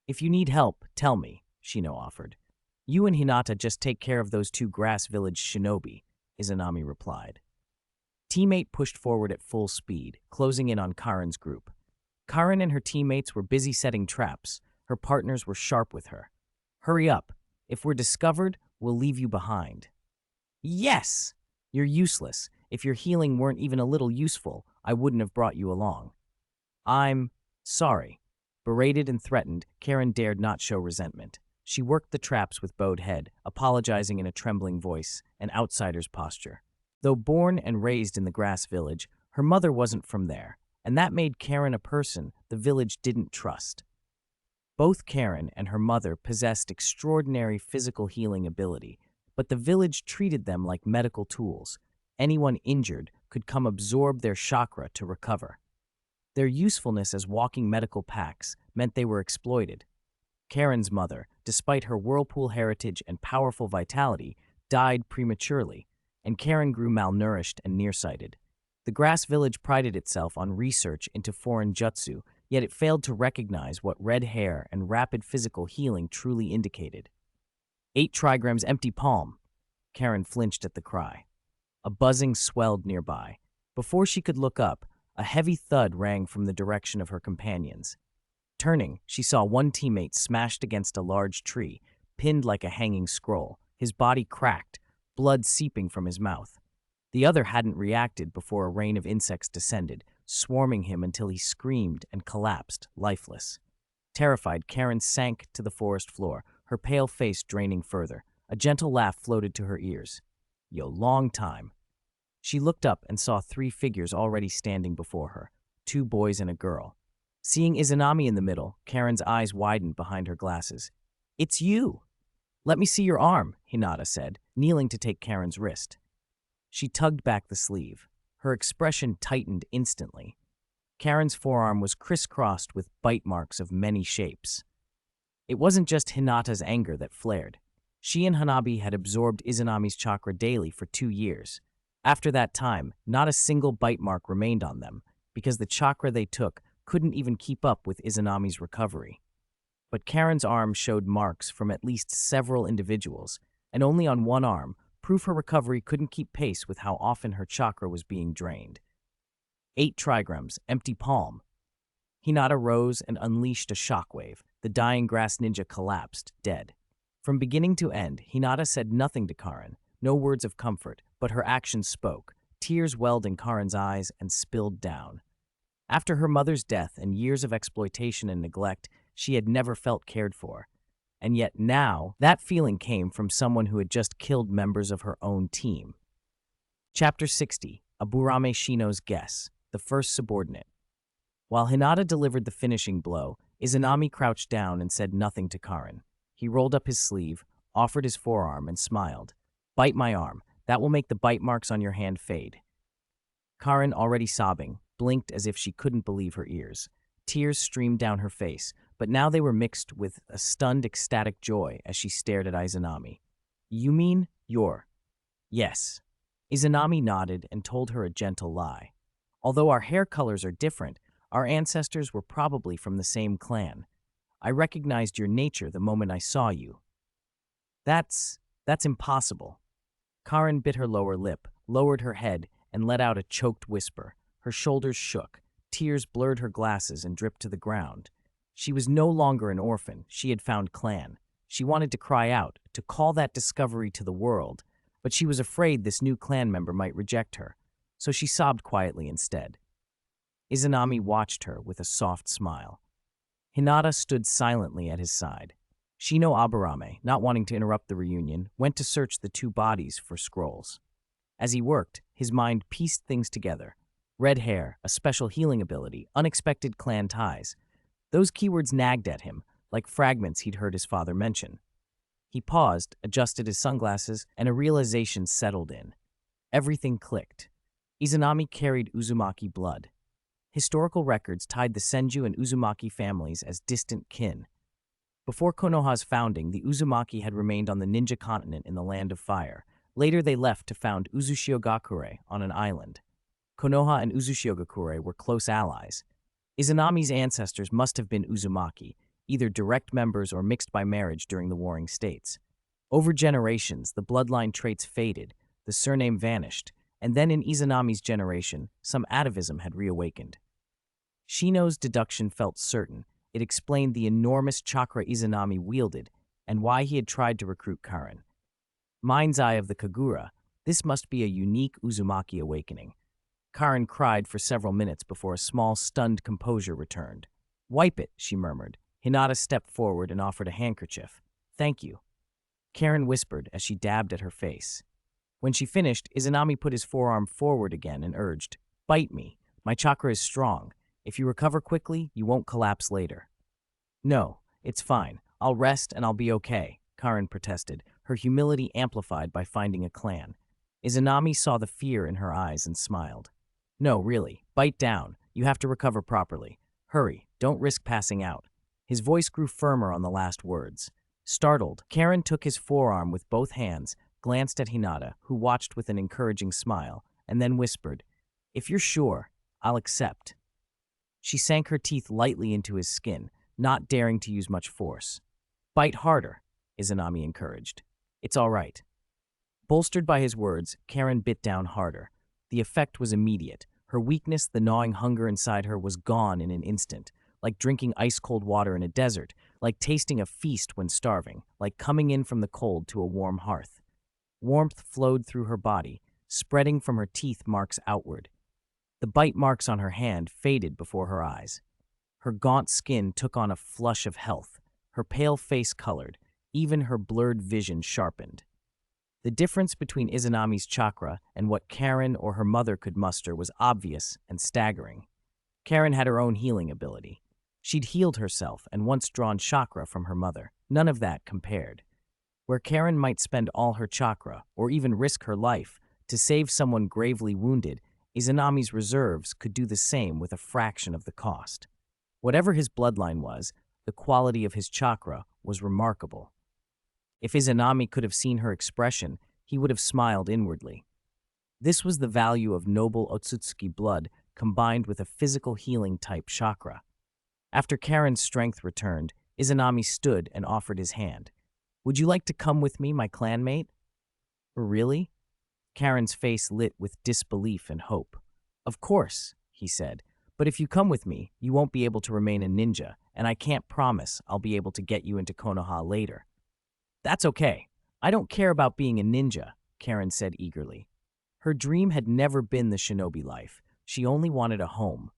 "If you need help, tell me," Shino offered. "You and Hinata just take care of those two grass village shinobi," Izanami replied. Teammate pushed forward at full speed, closing in on Karen's group. Karen and her teammates were busy setting traps. Her partners were sharp with her. "Hurry up. If we're discovered, we'll leave you behind." "Yes! You're useless. If your healing weren't even a little useful, I wouldn't have brought you along." "I'm sorry." Berated and threatened, Karen dared not show resentment. She worked the traps with bowed head, apologizing in a trembling voice, an outsider's posture. Though born and raised in the grass village, her mother wasn't from there, and that made Karen a person the village didn't trust. Both Karen and her mother possessed extraordinary physical healing ability, but the village treated them like medical tools. Anyone injured could come absorb their chakra to recover. Their usefulness as walking medical packs meant they were exploited. Karen's mother, despite her whirlpool heritage and powerful vitality, died prematurely, and Karen grew malnourished and nearsighted. The grass village prided itself on research into foreign jutsu, yet it failed to recognize what red hair and rapid physical healing truly indicated. 8 trigrams empty palm. Karen flinched at the cry. A buzzing swelled nearby. Before she could look up, a heavy thud rang from the direction of her companions. Turning, she saw one teammate smashed against a large tree, pinned like a hanging scroll, his body cracked, blood seeping from his mouth. The other hadn't reacted before a rain of insects descended, swarming him until he screamed and collapsed, lifeless. Terrified, Karen sank to the forest floor, her pale face draining further. A gentle laugh floated to her ears. "Yo, long time." She looked up and saw 3 figures already standing before her, 2 boys and a girl. Seeing Izanami in the middle, Karen's eyes widened behind her glasses. "It's you!" "Let me see your arm," Hinata said, kneeling to take Karen's wrist. She tugged back the sleeve. Her expression tightened instantly. Karen's forearm was crisscrossed with bite marks of many shapes. It wasn't just Hinata's anger that flared. She and Hanabi had absorbed Izanami's chakra daily for 2 years. After that time, not a single bite mark remained on them, because the chakra they took couldn't even keep up with Izanami's recovery. But Karen's arm showed marks from at least several individuals, and only on one arm, proof her recovery couldn't keep pace with how often her chakra was being drained. 8 trigrams, empty palm. Hinata rose and unleashed a shockwave. The dying grass ninja collapsed, dead. From beginning to end, Hinata said nothing to Karen, no words of comfort, but her actions spoke. Tears welled in Karen's eyes and spilled down. After her mother's death and years of exploitation and neglect, she had never felt cared for. And yet now, that feeling came from someone who had just killed members of her own team. Chapter 60, Aburame Shino's Guess, the first subordinate. While Hinata delivered the finishing blow, Izanami crouched down and said nothing to Karen. He rolled up his sleeve, offered his forearm, and smiled. "Bite my arm. That will make the bite marks on your hand fade." Karen, already sobbing, blinked as if she couldn't believe her ears. Tears streamed down her face, but now they were mixed with a stunned, ecstatic joy as she stared at Izanami. "You mean you're—" "Yes." Izanami nodded and told her a gentle lie. "Although our hair colors are different, our ancestors were probably from the same clan. I recognized your nature the moment I saw you." That's impossible." Karen bit her lower lip, lowered her head, and let out a choked whisper. Her shoulders shook. Tears blurred her glasses and dripped to the ground. She was no longer an orphan. She had found clan. She wanted to cry out, to call that discovery to the world, but she was afraid this new clan member might reject her, so she sobbed quietly instead. Izanami watched her with a soft smile. Hinata stood silently at his side. Shino Aburame, not wanting to interrupt the reunion, went to search the 2 bodies for scrolls. As he worked, his mind pieced things together. Red hair, a special healing ability, unexpected clan ties. Those keywords nagged at him, like fragments he'd heard his father mention. He paused, adjusted his sunglasses, and a realization settled in. Everything clicked. Izanami carried Uzumaki blood. Historical records tied the Senju and Uzumaki families as distant kin. Before Konoha's founding, the Uzumaki had remained on the ninja continent in the Land of Fire. Later, they left to found Uzushiogakure on an island. Konoha and Uzushiogakure were close allies. Izanami's ancestors must have been Uzumaki, either direct members or mixed by marriage during the warring states. Over generations, the bloodline traits faded, the surname vanished, and then in Izanami's generation, some atavism had reawakened. Shino's deduction felt certain. It explained the enormous chakra Izanami wielded and why he had tried to recruit Karin. Mind's eye of the Kagura, this must be a unique Uzumaki awakening. Karin cried for several minutes before a small, stunned composure returned. "Wipe it," she murmured. Hinata stepped forward and offered a handkerchief. "Thank you." Karin whispered as she dabbed at her face. When she finished, Izanami put his forearm forward again and urged, "Bite me. My chakra is strong. If you recover quickly, you won't collapse later." "No, it's fine. I'll rest and I'll be okay," Karin protested, her humility amplified by finding a clan. Izanami saw the fear in her eyes and smiled. "No, really. Bite down. You have to recover properly. Hurry. Don't risk passing out." His voice grew firmer on the last words. Startled, Karin took his forearm with both hands, glanced at Hinata, who watched with an encouraging smile, and then whispered, "If you're sure, I'll accept." She sank her teeth lightly into his skin, not daring to use much force. "Bite harder," Izanami encouraged. "It's all right." Bolstered by his words, Karin bit down harder. The effect was immediate. Her weakness, the gnawing hunger inside her, was gone in an instant, like drinking ice-cold water in a desert, like tasting a feast when starving, like coming in from the cold to a warm hearth. Warmth flowed through her body, spreading from her teeth marks outward. The bite marks on her hand faded before her eyes. Her gaunt skin took on a flush of health, her pale face colored, even her blurred vision sharpened. The difference between Izanami's chakra and what Karin or her mother could muster was obvious and staggering. Karin had her own healing ability. She'd healed herself and once drawn chakra from her mother. None of that compared. Where Karin might spend all her chakra, or even risk her life, to save someone gravely wounded, Izanami's reserves could do the same with a fraction of the cost. Whatever his bloodline was, the quality of his chakra was remarkable. If Izanami could have seen her expression, he would have smiled inwardly. This was the value of noble Otsutsuki blood combined with a physical healing type chakra. After Karin's strength returned, Izanami stood and offered his hand. "Would you like to come with me, my clanmate?" "Really?" Karin's face lit with disbelief and hope. "Of course," he said, "but if you come with me, you won't be able to remain a ninja, and I can't promise I'll be able to get you into Konoha later." "That's okay. I don't care about being a ninja," Karin said eagerly. Her dream had never been the shinobi life. She only wanted a home.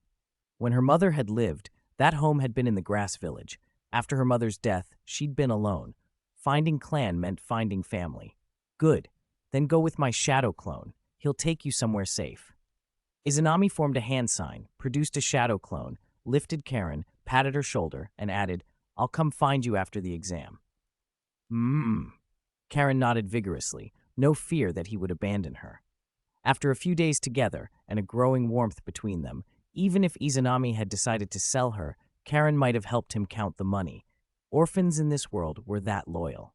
When her mother had lived, that home had been in the grass village. After her mother's death, she'd been alone. Finding clan meant finding family. "Good. Then go with my shadow clone. He'll take you somewhere safe." Izanami formed a hand sign, produced a shadow clone, lifted Karin, patted her shoulder, and added, "I'll come find you after the exam." Karin nodded vigorously, no fear that he would abandon her. After a few days together and a growing warmth between them, even if Izanami had decided to sell her, Karin might have helped him count the money. Orphans in this world were that loyal.